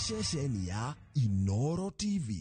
ceceni ya Inoro TV.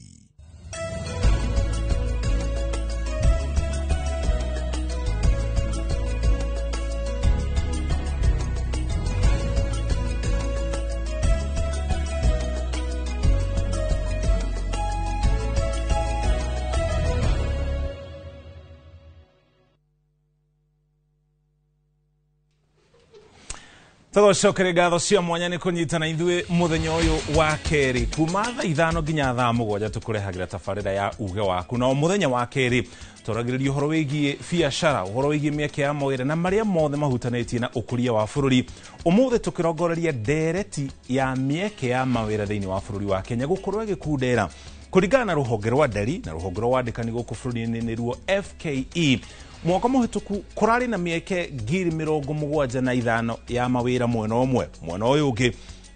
Tugocokere ngatho cia mwanya ni kunyitana ithuĩ muthenya ũyũ wa keri kuma thaa 5 nginya thaa 7 tukurehagira tabarĩra ya uge waku na muthenya wa keri turagĩrĩria ũhoro wĩgiĩ biacara ũhoro wĩgiĩ mĩeke ya mawĩra na marĩa mothe mahutanĩtie na ũkũria wa bũrũri. Ũmũthĩ tukirongoreria ndereti ya mĩeke ya mawĩra thĩinĩ wa bũrũri wa Kenya gũkorwo ĩgĩkundera kũringana na rũhonge rwa nderi na rũhonge rwa wandĩkani gũkũ bũrũri-inĩ nĩruo FKE. Mwaka mũhĩtũku kũrarĩ na mĩeke 75,000 ya mawĩra mwena ũmwe. Mwena ũyũ ũngĩ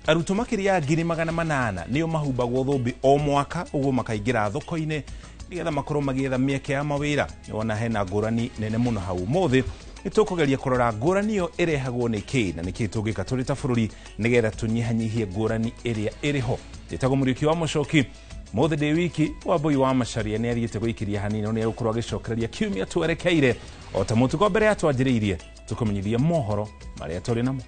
arutwo makĩria 800,000 nĩo mahumbagwo thũmbĩ o mwaka, ũguo makaingĩra thoko-inĩ nĩgetha makorwo magĩetha mĩeke ya mawĩra. Nĩwona hena ngũrani nene mũno hau. Ũmũthĩ nĩtũkũgeria kũrora ngũrani ĩyo ĩrehagwo nĩ kĩĩ na nĩkĩĩ tũngĩka tũrĩ ta bũrũri nĩgetha tũnyihanyihie ngũrani ĩrĩa ĩrĩho. Njĩtagwo Mũriũki wa Mũchoki. Mũthĩ ndĩ wiki Wambui wa Macharia nĩ athiĩte gũikiria hanini nĩ egũkorwo agĩcokereria kiumia twerekeire o ta mũtugo mbere ya twanjĩrĩirie tũkũmenyithia mohoro marĩa tũrĩ namo.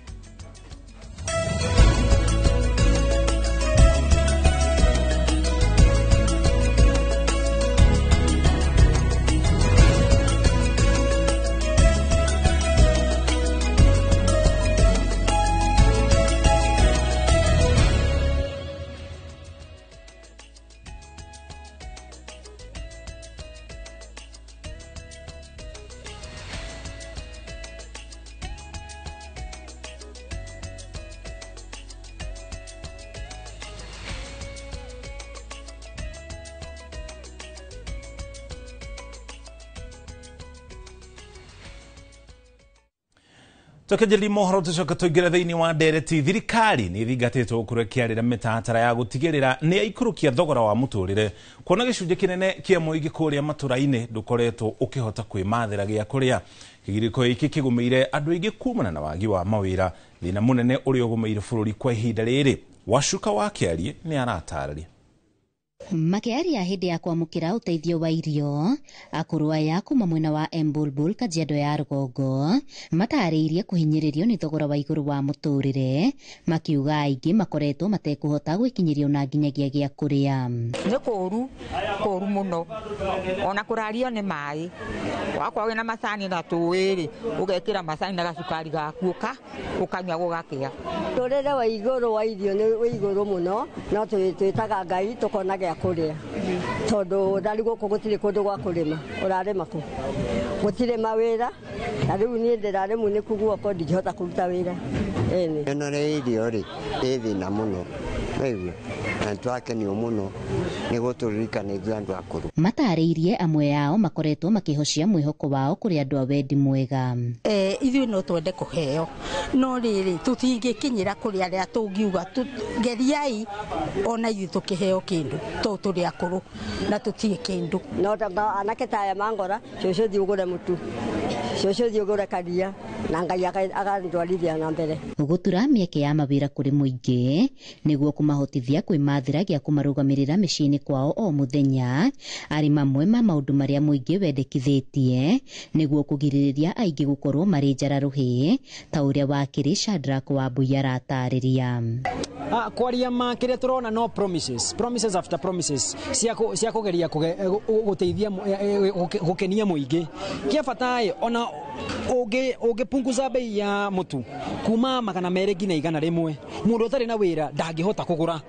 Tukijali mohoro tucoka tuingĩre thĩinĩ wa ndereti. Thirikari nĩ thingatĩtwo kũrekearĩra mĩtaratara ya gũtigĩrĩra nĩ yaikũrũkia thogora wa mũtũrĩre kuona gĩcunjĩ kĩnene kĩa mũingĩ kũrĩa matũra-inĩ ndũkoretwo ũkĩhota kwĩmathĩra gĩa kũrĩa. Kĩgirĩko gĩkĩ kĩgũmĩire andũ aingĩ kumana na wagi wa mawĩra, thĩna mũnene ũrĩa ũgũmĩire bũrũri kwa ihinda rĩrĩ. Wacuka wa Kĩarie nĩ aratarĩria. Makĩaria hĩndĩ ya kwamũkĩra ũteithio wa irio, akũrũ aya kuma mwena wa Embulbul Kajiado ya rũgongo matarĩirie kũhinyĩrĩrio nĩ thogora wa igũrũ wa mũtũrĩre, makiuga aingĩ makoretwo matekũhota gwĩkinyĩria na nginyagia gĩa kũrĩa. Nĩ kũru mũno, ona kũrario nĩ maĩ, wakwa wĩna macani na tũĩ-rĩ ũgekĩra macani na gacukari gaku ũkanyua gũgakĩa. Mũtũrĩre wa igũrũ wa irio nĩ igũrũ mũno, no twĩtaga Ngai tũkona gĩa kũrĩa tondũ ndari gũkũ gũtirĩ kũndũ gwa kũrĩma. Ũrarĩma kũ? Gũtirĩ mawĩra, na rĩu niĩ ndĩrarĩmu nĩ kuguoko ndingĩhota kũruta wĩra. Ĩno nĩ irio-rĩ ĩ thĩna mũno, naiguo na nĩtwakenio mũno nĩ gũtũririkana ithuĩ andũ akũrũ. Matarĩirie amwe yao makoretwo makĩhocia mwĩhoko wao kũrĩ andũ a wendi mwega. Ithuĩ no twende kũheo, no rĩrĩ tũtingĩkinyĩra kũrĩ arĩa tũngiuga geriai ona ithuĩ tũkĩheo kĩndũ to tũrĩ akũrũ na tũtirĩ kĩndũ. No anake ta aya mangora, cũcũ thiĩ ũgũre mũtu, cũcũ thiĩ ũgũre karia na Ngai agandwarithia na mbere. Gũtura mĩeke ya mawĩra kũrĩ mũingĩ nĩguo kũmahotithia kwĩmathĩra gĩa kũmarũgamĩrĩra mĩciĩ-inĩ kwao o mũthenya arĩ mamwe ma maũndũ marĩa mũingĩ wendekithĩtie nĩguo kũgirĩrĩria aingĩ gũkorwo marĩ njararũhĩ ta ũrĩa wakĩrĩ Shadrack Wambui aratarĩria. Kwaria ma kĩrĩa tũrona no promises after promises cia kũgeria gũteithia gũkenia mũingĩ. Kĩa bata ona ũngĩpunguza bei ya mũtu kuma 200 nginya 100, mũndũ ũtarĩ na wĩra ndangĩhota kũgũra.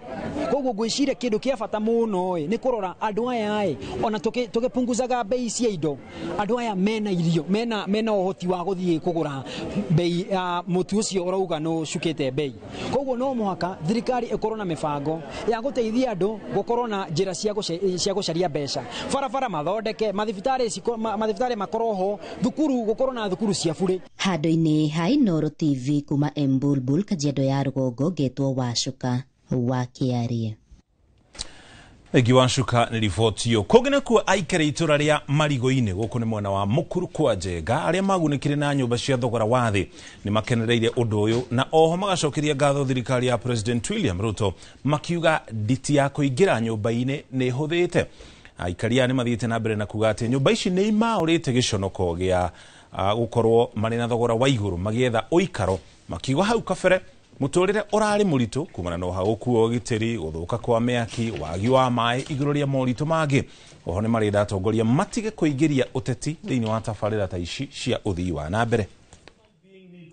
Koguo ngwĩciria kĩndũ kĩa bata mũno nĩ kũrora andũ aya ona tũgĩpunguzaga bei cia indo, andũ aya mena irio, mena ũhoti wa gũthiĩ kũgũra bei ya mũtu ũcio ũrauga no cukĩte bei. Koguo no mũhaka thirikari ĩkorwo na mĩbango ya gũteithia andũ gũkorwo na njĩra cia gũcaria mbeca, barabara mathondeke, mathibitarĩ makorwo ho, thukuru gũkorwo na thukuru cia bure. Handũ-inĩ ha Inoro TV kuma Embulbul Kajiado ya rũgongo ngetwo Wacuka wa Kĩarie. Giwanshuka ni ribotio kogene ku aikare itura ria Marigo-ini guku ni mwena wa Mukuru kwa Njenga aria magunikire na nyumba cia thogora wa thi ni makenereire undu uyu na oho magacokeria ngatho thirikari ya President William Ruto makiuga nditi ya kuingira nyumba-ini ni huthite. Aikaria ni mathiite na mbere na kuga ati nyumba ici ni imaurite giconoko gia gukorwo mari na thogora wa iguru magietha uikaro makiuga hau kabere muturire urari muritu kumana no hagukuo gitiri guthuka kwa meaki wagi wa mai iguru ria moritu mangi oho ni marenda atongoria matige kuingiria uteti thiini wa tafarira ta ici cia uthii wa na mbere.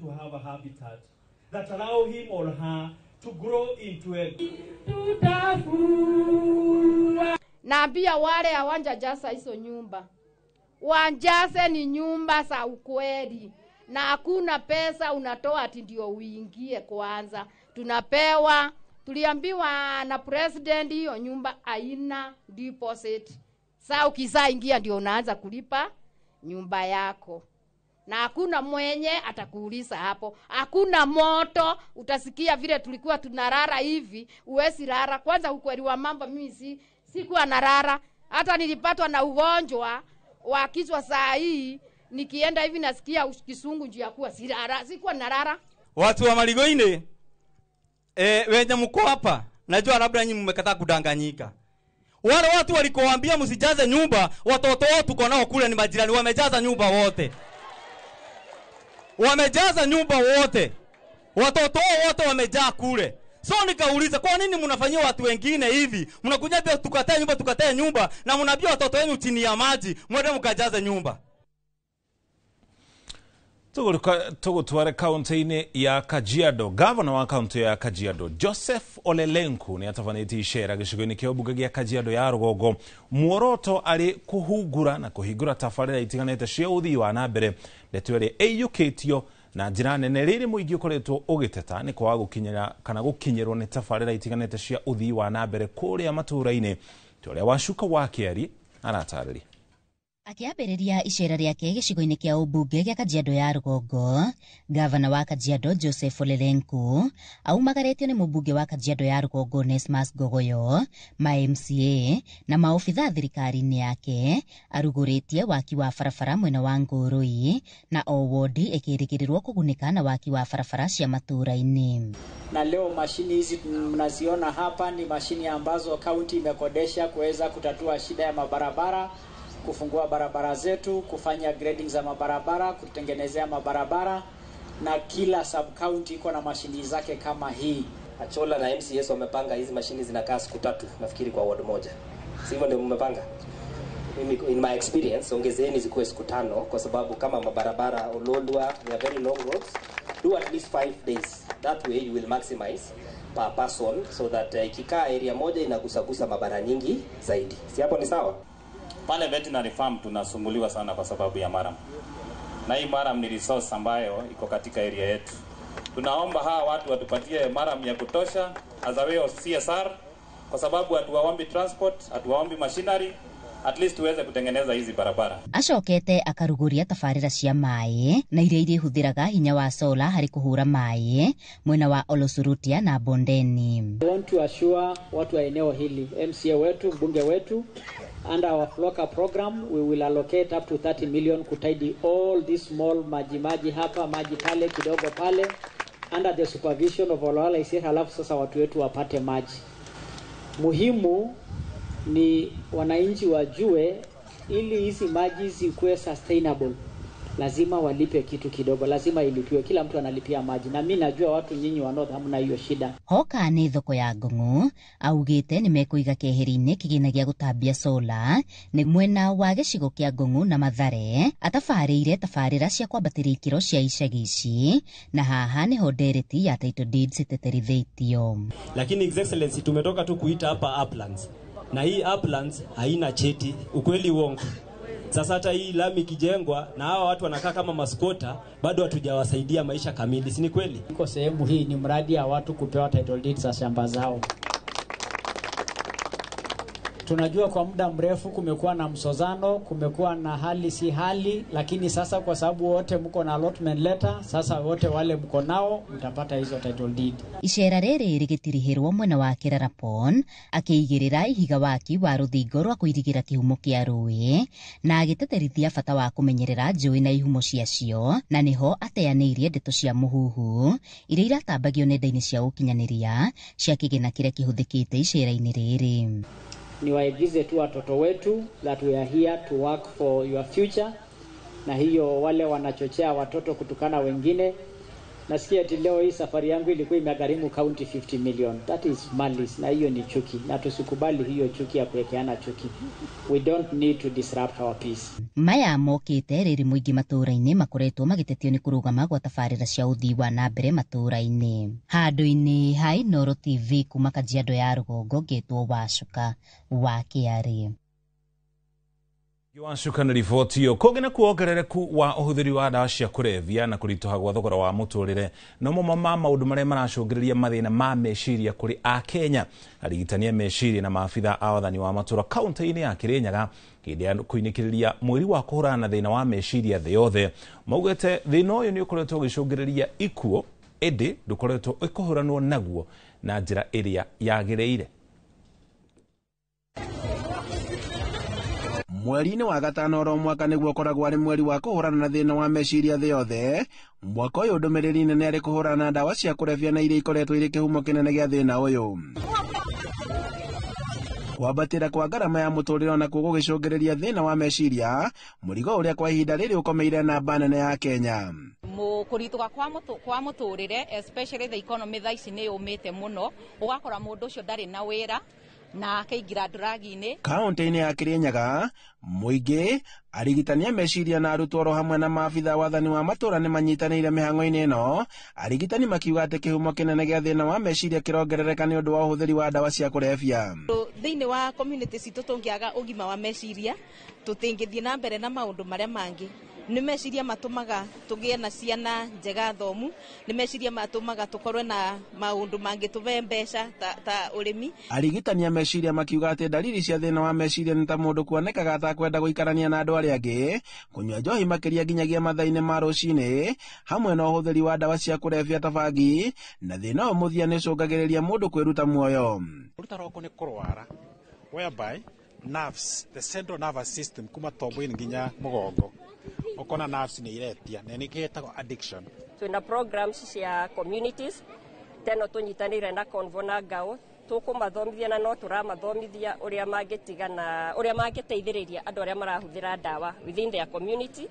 To have a habitat that allow him or her to grow into a naambia wale hawajajaza hizo nyumba wanjaze ni nyumba za ukweli na hakuna pesa unatoa ati ndio uingie kwanza. Tunapewa, tuliambiwa na president hiyo nyumba haina deposit. Sasa ukizaa ingia ndio unaanza kulipa nyumba yako. Na hakuna mwenye atakuuliza hapo. Hakuna moto, utasikia vile tulikuwa tunarara hivi, uwezi rara. Kwanza ukweli wa mambo mimi sikuwa narara. Hata nilipatwa na ugonjwa wa kichwa saa hii. Nikienda hivi nasikia kisungu njia ya kuwa sirara, sikuwa narara. Watu wa Marigo-ini wenye mko hapa, najua labda nyinyi mmekataa kudanganyika. Wale watu walikowaambia msijaze nyumba, watoto wao tuko nao kule ni majirani wamejaza nyumba wote. Wamejaza nyumba wote. Watoto wao wote wamejaa kule. So nikauliza kwa nini mnafanyia watu wengine hivi? Mnakuja pia tukatae nyumba na mnaambia watoto wenu chini ya maji, mwende mkajaze nyumba. Tugutware kaunti-ini ya Kajiado. Governor wa kaunti ya Kajiado Joseph Ole Lenku ni atavanĩtie icera gĩcigo-inĩ kĩa ũmbunge gĩa Kajiado ya Rũgongo muoroto ari kuhungura na kuhingura tabarĩra itiganĩte cia ũthii wa na mbere ndeto ĩrĩa ĩiyũkĩtio na njĩra nene rĩrĩ mũingĩ ũkoretwo ũgĩteta nĩ kwaga gũkinyĩra kana gũkinyĩrwo nĩ tabarĩra itiganĩte cia ũthii wa na mbere kũrĩa matũũra-inĩ. Ũrĩa Wacuka wa Kĩari aratarĩria. Akiambĩrĩria icera rĩake gĩcigo-inĩ kĩa ũmbunge gĩa Kajiado ya Rũgongo, gavana wa Kajiado Joseph Ole Lenku aumagarĩtio nĩ mũmbunge wa Kajiado ya Rũgongo Nesmas Gogoyo, ma MCA na maofitha thirikari-inĩ yake arugũrĩtie waki wa barabara mwena wa Ngũrũi na o wodi ĩkĩrĩgĩrĩrwo kũgunĩka na waki wa barabara cia matũũra-inĩ. Na leo mashini hizi mnaziona hapa ni mashini ambazo kaunti imekodesha kuweza kutatua shida ya mabarabara, kufungua barabara zetu, kufanya grading za mabarabara, kutengenezea mabarabara, na kila sub county iko na mashini zake kama hii. Achola na MCS wamepanga hizi mashini zinakaa siku 3 nafikiri kwa ward moja. Sivyo ndio mmepanga? Mimi in my experience ongezeeni zikuwe siku 5 kwa sababu kama mabarabara Ololwa they are very long roads, do at least 5 days. That way you will maximize per person so that ikikaa area moja inagusagusa mabara nyingi zaidi. Si hapo ni sawa? Pale veterinary farm tunasumbuliwa sana kwa sababu ya maram. Na hii maram ni resource ambayo iko katika area yetu. Tunaomba hawa watu watupatie maram ya kutosha as a way of CSR kwa sababu hatuwaombi transport, hatuwaombi machinery, at least tuweze kutengeneza hizi barabara. Acokete akaruguria tabarĩra cia maĩ na iria irĩhũthĩraga hinya wa solar harĩ kũhũra maĩ mwena wa Olosurutia na Bondeni. I want to assure watu wa eneo hili, MCA wetu, mbunge wetu, under our Floka program we will allocate up to 30 million kutidy all these small maji hapa, maji pale, kidogo pale, under the supervision of Olwala Isir, halafu sasa watu wetu wapate maji. Muhimu ni wananchi wajue ili hizi maji zikuwe sustainable lazima walipe kitu kidogo, lazima ilipiwe, kila mtu analipia maji, na mimi najua watu nyinyi wa North hamna hiyo shida. Hoka nĩ thoko ya Ngong'o augĩte nĩ mekũiga keheri-inĩ kĩgĩna gĩa gũtambia solar nĩ mwena wa gĩcigo kĩa Ngong'o na Mathare atabarĩire tabarĩra cia kwambatĩria ikĩro cia icagi ici na haha nĩho ndereti ya title deeds ĩteterithĩtio. Lakini Excellency tumetoka tu kuita hapa uplands na hii uplands haina cheti, ukweli uongo. Sasa hata hii lami kijengwa na hawa watu wanakaa kama maskota bado hatujawasaidia maisha kamili, si ni kweli? Iko sehemu hii ni mradi ya watu kupewa title deeds za shamba zao. Tunajua kwa muda mrefu kumekuwa na msozano, kumekuwa na hali si hali, lakini sasa kwa sababu wote mko na allotment letter, sasa wote wale mko nao mtapata hizo title deed. Icera rĩrĩ rĩgĩtirihĩrwo mwena wa Kĩrarapon, akĩigĩrĩra ihiga waki wa rũthingo rwa kũirigĩra kĩhumo kĩa rũĩ na agĩteterithia bata wa kũmenyerera njũĩ na ihumo ciacio, na nĩho ateanĩirie ndeto cia mũhuhu iria iratambagio nenda-inĩ cia ũkinyanĩria cia kĩgĩna kĩrĩa kĩhũthĩkĩte icera-inĩ rĩrĩ. Niwaigize tu watoto wetu that we are here to work for your future, na hiyo wale wanachochea watoto kutukana wengine. Nasikia ati leo hii safari yangu ilikuwa imegharimu county 50 million. That is malice, na hiyo ni chuki, na tusikubali hiyo chuki ya kuwekeana chuki. We don't need to disrupt our peace. Maya mokĩte rĩrĩ mũingĩ matũũra-inĩ makoretwo magĩtetio nĩ kũrũgama gwa tabarĩra cia ũthii wa na mbere matũũra-inĩ. Handũ-inĩ ha Inooro TV kuma Kajiado ya Rũgongo, ngetwo Wacuka wa Kĩarĩ. Wacuka na riboti iyo kũgĩna kuongerereku wa ũhũthĩri wa ndawa cia kũrebia na kũritũha gwa thogora wa mũtũrĩre no mo maũndũ marĩa maracũngĩrĩria mathĩna ma meciria kũrĩ Akenya. Arigitani a meciria na maabitha a wathani wa matũũra kaunti-inĩ ya Kĩrĩnyaga hĩndĩ ya kũinĩkĩrĩria mweri wa kũhũrana na thĩna wa meciria thĩ yothe maugĩte thĩna ũyũ nĩ ũkoretwo ũgĩcũngĩrĩria ikuũ, ĩndĩ ndũkoretwo ũkũhũranwo naguo na njĩra ĩrĩa yagĩrĩire. Mweri-inĩ wa gatano ro mwaka nĩguo ũkoragwo arĩ mweri wa kũhũrana na thĩna wa meciria thĩ yothe. Mwaka ũyũ ndũmĩrĩri nene arĩ kũhũrana na ndawa cia kũrebia na iria ikoretwo irĩ kĩhumo kĩnene gĩa thĩna ũyũ. Kwambatĩra kwa ngarama ya mũtũrĩre nakuo gũgĩcũngĩrĩria thĩna wa meciria, mũrigo ũrĩa kwa ihinda rĩrĩ ũkomeire namba nene ya Kenya. Kũritũha kwa mũtũrĩre, especially the economy thaa ici nĩ yũmĩte mũno, ũgakora mũndũ ũcio ndarĩ na wĩra na akaingĩra nduragi-inĩ. Kaunti-inĩ ya Kĩrĩnyaga, mũingĩ, arigitani a meciria na arutwo ro hamwe na maabitha wathani wa matũũra nĩ manyitanĩire mĩhang'o-inĩ ĩno, arigitani makiuga atĩ kĩhumo kĩnene gĩa thĩna wa meciria kĩrongerereka nĩ ũndũ wa ũhũthĩri wa ndawa cia kũrebia. Thĩinĩ wa community citũ tũngĩaga ũgima wa meciria tũtingĩthiĩ na mbere na maũndũ marĩa mangĩ. Nĩ meciria matũmaga tũgĩe na ciana njega thomu, nĩ meciria matũmaga tũkorwe na maũndũ mangĩ tũve mbeca ta ũrĩmi. Arigitani a meciria makiuga atĩ dalili cia thĩna wa meciria nĩ ta mũndũ kuonekaga atakwenda gũikarania na andũ arĩa angĩ, kũnyua njohi makĩria nginyagia mathaa-inĩ ma rũcinĩ, hamwe na ũhũthĩri wa ndawa cia kũrebia ta bangi, na thĩna ũyũ mũthia nĩ ũcũngagĩrĩria mũndũ kwĩruta muoyo. Kũruta roko nĩ kũrwara, whereby nerves, the central nervous system kuma tombo-inĩ nginya mũgongo okona nerves nĩ iretia na nĩ kĩhetagwo addiction. Twina programs cia communities teno tũnyitanĩire na Convo na Ngao, tũkũmathomithia na no tũramathomithia ũrĩa mangĩtiga na ũrĩa mangĩteithĩrĩria andũ arĩa marahũthĩra ndawa within their community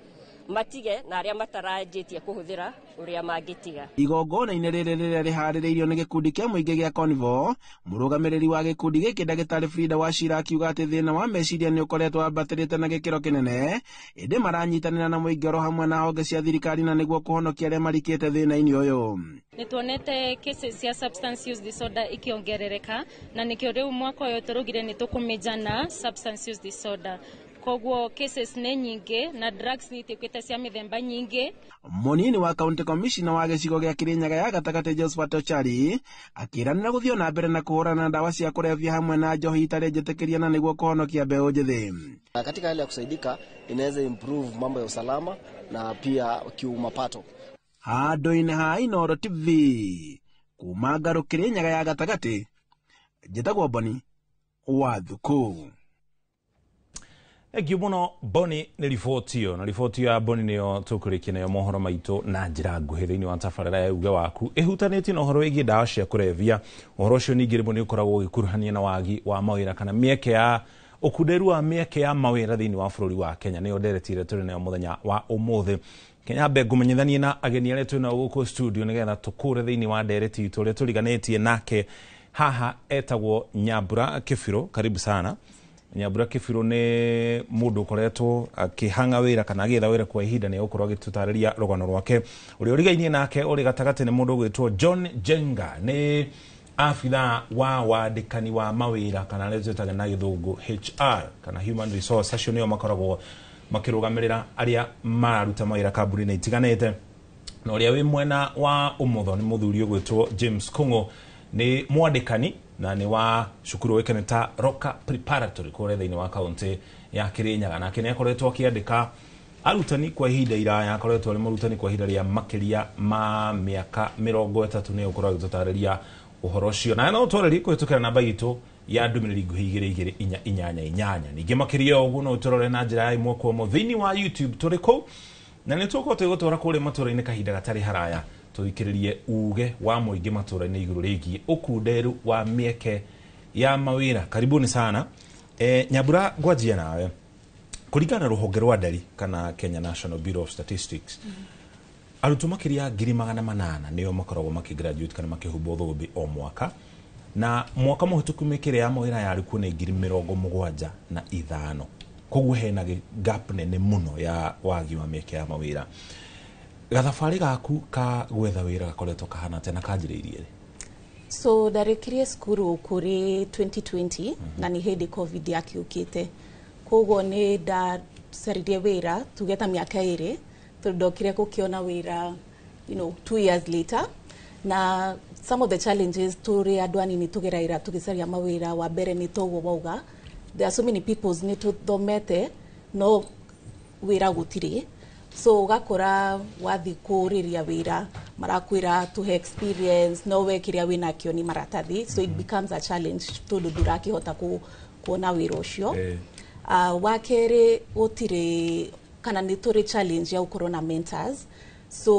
matige na arĩa matarajĩtie kũhũthĩra ũrĩa mangĩtiga. Igongona-inĩ rĩrĩ rĩrĩa rĩharĩrĩirio nĩ gĩkundi kĩa mũingĩ gĩa Convo, mũrũgamĩrĩri wa gĩkundi gĩkĩ ndagĩtarĩ Frida Wachira akiuga atĩ thĩna wa meciria nĩ ũkoretwo wambatĩrĩte na gĩkĩro kĩnene, ĩndĩ maranyitanĩra na mũingĩ oro hamwe na honge cia thirikari na nĩguo kũhonokia arĩa marikĩte thĩna-inĩ ũyũ. Nĩtuonete cases cia substance use disorder ikiongerereka, na nĩkĩo rĩu mwaka ũyũ tũrugire nĩ tũkũmĩnjana substance use disorder. Koguo cases nĩ nyingĩ na drugs nĩ itiũkĩte cia mĩthemba nyingĩ. Mũnini wa county commissioner wa gĩcigo gĩa Kĩrĩnyaga ya gatagatĩ Josephat Ochari akĩranĩra gũthiĩ na mbere na kũhũrana na ndawa cia kũrebia hamwe na njohi itarĩ njĩtĩkĩrie na nĩguo kũhonokia mbeũ njĩthĩ. Katika hali ya kusaidika inaweza improve mambo ya usalama na pia kiumapato. Handũ-inĩ ha Inooro TV kuma Ngaro Kĩrĩnyaga ya gatagatĩ, njĩtagwo Boni Wathuku. Egyo muno Boni nĩ riboti ĩyo, na riboti ya Boni nĩyo tũkũrĩkia nayo mohoro maitũ na njĩra nguhĩ thĩinĩ wa tabarĩra ya uge waku ĩhutanĩtie na ũhoro wĩgiĩ ndawa cia kũrebia. Ũhoro ũcio ningĩ rĩmwe nĩ ũkoragwo ũgĩkuruhania na wagi wa mawĩra kana mĩeke ya ũkunderu wa mĩeke ya mawĩra thĩinĩ wa bũrũri wa Kenya. Nĩyo ndereti ĩrĩa tũrĩ nayo mũthenya wa ũmũthĩ. Kenya mbe ngũmenyithanie na ageni arĩa twĩna gũkũ studio nĩgetha tũkũre thĩinĩ wa ndereti itũ ũrĩa tũriganĩtie nake haha etagwo Nyambura Kĩbirũ. Karibu sana. Nyambura Kĩbirũ nĩ mũndũ ũkoretwo akĩhanga wĩra kana agĩetha wĩra kwa ihinda nĩ gũkorwo agĩtũtarĩria rũgano rwake. Ũrĩa ũrigainie nake ũrĩ gatagatĩ nĩ mũndũ ũgwĩtwo John Jenga, nĩ afitha wa wandĩkani wa mawĩra kana arĩa twĩtaga na gĩthũngũ HR kana human resource. Acio nĩo makoragwo makĩrũgamĩrĩra arĩa mararuta mawĩra kambuni-inĩ itiganĩte. Na ũrĩa wĩ mwena wa ũmotho nĩ mũthuri ũgwĩtwo James Kung'ũ, nĩ mwandĩkani na ni wa cukuru wekene ta Roka Preparatory kore thĩinĩ wa kaunti ya Kirinyaga, nake nĩ akoretwo akĩandĩka arutani kwa ihinda iraya, akoretwo arĩ mũrutani kwa ihinda rĩa makĩria ma mĩaka 30 nĩ ũkorwo agĩtũtarĩria ũhoro ũcio, na no tũrĩrie kũhĩtũkĩra namba itũ ya ndũmĩrĩri nguhĩ 22488. Ningĩ makĩria ũguo no tũrore na njĩra ya ĩmwe kwa ĩmwe thĩinĩ wa YouTube tũrĩ kũu, na nĩ tũkorwo tũgũtwara kũrĩa matũra-inĩ kahinda gatarĩ haraya tũthikĩrĩrie uge wa mũingĩ matũra-inĩ igũrũ rĩgiĩ ũkunderu wa mĩeke ya mawĩra. Karibuni sana. Nyambura, ngwanjia nawe kũringana na rũhonge rwa ndari kana Kenya National Bureau of Statistics, arutwo makĩria 800,000 nĩo makoragwo makĩgraduate kana makĩhumba thũmbĩ o mwaka, na mwaka mũhĩtũku mĩkĩre ya mawĩra yarĩ kuo nĩ 75,000. Koguo hena gap nene mũno ya wagi wa mĩeke ya mawĩra. Gathabarĩ gaku ka gwetha wĩra gakoretwo kahana tena kanjĩrĩirie? So ndarekirie skuru kuri 2020 na ni hĩndĩ COVID yakiũkĩte, koguo nĩ ndacaririe wĩra tugeta mĩaka 2 tondũ ndokire gũkĩona wĩra 2 years later. Na some of the challenges tũrĩ andũ anini tũgeraira tũgĩcaria mawĩra, wa mbere nĩ toguo wauga there are so many people nĩ tũthomete no wĩra gũtirĩ, so ugakora wathi kũrĩria wĩra marakwĩra tuhe experience no wekĩrĩa wĩna kĩo ni maratathi, so it becomes a challenge tondũ ndũrakĩhota kuona wĩra ũcio. Wa kerĩ gũtirĩ kana nĩ tũrĩ challenge ya gũkorwo na mentors, so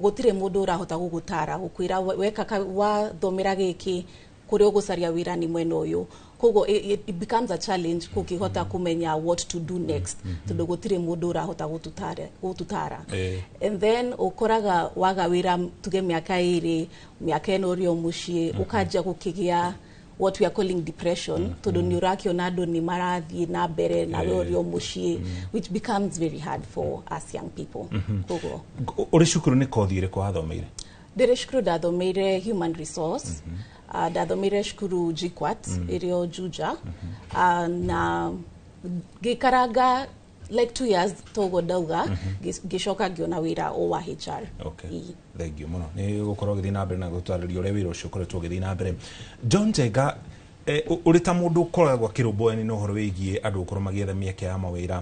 gũtirĩ mũndũ ũrahota gũgũtara gũkwĩra weka wathomera gĩkĩ kũrĩa ũgũcaria wĩra ni mwena ũyũ, koguo it becomes a challenge kũkĩhota kũmenya what to do next tondũ gũtirĩ mũndũ ũrahota gũtutara. And then ũkoraga waga wĩra tuge mĩaka 2 mĩaka 1 ũrĩ o mũciĩ ũkanjia gũkĩgĩa what we are calling depression tondũ nĩ ũrakĩona andũ nĩ marathiĩ na mbere na we ũrĩ o mũciĩ, which becomes very hard for us young people. Koguo ũrĩ cukuru nĩ kothi ĩrĩkũ wathomeire? Ndĩrĩ cukuru ndathomeire human resource, ndathomeire cukuru JKUAT ĩrĩ o Juja, na gĩkaranga like 2 years togo ndauga ngĩcoka ngĩona wĩra o wa HR. Okay, thank you mũno nĩ gũkorwo gĩthiĩ na mbere na gũtwarĩria ũrĩa wĩra ũcio ũkoretwo gĩthiĩ na mbere. John Njenga, ũrĩ ta mũndũ ũkoragwo akĩrũmbũyani na ũhoro wĩgiĩ andũ gũkorwo magĩetha mĩeke ya mawĩra,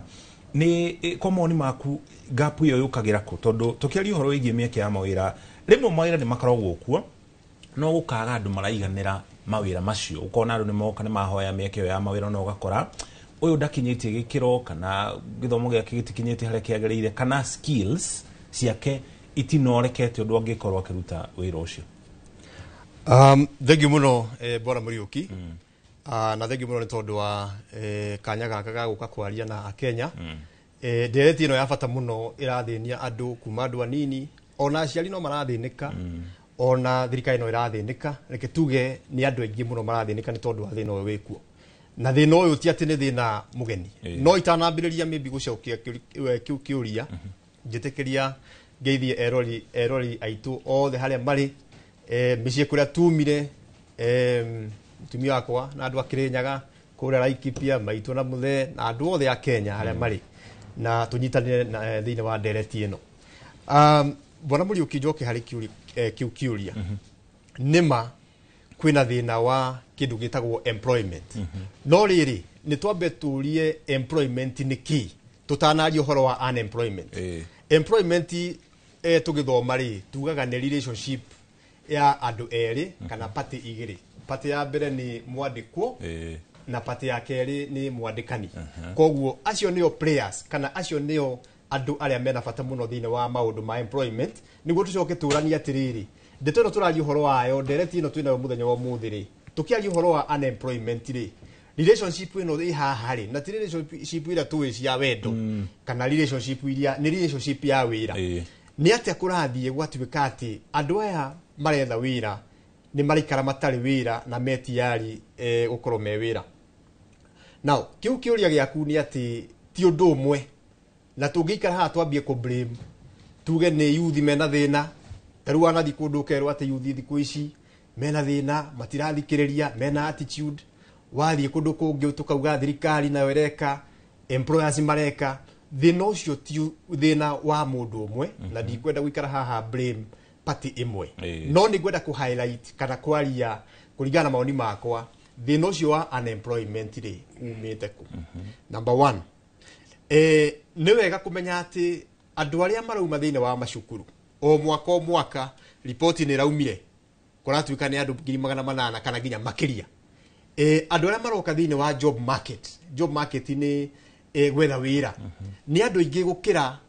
nĩ kwa mawoni maku gap ĩyo yũkagĩra kũ? Tondũ tũkĩaria ũhoro wĩgiĩ mĩeke ya mawĩra, rĩmwe mawĩra nĩ makoragwo kuo no gũkaga andũ maraiganĩra mawĩra macio, ũkona andũ nĩ moka nĩ mahoya mĩeke ĩyo ya mawĩra no ũgakora ũyũ ndakinyĩtie gĩkĩro kana gĩthomo gĩake gĩtikinyĩtie harĩa kĩagĩrĩire kana skills ciake itinorekete ũndũ angĩkorwo akĩruta wĩra ũcio. Thank you mũno Bwana Mũriũki, na thank you mũno nĩ tondũ wa kanya gaka ga gũka kwaria na Akenya. Ndereti ĩno ya bata mũno ĩrathĩnia andũ kuma andũ anini ona aciari no marathĩnĩka, ona thirikari no ĩrathĩnĩka, reke tuge nĩ andũ aingĩ mũno marathĩnĩka nĩ tondũ wa thĩna ũyũ wĩkuo. Na thĩna ũyũ ti atĩ nĩ thĩna mũgeni, no itanambĩrĩria maybe gũcokia kĩũria njĩtĩkĩria ngeithie erori aitũ othe harĩa marĩ mĩciĩ kũrĩa tumire, mũtumia wakwa na andũ a Kirinyaga kũrĩa Laikipia, maitũ na mũthe na andũ othe a Kenya harĩa marĩ, na tũnyitanĩre thĩinĩ wa ndereti ĩno. Bwana Mũriũki, njoke harĩ kĩũria nĩma kwĩna thĩna wa kĩndũ gĩtagwo employment, no rĩrĩ nĩ twambe tũrie employment nĩ kĩ tũtanaria ũhoro wa unemployment. Employment tũgĩthoma rĩ tugaga nĩ relationship ya andũ erĩ kana party igĩrĩ. Party ya mbere nĩ mwandĩkwo na party ya kerĩ nĩ mwandĩkani. Koguo acio nĩo players kana acio nĩo andũ arĩa mena bata mũno thĩinĩ wa maũndũ ma employment. Nĩguo tũcoke tũranie atĩrĩrĩ, ndeto ĩno tũraria ũhoro wayo, ndereti ĩno twĩnayo mũthenya wa ũmũthĩ rĩ, tũkĩaria ũhoro wa unemployment rĩ, relationship ĩno ĩ haha rĩ, na ti relationship ĩrĩa tũĩ cia wendo kana relationship iria nĩ relationship ya wĩra. Nĩ atĩa kũrathiĩ gwatuĩka atĩ andũ aya maretha wĩra nĩ marikara matarĩ wĩra na metiari gũkorwo me wĩra? Now kĩũria gĩaku nĩ atĩ ti ũndũ ũmwe, na tũngĩikara haha twambie kũ blame tuge nĩ youth mena thĩna, tarĩu wanathi kũndũ ũkerwo atĩ youth thikũ ici mena thĩna, matirathikĩrĩria, mena attitude. Wathiĩ kũndũ kũngĩ tũkauga thirikari nayo ĩreka, employers mareka. Thĩna ũcio ti thĩna wa mũndũ ũmwe, na ndikwenda gũikara haha blame party ĩmwe, no nĩ ngwenda kũ highlight kana kwaria kuringana na maoni makwa thina ucio wa unemployment ri umite ku. Number 1 ni wega kumenya ati andu aria marauma thiine wa macukuru o mwaka ripoti ni raumire kuratuika ni andu 800 kana ginya makiria. Andu aria maroka thiine wa job market ni gwetha wira ni andu ingi gukira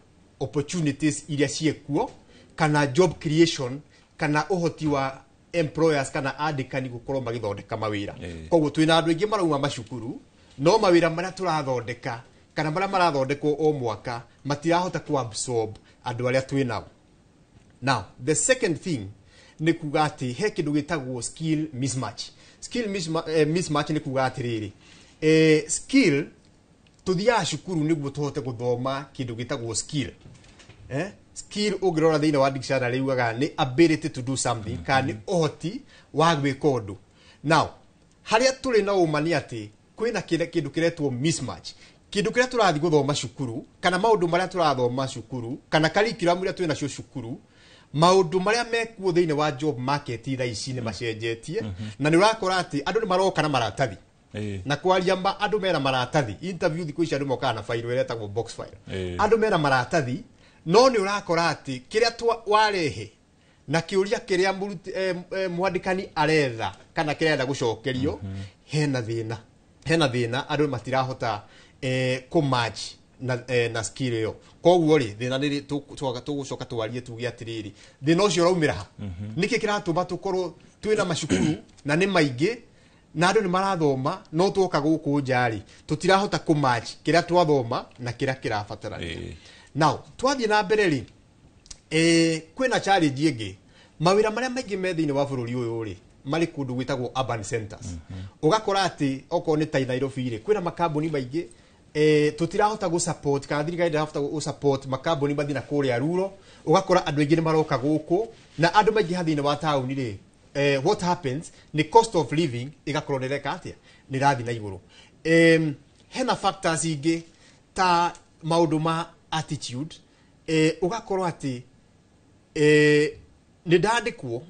opportunities iria ciekuo kana job creation kana uhoti wa employers kana andikani gukorwo magithondeka mawira. Koguo twina andu ingi marauma macukuru no mawira maria turathondeka kana maria marathondekwo o mwaka matirahota ku absorb andu aria twinao. Now the second thing ni kuga ati he kindu gitagwo skill mismatch. Mismatch ni kuga atiriri skill tuthia cukuru niguo tuhote guthoma kindu gitagwo skill. Skill ugirora thiina wa dictionary ugaga ni ability to do something kana uhoti wa gwika undu. Now haria tuli na umani ati kwina kindu kiretwo mismatch. Kindu kiria turathi guthoma cukuru kana maundu maria turathoma cukuru kana curriculum iria twina cio cukuru maundu maria mekuo thiine wa job market ira ici ni macenjetie na ni urakora ati andu ni maroka na maratathi na kwaria andu mera maratathi interview thiku ici andu moka na file ira etagwo box file andu mera maratathi no ni urakora ati kiria warehe na kiuria kiria mwandikani aretha kana kirenda gucokerio hena thina andu matirahota kumatch na skill yo. Koguo ri thina ni tugucoka twarie tuge atiriri thina ucio raumira niki kiratuma tukorwo twina macukuru na ni maingi na andu ni marathoma no tuoka guku njari tutirahota kumatch kiria twathoma na kiria kirabatarania. Now twathie na mbere ri kwina challenge ingi mawira maria maingi me thiine wa bururi uyu ri mari kundu gwitagwo urban centers. Ugakora ati oko ni tai Nairobi ri kwina makambuni maingi tutirahota gu support kana thirikari ndirahota gu support makambuni bathina kuria ruro. Ugakora andu aingi ni maroka guku na andu maingi hathine wa town ri what happens ni cost of living igakorwo nireka atia ni rathi na iguru. Hena factors ingi ta maundu ma attitude ugakorwo ati ni ndandikwo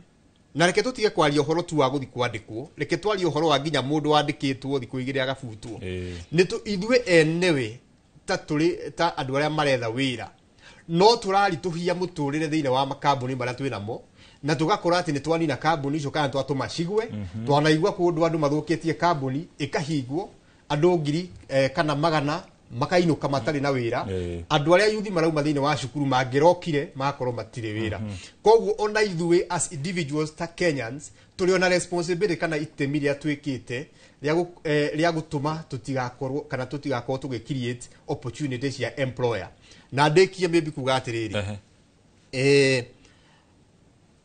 na reke tutige kwaria uhoro tu wa guthi kwandikwo reke twaria uhoro wa nginya mundu wandikitwo thiku igiri agabutwo ni tu ithue enewe ta andu aria maretha wira no turari tuhia muturire thiine wa makambuni maria twinamo na tugakora ati ni twanina kambuni icio kana twatuma cigwe twanaigua kundu andu mathukitie kambuni ikahingwo andu ngiri kana magana makainuka matari na wira andu aria yuthi marauma thiine wa cukuru mangirokire makorwo matire wira. Koguo ona ithue as individuals ta Kenyans turi ona responsibility kana itemi ria twikite ria gutuma tutigakorwo kana tutigakorwo tugi create opportunities ya employer. Na ndekie maybe kuga atiriri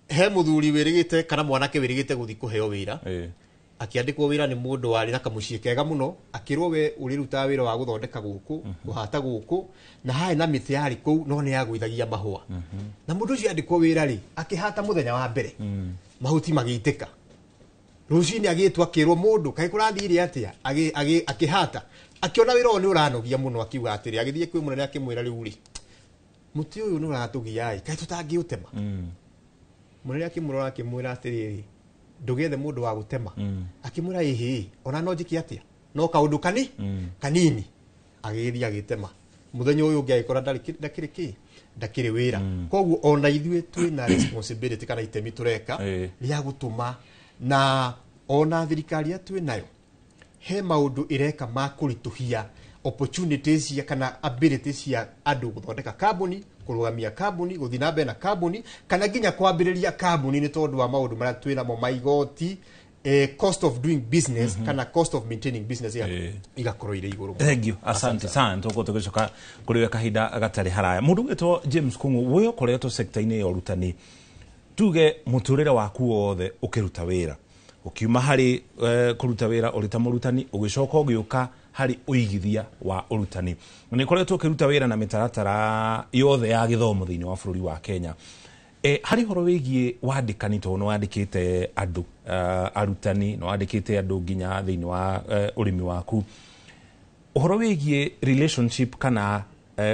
he muthuri wirigite kana mwanake wirigite guthi kuheo wira akiandikwo wira ni mundu wari na kamucie kega muno akirwo we uriruta wira wa guthondeka guku guhata guku na hae na miti yari ku no ni yagwithagia mahua na mundu ucio andikwo wira ri akihata muthenya wa mbere mahuti magiitika rucini agitwa akirwo mundu kai kurathire atia akihata akiona wira ni uranogia muno akiuga atiri agithie kwi munene akimwira riu ri muti uyu ni uratugiai kai tutangiutema munene akimurora akimwira atiri ndugethe mundu wa gutema akimura ihi ona no njiki atia no kaundu kanini agithia agitema muthenya uyu ungi agikora ndakiri wira. Koguo ona ithue twina responsibility kana itemi tureka ria gutuma na ona thirikari twinayo he maundu ireka ma kurituhia opportunities ya kana abilities ya andu guthondeka kambuni kurugamia kambuni guthina mbere na kambuni kana nginya kwambiriria kambuni ni tondu wa maundu maria twina mo maigoti cost of doing business kana cost of maintaining business igakorwo ire iguru. Thank you, asante sana tuko tugicoka kuri kahinda gatari haraya. Mundu gitwo James Kungu woyo koretwo sector-ini ya urutani tuge muturire waku wothe ukiruta wira ukiuma hari kuruta wira urita murutani ugicoka ugiuka hari uigithia wa urutani ni koretwo ukiruta wira na mitaratara yothe ya githomo thiini wa bururi wa Kenya. Hari horo wigie wandikani to no wandikite andu arutani no wandikite andu nginya thiini wa urimi waku horo wigie relationship kana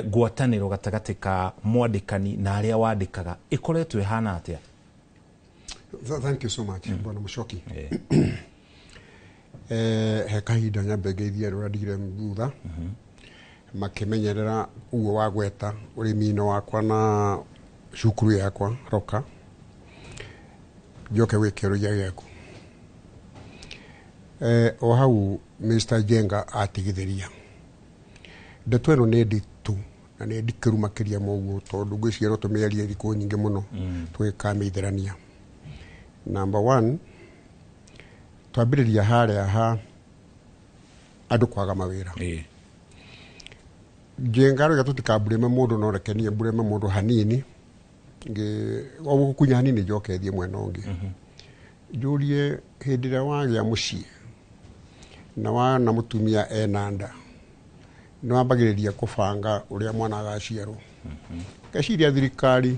gwataniro gatagati ka mwandikani na aria wandikaga ikoretwe hana atia? Thank you so much, Bwana Mushoki. He kahinda nyambe ngeithia rå ndigire thutha makimenyerera uguo wa gweta urimi-inĩ wakwa na cukuru yakwa Roka njoke wĩkĩrũria gĩaku o hau Mr. Jenga atigithĩria ndeto ĩno nĩ nditũ na nĩ ndikĩru makĩria moguo tondũ ngwĩciria tũmĩarie thikũ nyingĩ mũno tũgĩkamĩithĩrania. Number 1, twambĩrĩria harĩa ha andũ kwaga mawĩra. Jenga rĩga tũtikambureme mũndũ no rekenie mbureme mũndũ hanini o gũkunya hanini njokethie mwena ũngĩ njũrie hĩndĩ ĩrĩa wagĩa mũciĩ na wana mũtumia ena nda nĩ wambagĩrĩria kũbanga ũrĩa mwana agaciarwo. Ngeciria thirikari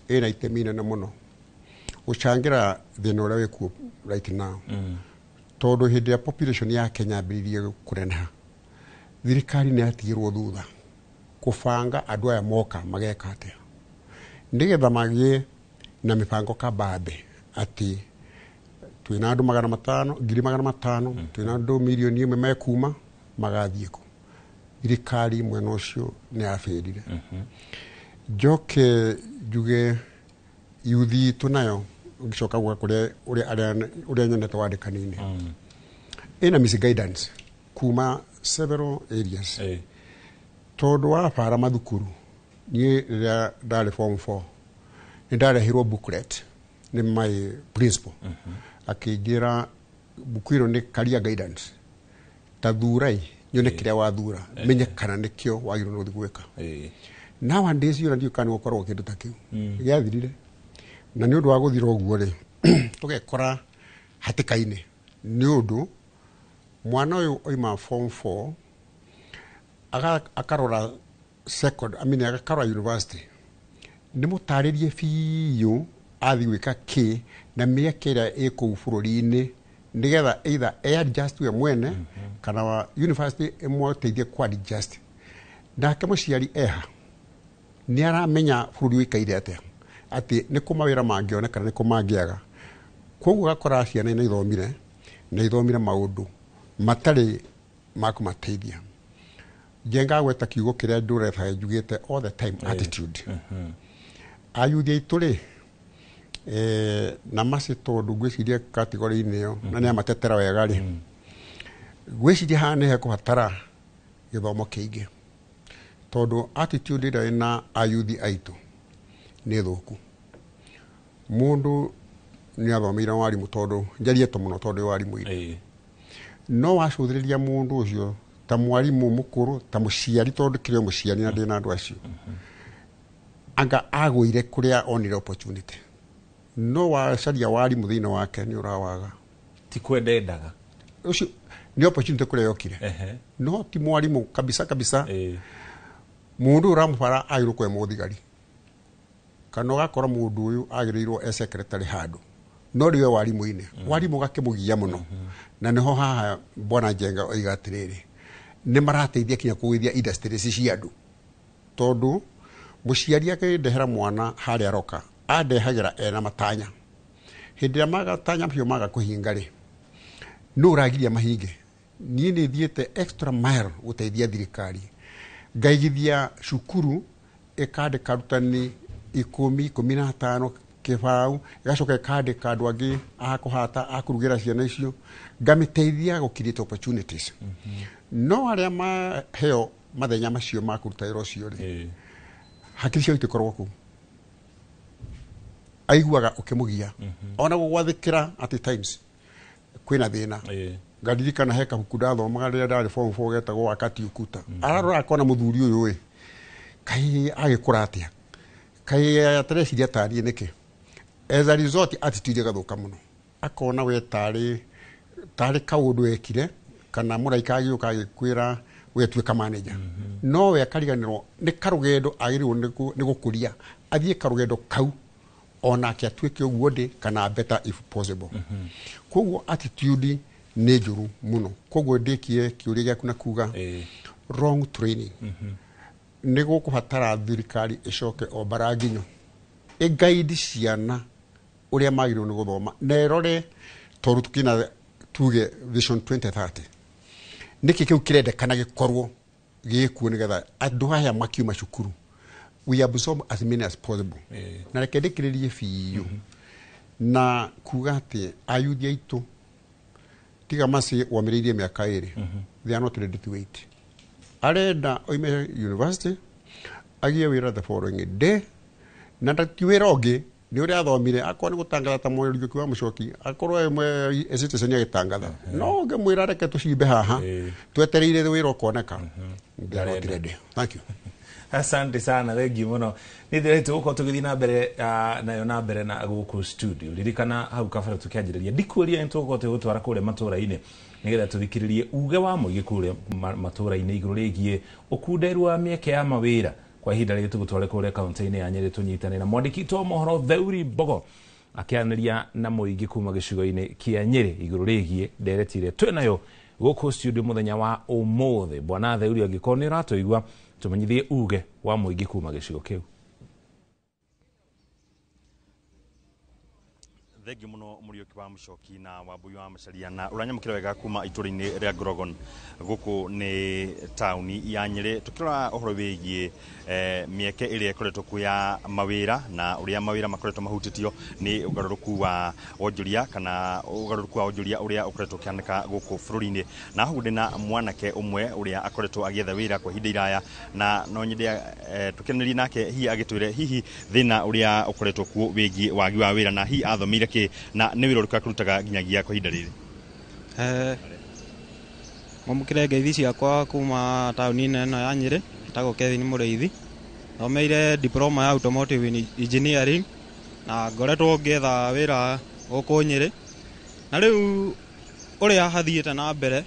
ĩna itemi inene mũno gũcangĩra thĩna ũrĩa wĩkuo right now tondũ hĩndĩ ya population ya Kenya ambĩrĩirie kũneneha thirikari nĩ yatigirwo thutha kũbanga andũ aya moka mageka atĩa nĩgetha magĩe na mĩbango kabambe atĩ twĩna andũ 500,000 twĩna andũ milioni 1 mekuma magathiĩ kũ. Thirikari mwena ũcio nĩ yabĩrire. Njoke njuge yuthi itũ nayo ngĩcoka gwa ũrĩa nyonete wandĩkani-inĩ ĩna misguidance kuma several areas tondũ wabara mathukuru niĩ rĩrĩa ndarĩ form 4 nĩ ndarehirwo booklet nĩ my principal akĩnjĩra buku ĩno nĩ career guidance ta thurai nyone kĩrĩa wathura menye kana nĩkĩo wagĩrĩirwo nĩ gwĩka. Nowadays yũra ndiũ kana gũkorwo kĩndũ ta kĩu gĩathirire na nĩ ũndũ wa gũthira ũguo rĩ tũgekora hatĩka-inĩ nĩ ũndũ mwana ũyũ oima form 4 akarora akarora university nĩ mũtarĩrie biũ athi gwĩka kĩ na mĩaka ĩrĩa ĩkũu bũrũri-inĩ nĩgetha either adjust we mwene kana wa university ĩmũteithie ku adjust. Nake mũciari eha nĩ aramenya bũrũri ũikaire atĩa atĩ nĩ kũ mawĩra mangĩoneka nĩ kũ mangĩaga. Koguo gakora ciana nĩ ithomire maũndũ matarĩ ma kũmateithia. Jenga gweta kiugo kĩrĩa ndũrethaga njugĩte all the time attitude. Ayuthi aitũ rĩ na maci tondũ ngwĩciria kategori-inĩ ĩyo na nĩ amatetera wega rĩ gwĩciria haha nĩ hekũbatara gĩthomo kĩingĩ tondũ attitude ĩrĩa ĩna ayuthi aitũ nĩ thũku. Mũndũ nĩ athomeire warimũ tondũ njariĩtwo mũno tondũ warimũ-inĩ no wacũthĩrĩria mũndũ ũcio ta mwarimũ mũkũrũ ta mũciari tondũ kĩrĩa mũciari na ndĩna andũ acio anga agũire kũrĩa onire opportunity no wacaria warimũ thĩinĩ wake nĩ ũrawaga ti kwendendaga ũcio nĩ opportunity kũrĩa yokire no ti mwarimũ kabisa mũndũ ũramũbara agĩrĩirwo kwa mũthigari kana ũgakora mũndũ ũyũ agĩrĩirwo secretary handũ no rĩwe warimũ-inĩ warimũ gakĩmũgia mũno na nĩho haha Bwana Jenga oiga atĩrĩrĩ nĩ marateithia kinya kũgũithia industries cia andũ tondũ mũciari akĩndehera mwana harĩa Roka andehagĩra ena matanya hĩndĩ ĩrĩa magatanya biũ maga kũhinga rĩ no ũragiria mahinge. Niĩ nĩ thiĩte extra mile gũteithia thirikari ngaigithia cukuru ĩkandĩka arutani 10-15 kĩbau ĩgacoka ĩkandĩka andũ angĩ akũhata akũrugĩra ciana icio ngamĩteithia gũkirĩte opportunities. No arĩa maheo mathenya macio ma kũruta wĩra ũcio rĩ hakiri ciao itikoragwo kũu aiguaga ũkĩmũgia ona gũgwathĩkĩra at times kwĩna thĩna. Ngaririkana he kabuku ndathomaga rĩrĩa ndarĩ form 4 getagwo Wakati Ukuta ararora akona mũthuri ũyũ kaĩ agĩkũra atĩa kaĩ atareciria tariĩ nĩkĩ as a result attitude gathũka mũno akona we tarĩ kaũndũ ekire kana mũraika agĩũka agĩkwĩra we tuĩka manager no we akariganĩrwo nĩ karũgendo agĩrĩirwo nĩ gũkũria athiĩ karũgendo kau onake atuĩke ũguo ndĩ kana better if possible. Koguo attitude nĩ njũru mũno. Koguo ndĩkie kĩũria gĩaku na kuga wrong training nĩ gũkũbatara thirikari ĩcoke o Baranginyo ĩgaidi ciana uria magirwo ni guthoma na erore toru tukina tuge vision 2030 niki kiu kirendekana gikorwo gikuo nigetha andu aya makiuma cukuru we absorb as many as possible na reke ndikiririe biu na kuga ati ayuthi aitu tiga masi wamiririe miaka iri they are not ready to wait arenda oime university agie wira the following day na ndatiwira ongi ni uria athomire akwa ni gutangatha ta moyo kiwa mucoki akorwo emwe citizen agitangatha no ngemwira reke tucimbe haha twetereire wira ukoneka thank you. Asante sana, thank you muno. Ni direct uko tugithi na mbere nayo na mbere na guku studio. Lirikana hau kabere tukianjiriria. Ndikuria ntuko te gutwara kule matura-ini. Nigetha tuthikiririe uge wa muigi kule matura-ini iguru rigie ukunderu wa mieke ya mawira. Kwa ihinda rĩrĩ tũgũtware kũrĩa kaunti-inĩ ya Nyeri tũnyitane na mwandĩki to mohoro Theuri Mbogo akĩanĩria na mũingĩ kuma gĩcigo-inĩ kĩa Nyeri igũrũ rĩgiĩ ndereti ĩrĩa twĩ nayo gũkũ studio mũthenya wa ũmũthĩ. Bwana Theuri angĩkorwo nĩ ũratũigua tũmenyithie uge wa mũingĩ kuma gĩcigo kĩu. Thengi muno Muriuki wa Mucoki na Wambui wa Macharia na uranyamukira wega kuma ituri-ini ria Grogon guku ni tauni ya Nyeri tukirora uhoro wigie mieke iria ikoretwo kuya mawira na uria mawira makoretwo mahutitio ni ugaruruku wa wonjoria kana ugaruruku wa wonjoria uria ukoretwo kianeka guku bururi-ini na hundi na mwanake umwe uria akoretwo agietha wira kwa hinda iraya na no nyende tukeneri nake hihi agitwire hihi thina uria ukoretwo ku wigie wagi wa wira na hihi athomire na nĩ wĩra ũrĩkũ akũrutaga nginyagia kwa ihinda rĩrĩ. Mwamũkĩre ngeithi ciakwa kuma taũni-inĩ ĩno ya Nyeri etagwo Kevin Mũrĩithi. Thomeire diploma ya automotive engineering na ngoretwo ngĩetha wĩra gũkũ Nyeri. Na rĩu ũrĩa hathiĩte na mbere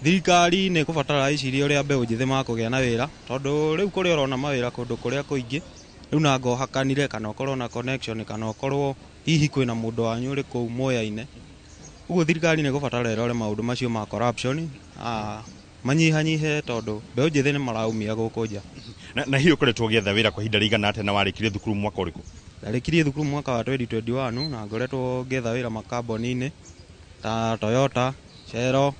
thirikari nĩ kũbatara iciria ũrĩa mbeũ njĩthĩ makũgĩa na wĩra tondũ rĩu kũrĩa ũrona mawĩra kũndũ kũrĩa kũingĩ rĩu na ngohakanire kana ũkorwo na connection kana ũkorwo hihi kwĩna mũndũ wanyu ũrĩ kũu Mwea-inĩ. Ũguo thirikari nĩ gũbatara ĩrore maũndũ macio ma corruption manyihanyihe tondũ mbeũ njĩthĩ nĩ maraumia gũkũ nja. Na hihi ũkoretwo ũgĩetha wĩra kwa ihinda rĩigana atĩa na warĩkirie thukuru mwaka ũrĩkũ? Ndarĩkirie thukuru mwaka wa 2021 na ngoretwo ngĩetha wĩra makamboni-inĩ ta Toyota, Shell.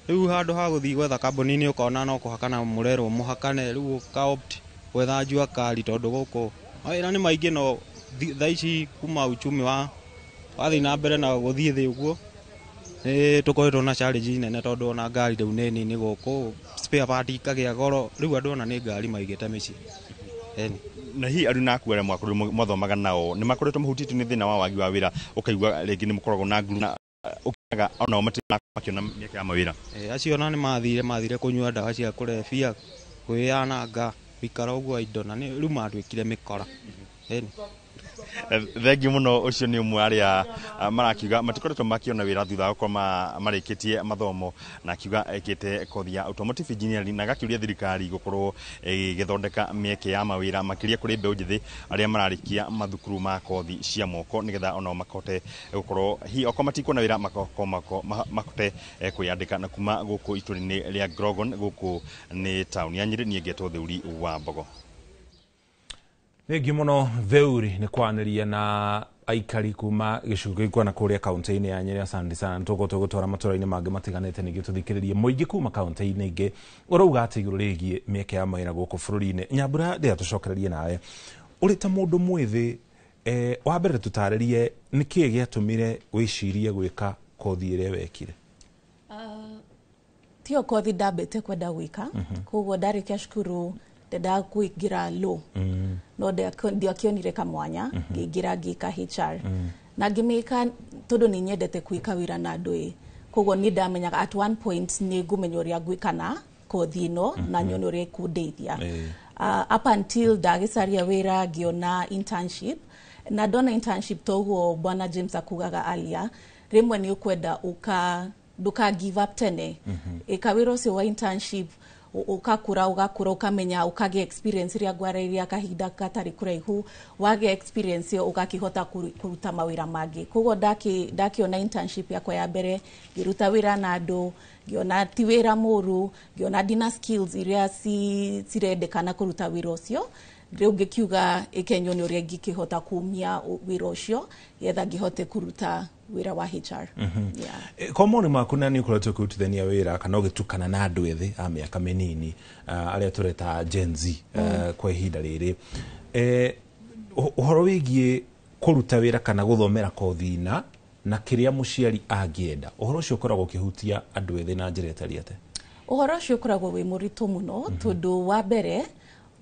Rĩu handũ ha gũthiĩ gwetha kamboni-inĩ ũkona no kũhakana mũrerwo mũhakane rĩu ũka-opt gwetha njua kari tondũ gũkũ mawĩra nĩ maingĩ no thaa ici kuma uchumi wa wathiĩ na mbere na gũthiĩ thĩ ũguo tũkoretwo na challenge nene tondũ ona ngari rĩu nĩ nini gũkũ spare part ikagĩa goro rĩu andũ ona nĩ ngari maigĩte mĩciĩ. Na hihi aruna aku arĩa mwathomaga nao nĩ makoretwo mahutĩtio nĩ thĩna wa wagi wa wĩra ũkaigua rĩngĩ nĩ mũkoragwo na nguru na ũkĩaga onao makiona mĩeke ya mawĩra? Acio ona nĩ mathire kũnyua ndawa cia kũrebia kwĩyananga gũikara ũguo indo na rĩu matuĩkire mĩkora. Thengi muno ucio ni umwe aria marakiuga matikoretwo makiona wira thutha wa gũkorwo marĩkĩtie mathomo na akiuga ekĩte kothi ya automotive engineering na gakiuria thirikari gũkorwo igĩthondeka mĩeke ya mawĩra makĩria kũrĩ mbeũ njĩthĩ arĩa mararĩkia mathukuru ma kothi cia moko nĩgetha onao makote gũkorwo hihi okorwo matikuona wĩra makote kwĩyandĩka na kuma gũkũ itũra-inĩ rĩa Grogon gũkũ nĩ taũni ya Nyeri. Niĩ ngetwo Theuri wa Mbogo. Thengi muno Theuri nĩ kwanĩria na aikari kuma gĩcigo kĩu na kũrĩa kaunti-inĩ ya Nyeri. Asante sana. Tũgũtwara matũra-inĩ mangĩ matiganĩte nĩguo tũthikĩrĩrie mũingĩ kuma kaunti-inĩ ingĩ ũrauga atĩ igũrũ rĩgiĩ mĩeke ya mawĩra gũkũ bũrũri-inĩ. Nyambura rĩrĩa tũcokererie nawe ũrĩ ta mũndũ mwĩthĩ wa mbere tũtarĩrie nĩkĩĩ gĩatũmire wĩcirie gwĩka kothi ĩrĩa wekire? Tio kothi ndambĩte kwenda gwĩka koguo ndarĩkia cukuru ndenda kuingira law no ndiakionire kamwanya ngĩingira ngĩka HR na ngĩmĩka tondũ nĩ nyendete gwĩka wĩra na andũ koguo nĩ ndamenyaga at one point nĩ ngũmenya ũrĩa gwĩka na kothi ĩno na nyone ũrĩa ĩkũndeithia up until ndagĩcaria wĩra ngĩona internship na ndona internship toguo Bwana James akugaga alia rĩmwe nĩ ũkwenda nduka give up tene wĩra ũcio wa internship ukakura ukamenya ukage experience ria gwariria kahinda katari kuraihu wage experience yo ukakihota kuruta mawira mangĩ koguo ndakiona internship yakwa ya mbere ngiruta wira na andu ngiona ti wira mũru ngiona dina skills iria cirendekana kuruta wira ũcio rĩu ngĩkiuga ĩkenywo nĩ ũrĩa ngĩkĩhota kumia wĩra ũcio getha ngĩhote kũruta wĩra wa HR. Kwa maoni maku na nĩ ũkoretwo ũkĩrutithania wĩra kana ũgĩtukana na andũ ethĩ a mĩaka mĩnini arĩa tũreta Gen Z kwa ihinda rĩrĩ, ũhoro wĩgiĩ kũruta wĩra kana gũthomera kothi na kĩrĩa mũciari angĩenda, ũhoro ũcio ũkoragwo ũkĩhutia andũ ethĩ na njĩra ĩtariĩ atĩa? Ũhoro ũcio ũkoragwo wĩ mũritũ mũno tondũ wa mbere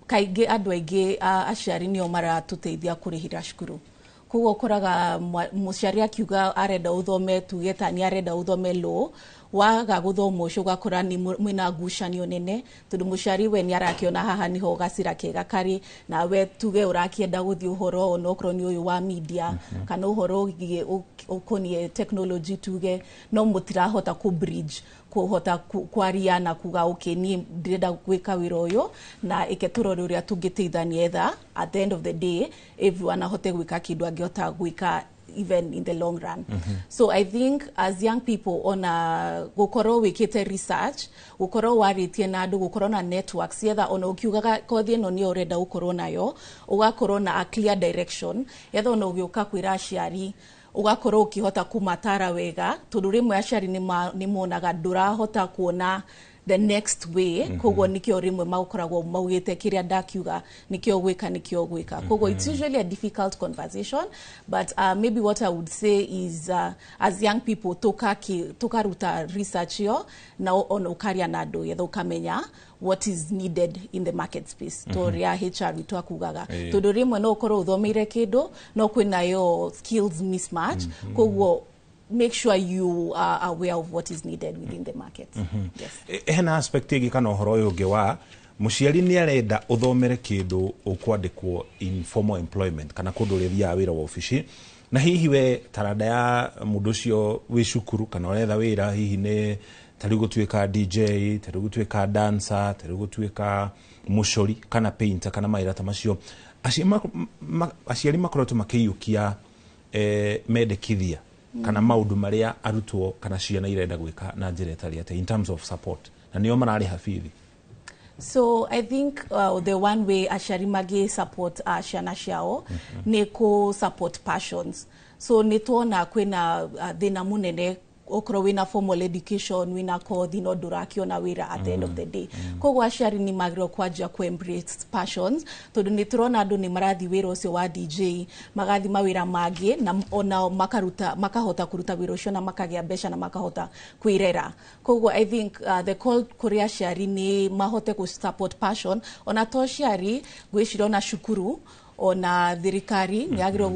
kaingĩ andũ aingĩ aciari nĩo maratũteithia kũrĩhĩra cukuru. Koguo ũkoraga mũciari akiuga arenda ũthome tuge ta nĩ arenda ũthome law, waga gũthoma ũcio ũgakora mwĩna ngucanio nene tondũ mũciari we nĩ arakĩona haha niho gacira kega karĩ, na we tuge ũrakĩenda gũthiĩ ũhoro onokorwo nĩ ũyũ wa media kana ũhoro ũkoniĩ technology tuge, no mũtirahota kũ-bridge kuhota kwaria na kuga okay ni ndĩrenda gwĩka wĩra ũyũ na ĩketũrore ũrĩa tũngĩteithania etha at the end of the day everyone ahote gwĩka kĩndũ angĩhota gwĩka even in the long run. So I think as young people gũkorwo wĩkĩte research, gũkorwo warĩtie na andũ, gũkorwo na networks etha ona ũkiugaga kothi ĩno nĩyo ũrenda gũkorwo nayo, ũgakorwo na a clear direction etha ona ũgĩũka kwĩra aciari ugakorwo ukihota kumatara wega tondu rimwe aciari ni monaga ndurahota kuona the next way koguo nikio rimwe maukoragwo maugite kiria ndakiuga nikio gwika koguo it's usually a difficult conversation, but maybe what I would say is as young people tukaruta research yo na on ukaria na andu yetha ukamenya what is needed in the market space to ria HR witu akugaga tondu rimwe no ukorwo uthomeire kindu no kwina yo skills mismatch koguo make sure you are aware of what is needed within the market. Yes. Hena aspect igi kana uhoro uyu ungi wa muciari ni arenda uthomere kindu ukwandikwo informal employment kana kundu rithiaga wira wa ofici na hihi we taranda ya mundu ucio wi cukuru kana uretha wira hihi ni tari gutwika DJ, tari gutwika dancer, tari gutwika mucori kana painter kana maira ta macio aciari makoretwo makiyukia medekithia kana maundu maria arutwo kana ciana irenda gwika na njira itari ate in terms of support na nio marari hafithi. So I think the one way aciari magi support ciana ciao ni ku support passions. So nituona kwina thina munene okro wina formal education wina kothi no ndurakiona wira at the end of the day. Koguo aciari ni magiro kwajia ku embrace passions tondu ni turona andu ni marathi wira ucio wa DJ magathi mawira magi na ona makahota kuruta wira ucio na makagia mbeca na makahota kwirera. Koguo I think the call kuri aciari ni mahote ku support passion ona to aciari gwicira na shukuru ona thirikari ni agiro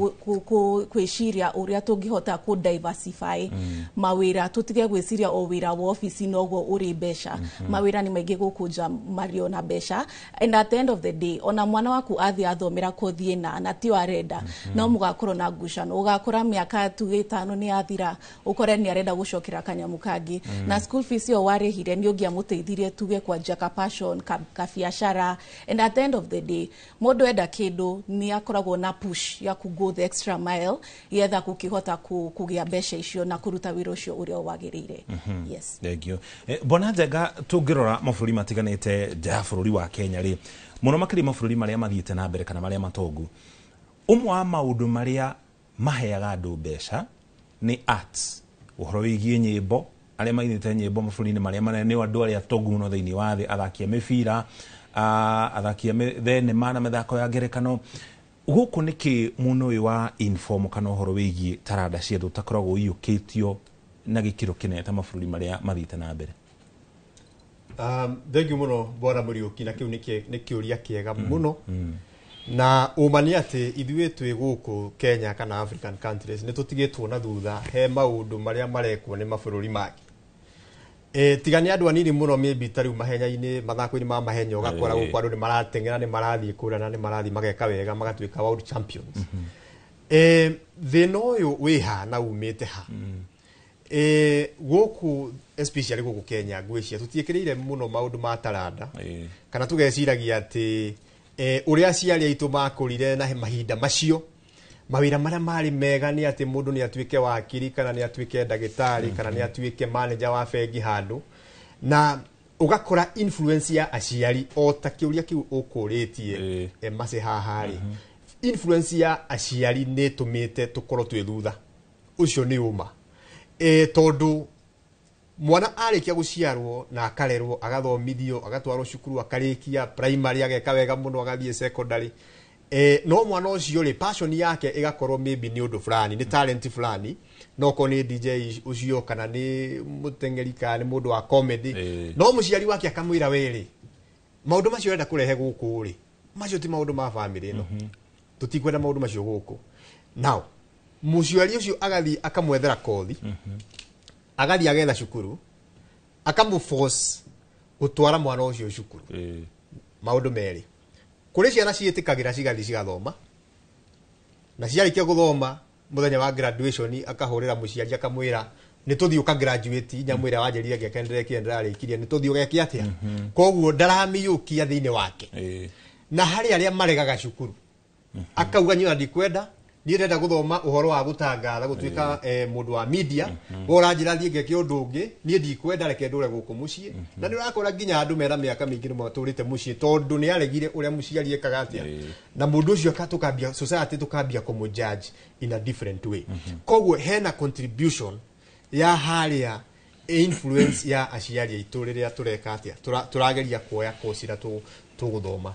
kwiciria uria tungihota ku diversify mawira tutige gwiciria o wira wa office nogo uri besha mawira ni maige gukunja mario na besha, and at the end of the day ona mwana waku athi athomera kothi na tio arenda no mugakorwo na ngucano ugakora miaka tuge 5 ni athira ukore ni arenda gucokera kanyamu kangi na school fees yo warihire ni ungia muteithirie tuge kwa jaka passion ka biashara, and at the end of the day mundu enda kindu ni akoragwo na push ya ku go the extra mile yetha kukihota kugia mbeca icio na kuruta wira ucio uria wagirire. Yes, thank you. Bona Njenga tungirora mabũrũri matiganite ja bũrũri wa Kenya ri muno makiri mabũrũri maria mathiite na mbere kana maria matongu, umwe wa maundu maria maheaga andu mbeca ni arts, uhoro wigie nyimbo aria mainite nyimbo mabũrũri-inĩ maria manene ni andu aria atongu muno thiini wa thi, athakia mibira athakia thenema na mithako ya ngerekano. Guku niki muno uyu wa informal kana uhoro wigie taranda cia ndu takoragwo iyukitio na gikiro kinete mabũrũri maria mathiite na mbere? Thank you muno Bwana Muriuki, na kiu ni kiuria kiega muno na umani ati ithuĩ twĩ gũkũ Kenya kana African countries ni tutigitwo na thutha he maundu maria marekwo ni mabũrũri mangĩ. Tigani andu anini muno maybe tariu mahenya-ini mathako-ini ma mahenya ugakora gũkũ andu ni marateng'era ni marathie kũrĩa na ni marathie mageka wega magatuĩka world champions. Thĩna ũyũ wĩ ha na umĩte ha? Gũkũ especially gũkũ Kenya ngwĩciria tutiĩkĩrĩire muno maundu ma taranda kana tugeciragia ati uria aciari aitũ makũrire na mahinda macio mawira maria mari mega ni ati mundu ni atuike wakiri kana ni atuike ndagitari kana ni atuike manager wa bengi handu, na ugakora influence ya aciari o ta kiuria kiu ukuritie mase hahari influence ya aciari ne tumite tukoro twi thutha ucio ni uma tondu mwana arikia guciarwo na akarerwo agathomithio agatwarwo cukuru akarikia primary ageka wega muno agathie secondary no mwana ucio ri passion yake igakorwo maybe ni undu fulani ni talent fulani no ko ni DJ ucio kana ni mutengeri kana ni mundu wa comedy no muciari wake akamwira weri maundu macio enda kurehe guku ri macio ti maundu ma family no tutikwenda maundu macio guku now muciari ucio agathi akamwethera kothi agathi agetha cukuru akamu force gutwara mwana ucio cukuru maundu meri kuri ciana ciitikagira cigathi cigathoma na ciarikia guthoma muthenya wa graduation akahurira muciari akamwira ni tuthi uka graduate nyamwira wanjirire gekendere kiendera rikirie ni tuthi ugekia atia koguo ndaramiyukia thiini wake na hari aria maregaga cukuru akauga nyu ndikwenda ni renda guthoma uhoro wa gutangatha gutuika mundu wa media uranjira thie ngeke undu ungi ni ndikwenda reke ndure guku mucii na ni urakora nginya andu mera miaka mingi ni maturite mucii tondu ni aregire uria muciari ekaga atia na mundu ucio akatukambia society tukambia kumujudge in a different way koguo hena contribution ya haria influence ya aciari itu riria tureka atia turageria kuoya kosira tuguthoma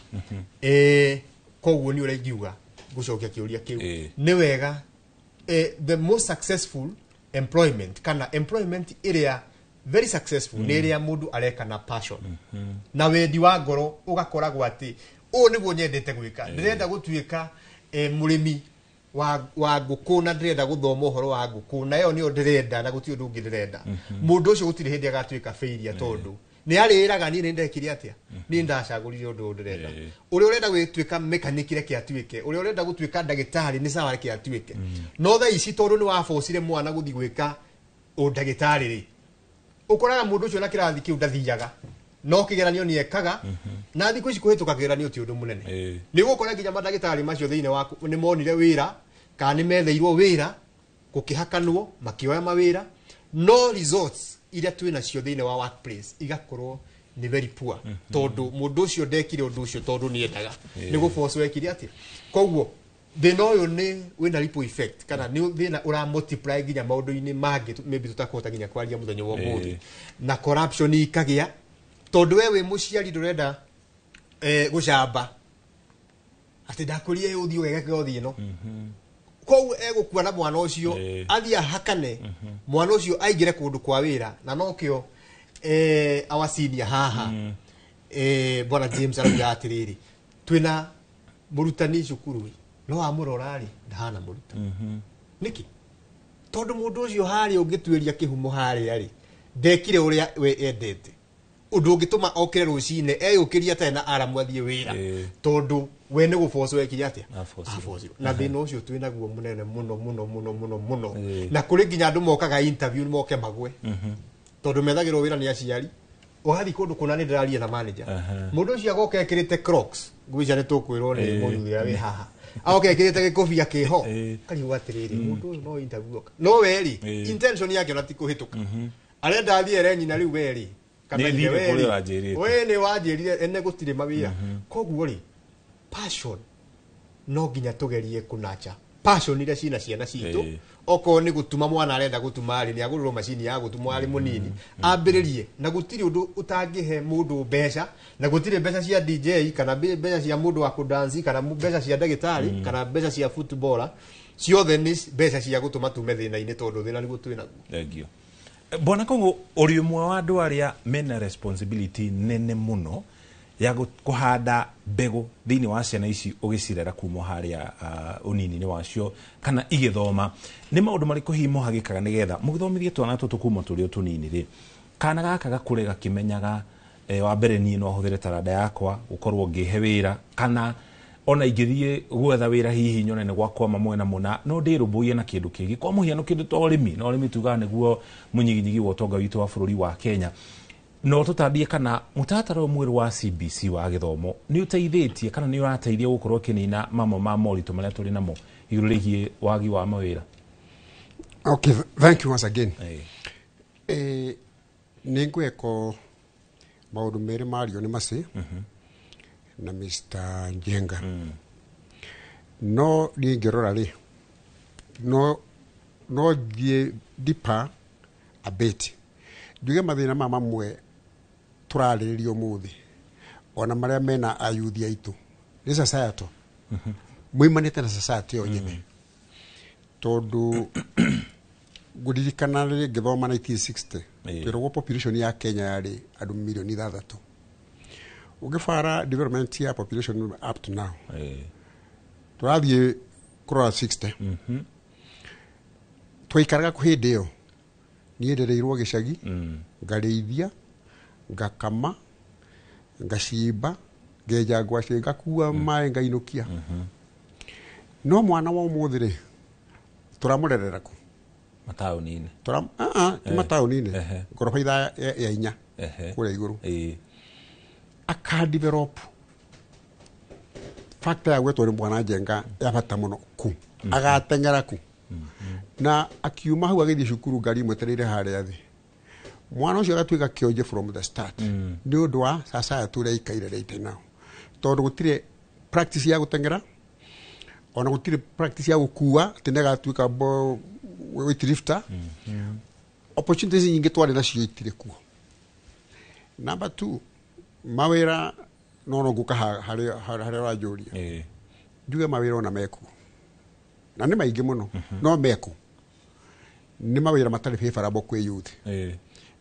koguo ni urengiuga gucokia kiuria kiu ni wega the most successful employment kana employment area very successful ni area mundu areka na passion na wendi wa ngoro ugakoragwo ati u niguo nyendete gwika ndirenda gutuika murimi wa nguku na ndirenda guthoma uhoro wa nguku na yo ni ndirenda na guti undu ungi ndirenda mundu ucio gutire hindi agatuika failure tondu ni ariraga ni ndekire atia ni ndacagurire undu ndirenda uri urenda gwituika mechanic reke atuike uri urenda gutuika ndagitari ni sawa reke atuike no tha ici tondu ni wafocire mwana guthi gwika undagitari ri ukoraga mundu ucio na kirathi kiu ndathiaga no kigeranio ni ekaga na thiku ici kuhituka kigeranio ti undu munene ni gukora nginya mandagitari macio thiine waku ni monire wira kana ni metheirwo wira gukihakanwo makioya mawira no results iria twina cio thiine wa workplace igakorwo ni very poor tondu mundu ucio ndekire undu ucio tondu ni endaga ni guforce wekire atia koguo thina uyu ni wina ripple effect kana ni thina ura multiply nginya maundu-ini mangi maybe tutakota nginya kwaria muthenya wa muthi na corruption ikagia tondu wewe muciari ndurenda gucamba ati ndakurie uthio wega gothi ino kou egukua na mwana ucio athia hakane mwana ucio aingire kundu kwa wira na nokio awasinia haha bwana James arauga atiriri twina murutani cukuru no amurorari ndahana muruta niki tondu mundu ucio hari ungitwiria kihumo hari ari ndekire uria we endete undu ungituma okire rucine eyukiria tena aramu athie wira tondu we ni gufoco wekire atia afoco na thina ucio twina guo munene muno na kuri nginya andu mokaga interview moke magwe tondu methagirwo wira ni aciari ugathi kundu kuna ni ndiraria na manager mundu ucio agoka ekirite Crocs ngwica ni tukwirwo ni muthuri ya we haha agoka ekirite gikobia kiho kariuga atiriri mundu no interview no weri intention yake nati kuhituka arenda athie renyi na riu weri kana ni weri we ni wanjirire ene gutire mawia koguo ri passion no nginya tugerie kunacha passion ile cina ciana citu oko ni gutuma mwana arenda gutuma ari ni aguriro machine ya gutuma ari munini ambiririe na gutiri undu utangihe mundu mbeca na gutiri mbeca cia DJ kana mbeca cia mundu wa kudansi kana mbeca cia ndagitari kana mbeca cia footballer ciothe ni mbeca cia gutuma tume thina-ini tondu thina ni gutwina thengio bona kongo uri umwe wa andu aria mena responsibility nene muno ya kuhanda mbegu thini wa ciana ici ugicirera kuma haria unini ni wacio kana igithoma ni maundu mariko himo hagikaga nigetha mugithomithie twana tutu kuma turi tunini ri kana gaka gakure gakimenyaga wa mbere ni no huthire taranda yakwa gukorwo ngihe wira kana ona ingithie gwetha wira hihi nyone ne gwakwa mwena muna no ndirumbuye na kindu kingi kwa muhiano kindu to rimi no rimi tuga niguo munyiginyigi wa utonga witu wa bururi wa Kenya no tutambie kana mutataro mweru wa CBC wa githomo ni uteithitie kana ni urateithia gukorwo kinina mamo ma moritu maria turi namo igururigie wagi wa mawira. Okay, thank you once again. Ningweko maundu meri mario ni masi na Mr. Njenga no ningirora ri no thie deeper a bit njuge mathina mamwe turariririo muthi ona maria mena ayuthi aitu ni society muimanite na society o nyene tondu gudirikana ri githoma 1960 kirogwo population ya Kenya yari andu milioni 6 ugifara development ya population up to now turathie kurora 60 twaikaraga kuhindi iyo niendereirwo gicagi ngareithia ngakama ngacimba ngeja ngwaci ngakua mai ngainukia no mwana wa umuthire turamurerera ku mataunini ti mataunini ngorofa itha ya inya kuria iguru akadevelop factor ya gwetu mwana Njenga ya bata muno ku agatengera ku na akiuma hau agithie cukuru ngari mwetereire haria thi mwana ucio agatuika kionje from the start ni undu wa sasa turia ikaire rite now tondu gutire practice ya gutengera ona gutire practice ya gukua tinega atuika weightlifter opportunities nyingi twari nacio itire kuo. Number 2 mawira no nguka hari rajuria njuge mawira ona meku na ni maingi muno no meku ni mawira matari favorable kwe youth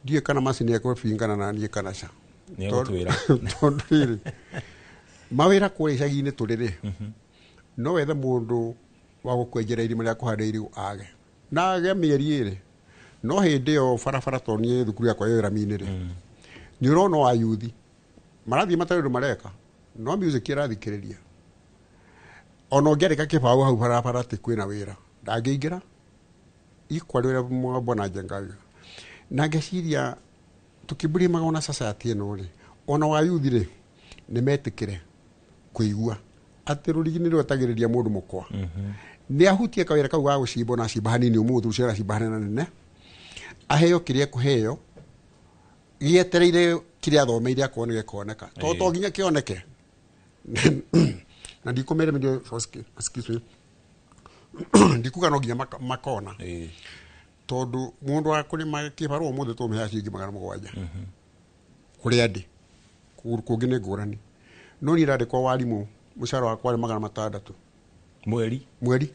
ndiye kana masini yako fingana na ndiye kana cha tondu mawira kure icagi-ini turire no wethe mundu wa gukwenjera irima ria kuhanda irigu age na age mieri iri no hindi yo barabara tonie thukuru yakwa yo Irami-ini ri ni urona wa yuthi marathi matari mareka no music irathikiriria ona ngereka kibau hau barabara ti kwina wira ndangeingira ikwari ria mbona Njenga na ngeciria tukiburi magona society ino ri ona wa yuthi ri ni metikire kuigua ati rurigini rwetagiriria mundu mukwa ni ahutie kawira kau ga gucimbo na cimba hanini umuthu ucio cimba hanene nene aheo kiria kuheo gietereire kiria thomeire akone gekoneka to nginya kioneke na ndikumere ndio excuse me ndikuga no nginya makona tondu mundu wa kulima kibaru umuthu to meha cingi 700 kuri andi kugine ngurani no ni rade kwa walimu mushara wa kwale 600 mweri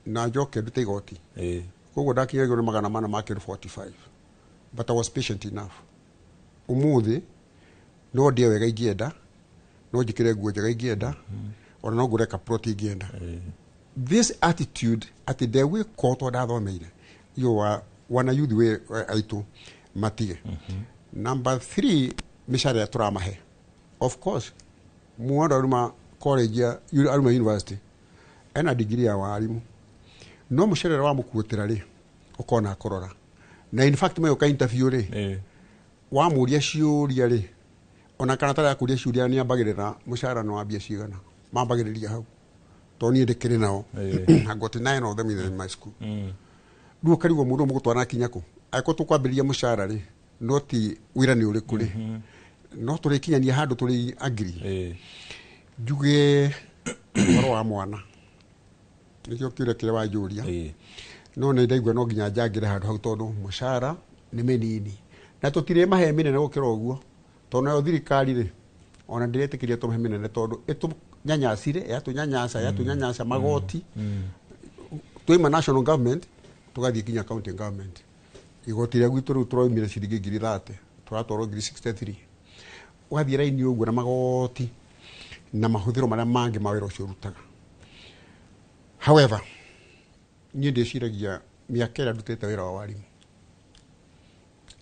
na njoke ndute igoti koguo ndakinya igoro 400 make 45 but I was patient enough umuthi no ndie wega ingienda no njikire nguo njega ingienda ona no ngureka plot ingienda this attitude at the way koto ndathomeire yo wana youth we aitu matige number 3 mishara ya turamahe of course muondo aruma college ya aruma university ena degree ya walimu no musherera wa mukuotera ri ukona korora na in fact mayo ka interview ri wa muria ciuria ri ona kana tara kuria ciuria ni ambagirira mushara no abia cigana mambagiriria hau to ni ndikire nao I got 9 of them in my school ndu karigo mundu mugutwana kinyako aiko tukwambiria mushara ri no ti wira ni uri kuri no turi kinyania handu turi agree njuge waro wa mwana nikio kire kire wa juria no ne ndaigwa no nginya njangire handu hau tondu mushara ni menini na tutire mahe minene gukira uguo tondu yo thirikari ri ona ndiretikiria tumahe minene tondu itu nyanyasire yatunyanyasa magoti tuima national government tugathie kinya county government igoti ria gwitu turoimire ciringi 30 turatwaro 63 wathie raini uguo na magoti na mahuthiro maria mangi mawira ucio rutaga. However, nie ndiciragia miaka ira ndutete wira wa walimu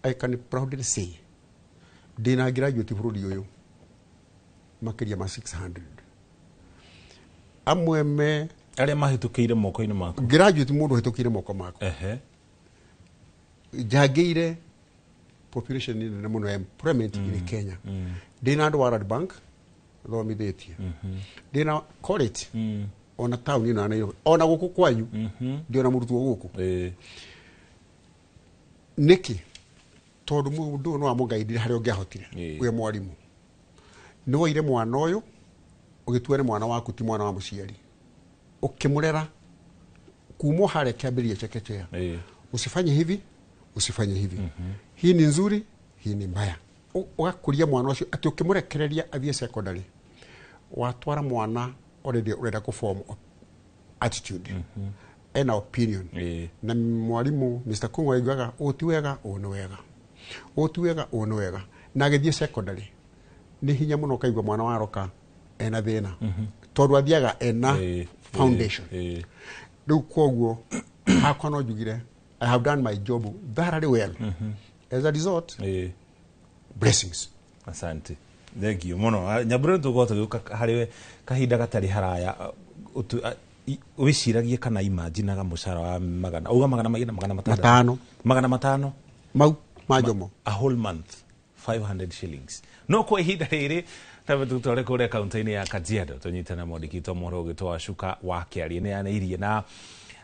I can proudly say ndina graduate bururi uyu makiria ma 600 amwe me aria mahitukire moko-ini mako graduate mundu hitukire moko mako jagire population ni na muno employment in Kenya ndina andu wa World Bank thomithitie ndina college ona town ino na ona guku kwanyu ndio na murutwo guku niki tondu mundu no amugaidire hari ungiahotire we mwarimu ni woire mwana uyu ugitwere mwana waku ti mwana wa muciari ukimurera kumo hare kiambiria chekechea usifanye hivi hii ni nzuri hii ni mbaya ugakuria mwana ucio ati ukimurekereria athie secondary watwara mwana already urenda ku form attitude ena opinion na mwalimu Mr. Kungu aiguaga utiwega wega na agithie secondary ni hinya muno kaigwa mwana waroka ena thina tondu athiaga ena foundation riu koguo hakwa no njugire I have done my job very well as a result blessings. Asante, thank you muno. Nyambura tugota guka hariwe kahinda gatari haraya wiciragie kana imaginaga mucara wa magana uga magana matano mau majomo a whole month 500 shillings no kwa ihinda riri tabe tutore kure kaunti-ini ya Kajiado tunyitana modikito moro gitwa Shuka wa Kiarie ne yanairie na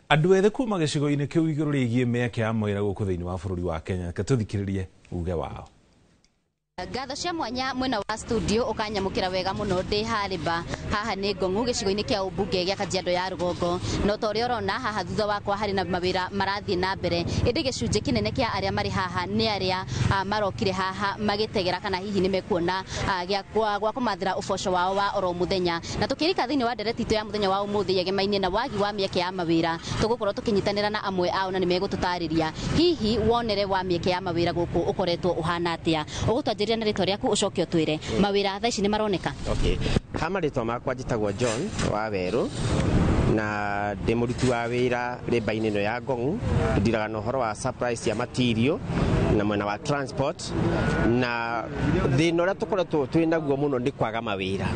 andu ethe kuma gicigo-ini kiu iguru rigie meke ya mwira guku thiini wa bururi wa Kenya katuthikiririe uge wao. Ngatho cia mwanya mwena wa studio ukanyamukira wega muno ndi harimba haha ni Ngong'u gicigo-ini kia ubunge gia Kajiado ya Rugongo no tori orona haha thutha wakwa hari na mawira marathie na mbere indi gicunje kinene kia aria mari haha ni aria marokire haha magitegera kana hihi ni mekuona gia gwa kumathira uboco wao wa oro muthenya na tukirika thiini wa ndereti itu ya muthenya wa umuthi yegemaine na wagi wa mieke ya mawira tugukorwo tukinyitanira na amwe ao na ni megututariria hihi wonere wa mieke ya mawira guku ukoretwo uhana atia ugutwanjiria na ritwa riaku ucoke utwire mawira thaa ici ni maroneka. Okay, kama ritwa makwa njitagwo John wa Weru na ndi muruti wa wira rimba-ini ino ya Ngong'u ndiraga na uhoro wa surprise ya material na mwena wa transport na thina uria tukoretwo twinaguo muno ndi kwaga mawira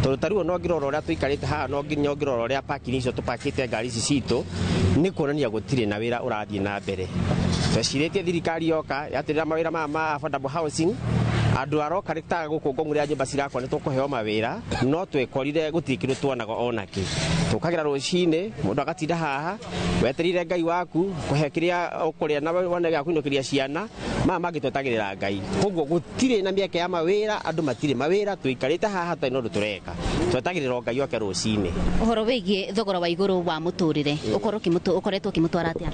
tondu tariu no ngirora uria tuikarite haha no ngirora uria parking icio tupakite ngari ici citu ni kuonania gutire na wira urathie na mbere tweciritie thirikari yoka yatirira mawira ma affordable housing andu aroka ritaga guku Ngong'u ria nyumba cirakwa ni tukuheo mawira no twekorire gutikiru twonaga onaki tukagira rucini mundu agatinda haha weterire Ngai waku kuhe kiria ukuria na wone gya kuinukiria ciana mangi twetagirira Ngai koguo gutire na mieke ya mawira andu matire mawira tuikarite haha tari no tureka twetagirira Ngai oke rucini uhoro wigie thogora wa iguru wa muturire ukoretwo kimutwara atia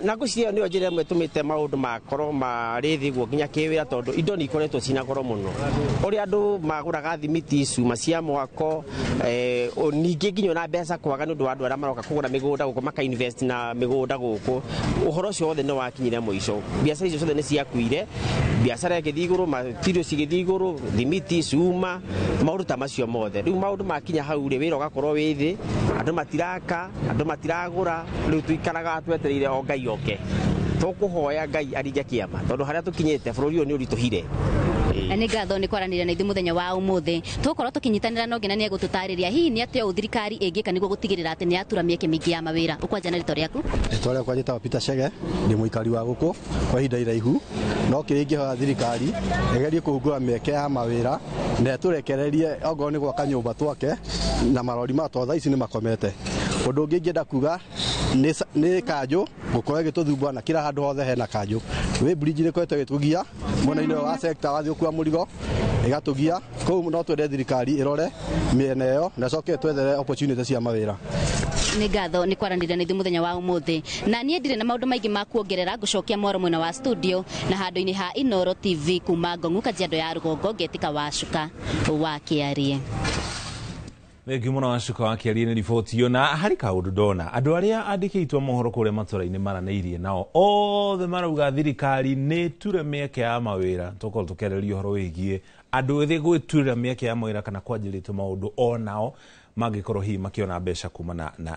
na nguciria ni njira imwe tumite maundu makorwo mari thiguo nginya kiwira tondu indo ni ikoretwo cina goro muno uri andu maguraga thimiti cuma cia mwako ningi nginyo na mbeca kwaga ni undu wa andu aria maroka kugura migunda guku maka invest na migunda guku uhoro cio wothe ni wakinyire muico biacara icio ciothe ni ciakuire biacara igithii iguru material cigithii iguru thimiti cuma maundu ta macio mothe riu maundu makinya hau ri wira ugakorwo wi thi andu matiraka andu matiragura riu tuikaraga twetereire o Ngai oke tukuhoya Ngai aringe kiama tondu haria tukinyite bururi uyu ni urituhire ni ngatho ni kwaranira na ithu muthenya wa umuthi tukorwo tukinyitanira no ngina ni egututariria hihi ni atia uthirikari ingika niguo gutigirira ati ni atura mieke mingi ya mawira ukwanja na ritwa riaku kwa njitagwo Peter Chege ni muikari wa guku kwa ihinda iraihu no kiringihoya thirikari egerie kuhungura mieke ya mawira na turekererie ogo ni gwaka nyumba twake na marori matwa thaa ici ni makomete undu ungi ngienda kuga ni kanju gukorwo gituthumbua na kila handu hothe hena kanju we bridge ni kwete gitugia mwena-ini wa sector wathi ukua murigo igatugia kou no twende thirikari irore miena iyo na coke twethere opportunity cia mawira ni ngatho ni kwaranira na ithu muthenya wa umuthi na nie ndire na maundu maingi ma kuongerera ngucokia mwaro mwena wa studio na handu-ini ha Inoro TV kuma Ngong'u Kajiado ya Rugongo Ngetika wa Shuka wa Kiarie. Thengi muno wa Shuka wa Kiarie ni riboti yo na hari kaundu ndona andu aria andikitwo mohoro kuria matura-ini maranairie nao othe marauga thirikari ni ture mieke ya mawira tukorwo tukiarĩrĩria uhoro wigie andu ethi gwiturira mieke ya mawira kana kwanjĩrĩtwo maundu onao mangikorwo hihi makiona mbeca kuma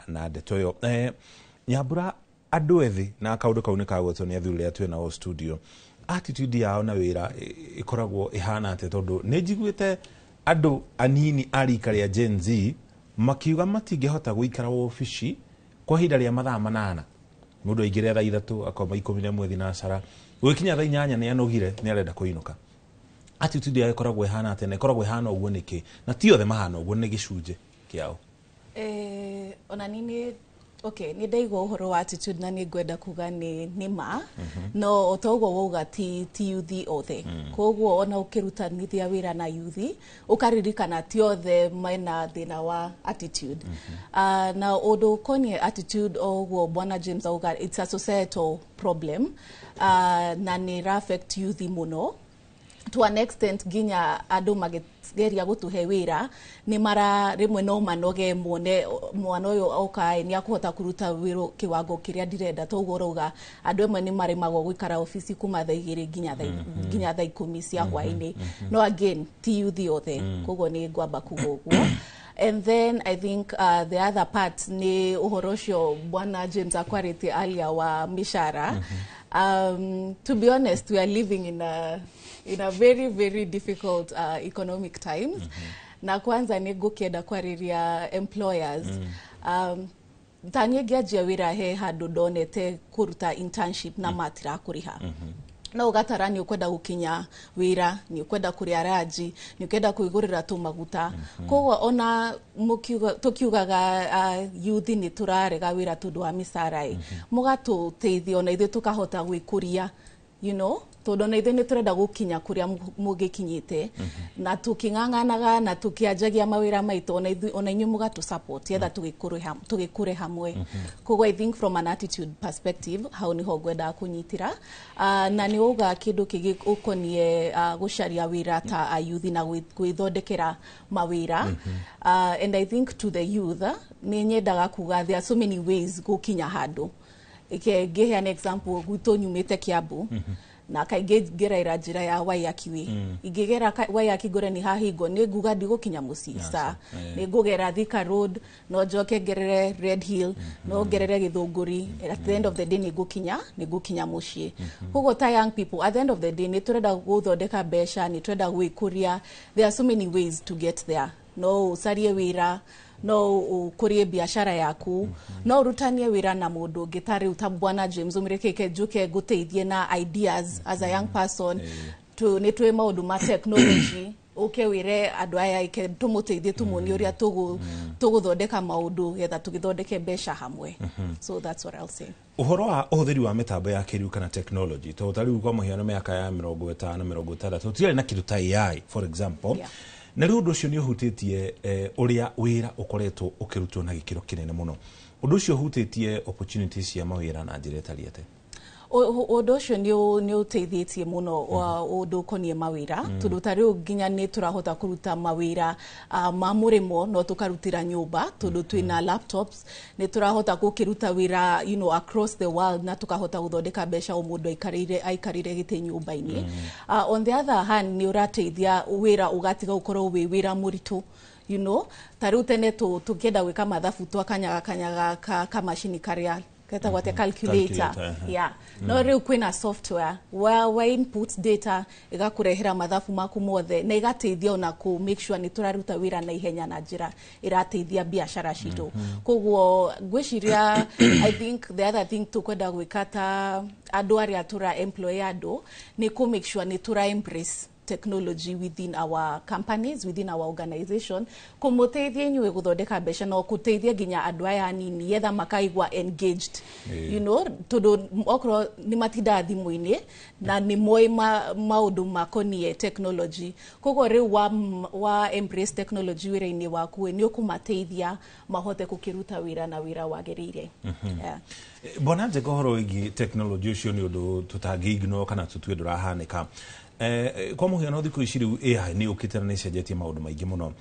na ndeto yo Nyambura andu ethi na kaundu kau ni kagwetwo ni athuri aria twina studio attitude yao na wira ikoragwo ihana ate tondu ni njiguite andu anini arika ria Gen Z makiuga matingihota guikara ofici kwa hinda ria mathaa 8 mundu aingire thaa 3 akoma 11 thinacara gwikinya thaa 8 ni anogire ni arenda kuinuka attitude yao ikoragwo ihana ate na ikoragwo ihana uguo niki na ti othe mahana uguo ni gicunje kiao ona nini Okay, ni ndaigua uhoro wa attitude na ni ngwenda kuga ni ma no otogo woga ti youth othe koguo ona ukirutanithia wira na youth ukaririkana ti othe maina thina wa attitude na odo konye attitude ogwo bwana James auga it's a societal problem na ni affect youth muno to an extent ginya andu mageria gutuhe wira ni mara rimwe no manoge muone mwana uyu okai ni akuhota kuruta wiro kiwango kiria ndirenda toguo rauga andu emwe ni maremagwo gwikara ofisi kuma thaa 2 ginya thaa 10 cia hwaini no again ti youth othe koguo ni ngwamba kuguo. And then I think the other part ni uhoro ucio bwana James akwarite earlier wa mishara. To be honest, we are living in a very, very difficult economic times. Na kwanza ni gukienda kwariria employers. Tanyegia wira he handu donete kuruta internship na matira kuriha. Na ugatara ni ukwenda gukinya wira, ni ukwenda kuria raji, ni ukwenda kuigurira tu maguta. Koguo ona tukiugaga youth ni turarega wira tundu wa misarai. Mugatu teithio ona ithu tukahota gwikuria, you know, tondu na ithu ni turenda gukinya kuria mugikinyite na tukinganganaga na tukiajagia mawira maitu ona inyu mugatu support yetha tugikure hamwe. Koguo I think from an attitude perspective how ni ho gwenda kunyitira na ni uga kindu kigi ukonie gucaria wira ta youth na gwithondekera mawira and I think to the youth ni nyendaga kuga there are so many ways gukinya handu give an example gwito nyumite Kiambu na kaigera njira ya Waiaki igigera Waiaki gore ni hahingo ni nguga ndigukinya mucisa ni ngugera Thika Road no njoke ngerere Red Hill no ngerere Githunguri at the end of the day ni ngukinya mucii hugo ta young people at the end of the day ni turenda guthondeka besha ni turenda gwikuria there are so many ways to get there no usarie wira no ukurie biashara yaku no urutanie wira na mundu gitari utabwana James umirekeke juke guteithie na ideas as a young person to netwe maundu ma technology wire andu aya ike tumuteithie tumoni uria tuguthondeka maundu getha tugithondeke besha hamwe so that's what I'll say. Uhoro wa uhuthiri wa mitambo ya kiriu kana technology to tari kwa muhiano miaka ya 50 na 60 tutire na kindu ta AI for example na riu undu ucio ni uhutitie uria wira ukoretwo ukirutwo na gikiro kinene muno undu ucio uhutitie opportunities cia mawira na njira tariete undu ucio ni uteithĩtie muno undu konie mawira tondu tariu nginya ni turahota kuruta mawira ma murimo no tukarutira nyumba tondu twina laptops ni turahota gukiruta wira you know across the world na tukahota guthondeka besha umundu aikarire gite nyumba-ini on the other hand ni urateithia wira ugatiga ukorwo wi wira muritu you know tariu tene tukienda gwika mathabu twakanyaga ka machine karia keta wate calculator yeah no riu kwina software where input data igakurehera mathabu maku mothe na igateithia ona ku make sure ni turaruta wira na ihenya na njira irateithia biashara citu koguo gwiciria I think the other thing tukwenda gwikata andu aria tura employ andu ni ku make sure ni tura embrace technology within our companies, within our organization, kumuteithia nyue guthondeka besha no kuteithia ginya andu aya nini yetha makaigwa engaged you know todo okro ni matinda thimu-ini na ni moi maundu makonie technology kogo riu wa embrace technology wira-ini waku ni ukumateithia mahote kukiruta wira na wira wagirire bona nje gohoro igi technology ucio ni undu tutangigno kana tutwe ndurahanika kwa muhiano thiku ici riu AI ni ukitera ni cenjetie maundu maingi muno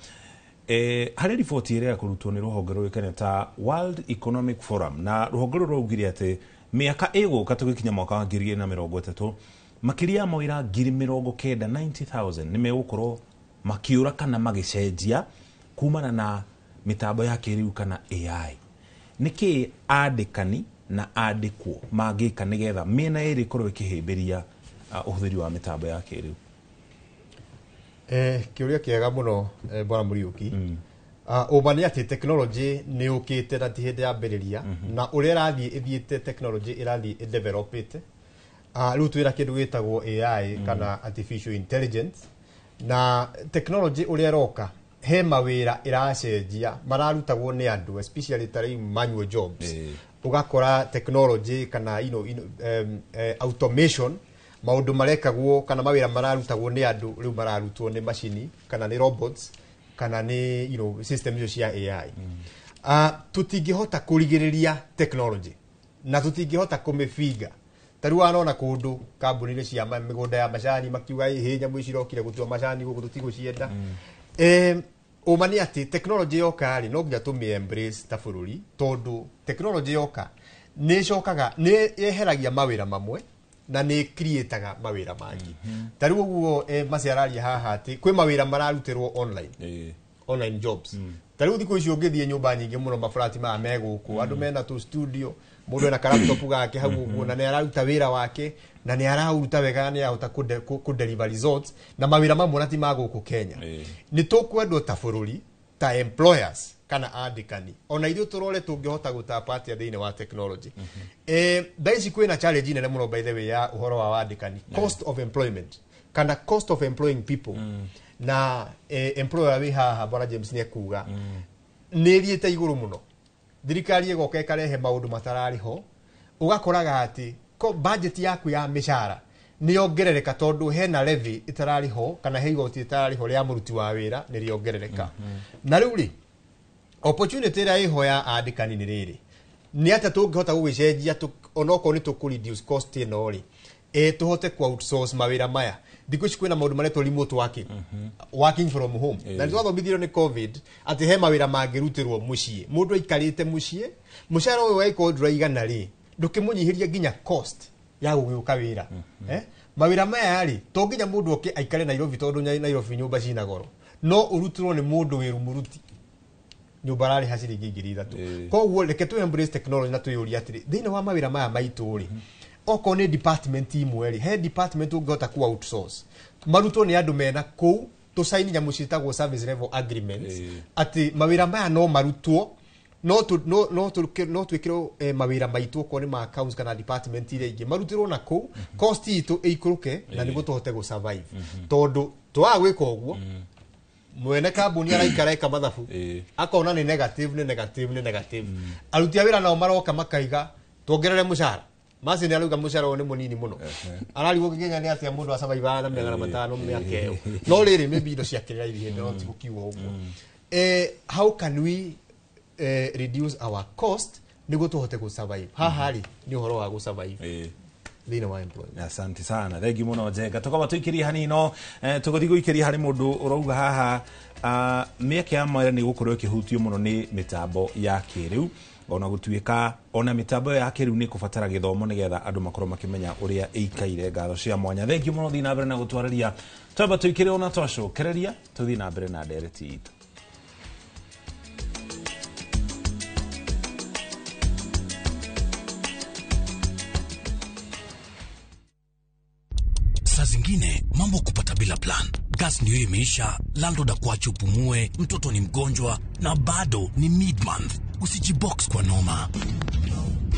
hari riboti iria kurutwo ni ruhonge rwikene ta World Economic Forum na ruhonge rugire ati miaka iguka tugikinya mwaka wa 2030 makiria mawira 90,000 ni megukorwo makiura kana magicenjia kumana na mitambo ya kiriu kana AI niki andikani na andikwo magika nigetha miena iri korwo ikihimbiria uhuthiri wa mitambo ya kiriu kiuria kiega muno bwana Muriuki ubani ati technology ni ukite na ti hindi ya mbiriria na uria rathie ithiete technology irathie developite riu twira kindu gitagwo AI kana artificial intelligence na technology uria roka he mawira iracenjia mararutagwo ni andu especially tari manual jobs ugakora technology kana automation maundu marekagwo kana mawira mararutagwo ni andu riu mararutwo ni machine kana ni robots kana ni systems cia AI tutingihota kurigiriria technology na tutingihota kumifiga tariu anona kundu kambuni cia migunda ya macani makiuga hinya mwicirokire gutua macani guku tutigucienda umani ati technology yoka ri no nginya tumi embrace ta bururi tondu technology yoka ni cokaga ni yeheragia mawira mamwe na ni creataga mawira mangi tariu guo maciararia haha ati kwi mawira mararutirwo online jobs tariu thiko icio ngithie nyumba nyingi muno mafrati ma meguku andu mena tu studio mundu ena laptop gake hau guo na ni araruta wira wake na ni araruta wega ni ahota ku deliver results na mawira mamwe na ti maguku Kenya ni tukwendwo ta bururi ta employers kana andikani ona ithu turore tungihota gutapati thiini wa technology thaici kwina challenge nene muno by the way ya uhoro wa andikani cost of employment kana cost of employing people na employer we haha bwana James ni kuga ni riete iguru muno thirikari igoka ikarehe maundu matarariho ugakoraga ati ko budget yaku ya mishara ni yongerereka tondu hena levy itarariho kana heigoti itarariho ria muruti wa wira ni riongerereka na riu ri opportunity ria iho ya andikani ni riri ni ata tungihota gugicenjia onoko ni tu reduce cost ino ri tuhote ku outsource mawira maya thiko kwina maundu maretwo remote working from home na nitwathomithio ni covid ati he mawira mangirutirwo mucii mundu aikarite mucii mushara uyu waiko draigana ri ndukimunyihiria ginya cost ya gugiuka wira mawira maya ari to ginya mundu oke aikare Nairobi tondu Nairobi nyumba cina goro no urutirwo ni mundu wiru muruti nyumba rari haciringi 3,000 koguo reke tu embrace technology na tuyuria atiri thiini wa mawira maya maitu ri oko ni department imwe ri he department ungota ku outsource maruto ni andu mena ku to sign nyamu citagwo service level agreements ati mawira maya no marutwo no twikiro mawira maitu ko ni ma accounts kana department ile ingi marutirwo na ku cost itu ikuruke na nigo tuhote go survive tondu twagwika uguo mwene kambuni araikara eka mathabu akona ni negative aruti awira nao maroka makaiga tuongerere mushara masi ni aluga mushara ni munini muno arariwo kigenya ni atia mundu asurvive na 500 miaka no riri maybe indo ciakirira irie ndo tigukiwa uguo how can we reduce our cost nigo tuhote ku survive haha ri ni uhoro wa ku survive thina wa employment. Asante sana thegi muno Njenga tukaba tuikiria hanino tuguthi guikiria hari mundu urouga haha mieke ya mawira ni gukorwo kihutio muno ni mitambo ya kiriu ona gutuika ona mitambo ya kiriu ni kufatara githomo nigetha andu makorwo makimenya uria ikaire ngatho cia mwanya thegi muno thina mbere na gutwararia twaba tuikiria ona twacokereria tuthi na mbere na ndereti itu. Saa zingine mambo kupata bila plan. Gas ndio imeisha, landlord akuache upumue, mtoto ni mgonjwa na bado ni mid-month. Usijibox kwa noma.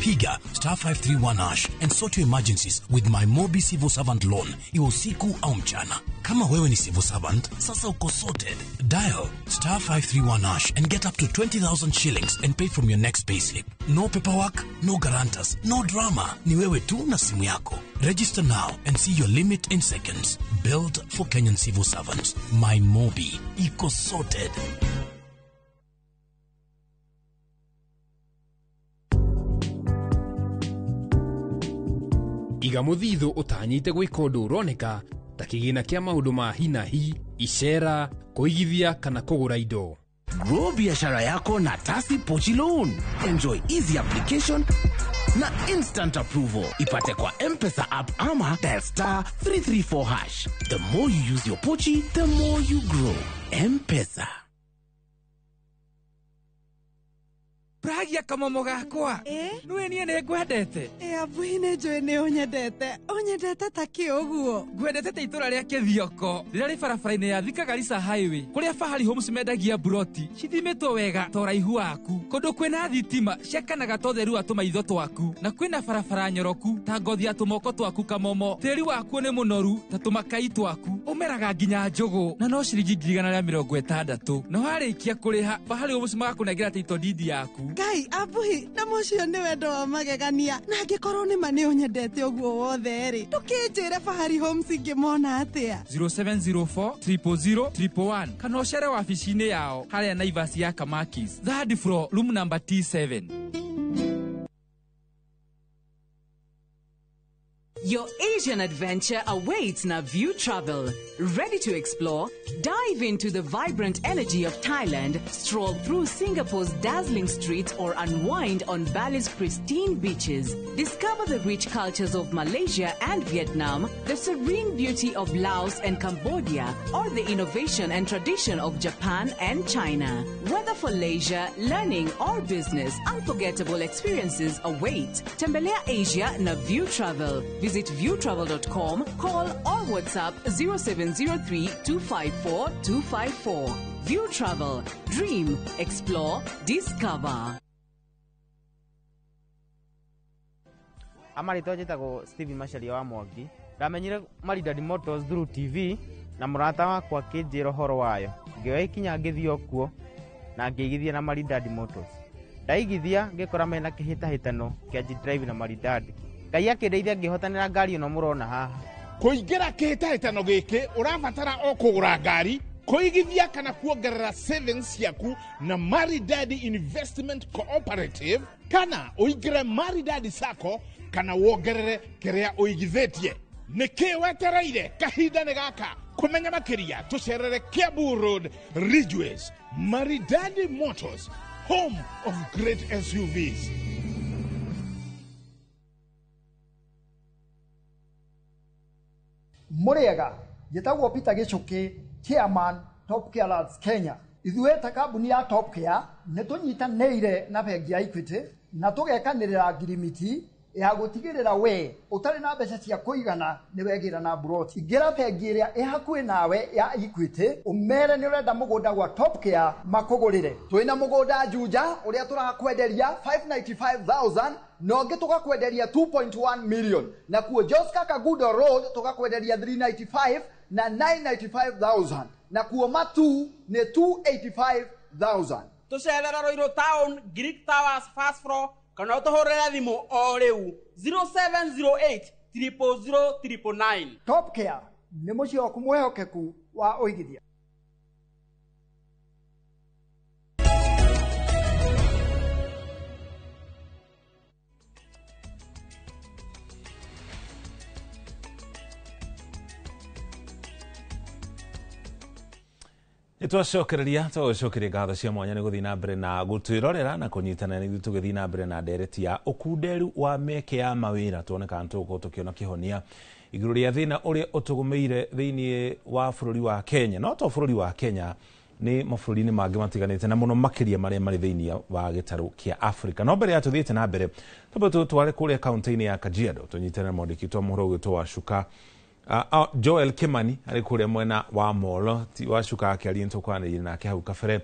Piga *531# and sort your emergencies with my Mobi Civil Servant Loan. Iwe usiku au mchana. Kama wewe ni civil servant, sasa uko sorted. Dial *531# and get up to 20,000 shillings and pay from your next payslip. No paperwork, no guarantors, no drama. Ni wewe tu na simu yako. Register now and see your limit in seconds. Built for Kenyan civil servants. My Mobi. Iko sorted. Iga muthithu utanyite gwika undu uroneka ta kigina kia maundu ma hinahi, icera, kuigithia kana kugura indo. Grow biashara yako na Tasi Pochi Loan. Enjoy easy application na instant approval. Ipate kwa M-Pesa app ama dial *334#. The more you use your Pochi, the more you grow. M-Pesa. Pragia kamomo gakwa. Nwe nie ne ngwendete. Abuhi ne njoe ne unyendete. Unyendete ta kiuguo. Ngwendete ta itura ria Kithioko. Rĩrĩa rĩ barabara-inĩ ya Thika Garissa Highway. Kũrĩa Fahari Homes mendagia buroti. Cithimitwo wega ta ũraihu waku. Kũndũ kwĩna thitima ciakanaga ta ũtheru wa tũmaitho twaku. Na kwĩna barabara nyoroku ta ngothi ya tũmoko twaku kamomo. Tĩri waku nĩ mũnoru ta tũmakai twaku. Ũmeraga nginya njũgũ. Na no ciringi 160. Na warĩkia kũrĩha Fahari Homes magakũnengera title deed yaku. Ngai abuhi na mũcio nĩ wendo wa magegania. Na angĩkorwo nĩ ma nĩ ũnyendete ũguo wothe rĩ. Tũkĩnjĩre Fahari Homes ingĩmona atĩa. 0704 000 111 kana ũcere wabici-inĩ yao harĩa Naivas ya Kamakis. Third floor, room number T7. Your Asian adventure awaits na View Travel. Ready to explore? Dive into the vibrant energy of Thailand, stroll through Singapore's dazzling streets, or unwind on Bali's pristine beaches. Discover the rich cultures of Malaysia and Vietnam, the serene beauty of Laos and Cambodia, or the innovation and tradition of Japan and China. Whether for leisure, learning, or business, unforgettable experiences await. Tembelea Asia na View Travel. Visit viewtravel.com, call or WhatsApp 0703 254 254. View Travel. Dream, explore, discover. Amarito njĩtagwo Stephen Macharia wa Mwangi. Ndamenyire Maridadi Motors through TV na mũrata wakwa akĩnjĩra ũhoro wayo. Ngĩoya ikinya ngĩthiĩ okuo na ngĩigithia na Maridadi Motors. Ndaigithia ngĩkora mena kĩhĩtahĩtano kĩa drive na Maridadi. Ngai akĩndeithia ngĩhotanĩra ngari ĩno mũrona haha. Kũingĩra kĩhĩtahĩtano gĩkĩ ũrabatara o kũgũra ngari, kũigithia kana kuongerera savings yaku na Maridadi Investment Cooperative, kana ũingĩre Maridadi Sacco kana wongerere kĩrĩa ũigithĩtie. Nĩkĩ wetereire? Kahinda nĩ gaka. Kũmenya makĩria tũcerere Kiambu Road, Ridgeways. Maridadi Motors, home of great SUVs. Muriega, yetagwo Peter Gichuki, Chairman Top Care Labs Kenya. Ithuĩ ta kambuni ya Top Care nĩ tũnyitanĩire na bengi ya Equity na tũgekanĩrĩra ngirimiti ya gũtigĩrĩra we ũtarĩ na mbeca cia kũigana nĩ wegĩra na broti. Ingĩra bengi ĩrĩa ĩ hakuhĩ nawe ya Equity ũmere nĩ ũrenda mũgũnda gwa Top Care makũgũrĩre. Twĩna mũgũnda Juja ũrĩa tũrakwenderia 595,000 na ũngĩ tũgakwenderia 2.1 million. Na kuo Joska Kagudo Road tũgakwenderia 395 na 995,000. Na kuo Matu nĩ 285,000. Tũcerera Roiro Town, Greek Towers, Fast Floor, kana ũtũhũrĩre thimũ o rĩu 0708 000 999. Top Care nĩ mũciĩ waku mwĩhokeku wa ũigithia. Twacokereria ngatho cia mwanya nĩ gũthiĩ na mbere na gũtwĩrorera na kũnyitana nĩ tũgĩthiĩ na mbere na ndereti ya ũkunderu wa mĩeke ya mawĩra tuonekana tũgũkorwo tũkĩona kĩhonia igũrũ rĩa thĩna ũrĩa ũtũgũmĩire thĩinĩ wa bũrũri wa Kenya. No to bũrũri wa Kenya, nĩ mabũrũri-inĩ mangĩ matiganĩte na mũno makĩria marĩa marĩ thĩinĩ wa gĩtarũ kĩa Afrika. No mbere ya tũthiĩte na mbere tware kũrĩa kaunti-inĩ ya Kajiado tũnyitane na mwandĩki wa mohoro ũgĩtwo Wacuka Joel Kimani arĩ kũrĩa mwena wa Molo. Wacuka akĩaria nĩtũkwaranĩria nake hau kabere.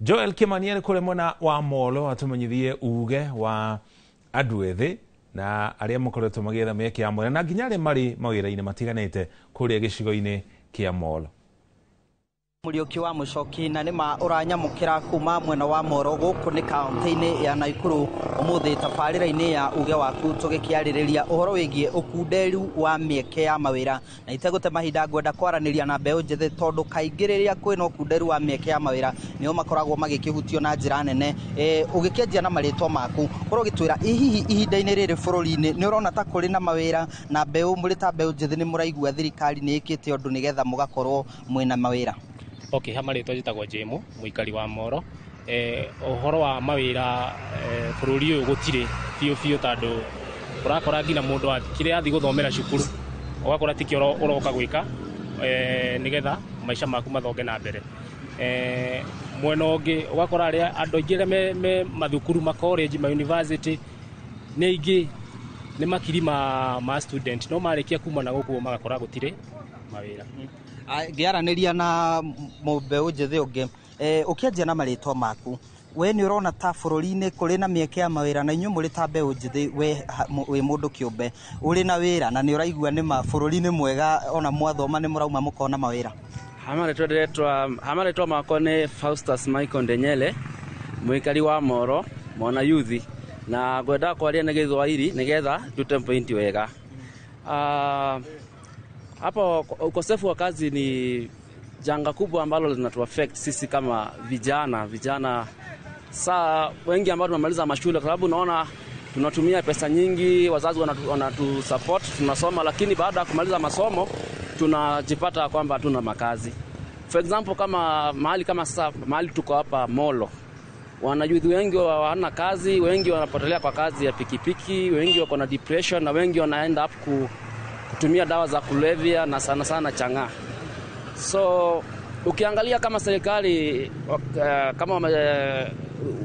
Joel Kimani arĩ kũrĩa mwena wa Molo atũmenyithie uge wa andũ ethĩ na arĩa makoretwo magĩetha mĩeke ya mawĩra na nginya arĩa marĩ mawĩra-inĩ matiganĩte kũrĩa gĩcigo-inĩ kĩa Molo. Muriuki wa Mucoki na nima uranyamukira kuma mwena wa Moro guku ni kaunti-ini ya Naikuru umuthi tabarĩra-inĩ ya uge waku tũgĩkĩarĩrĩria ũhoro wĩgiĩ ũkunderu wa mĩeke ya mawĩra na itegũte mahinda ngwenda kwaranĩria na mbeũ njĩthĩ tondũ kaingĩ rĩrĩa kwĩna ũkunderu wa mĩeke ya mawĩra nĩo makoragwo magĩkĩhutio na njĩra nene. Ũgĩkĩanjia na marĩtwa maku korwo gĩtwĩra hihi ihinda-inĩ rĩrĩ bũrũri-inĩ nĩ ũrona ta kũrĩ na mawĩra na mbeũ mũrĩ ta mbeũ njĩthĩ nĩ mũraigua thirikari nĩ ĩkĩte ũndũ nĩgetha mũgakorwo mwĩna mawĩra? Okay, hamarĩtwa njĩtagwo Jemu, mũikari wa Moro. Ũhoro wa mawĩra bũrũri ũyũ gũtirĩ biũ tondũ ũrakora nginya mũndũ kĩrĩa athiĩ gũthomera cukuru ũgakora tikĩo ũroka gwĩka nĩgetha maica maku mathonge na mbere. mwena ũngĩ ũgakora arĩa andũ aingĩ arĩa me mathukuru ma college ma university nĩ aingĩ nĩ makiri ma student no marĩkia kuma na gũkũ magakora gũtirĩ mawĩra. Ngĩaranĩria na mũmbeũ njĩthĩ ũngĩ ũkĩanjia na marĩtwa maku we nĩ ũrona ta bũrũri-inĩ kũrĩ na mĩeke ya mawĩra na inyuĩ mũrĩ ta mbeũ njĩthĩ wĩ mũndũ kĩũmbe ũrĩ na wĩra na nĩ ũraigua nĩ ma bũrũri-inĩ mwega ona mwathoma nĩ mũrauma mũkona mawĩra? Hamarĩtwa makwa nĩ Faustus Michael Ndenyele, mũikari wa Moro, mwana yuthi, na ngwenda kwaria na Gĩthwaĩri nigetha ndute point wega. Hapo ukosefu wa kazi ni janga kubwa ambalo linatuaffect sisi kama vijana saa wengi ambao tunamaliza mashule, kwa sababu unaona tunatumia pesa nyingi, wazazi wanatu support, tunasoma, lakini baada ya kumaliza masomo tunajipata kwamba hatuna makazi. For example, kama mahali tuko hapa Molo, wanayuthi wengi hawana kazi, wengi wanapotelea kwa kazi ya pikipiki, wengi wako na depression na wengi wanaenda up kutumia dawa za kulevya na sana chang'aa. So ukiangalia kama serikali kama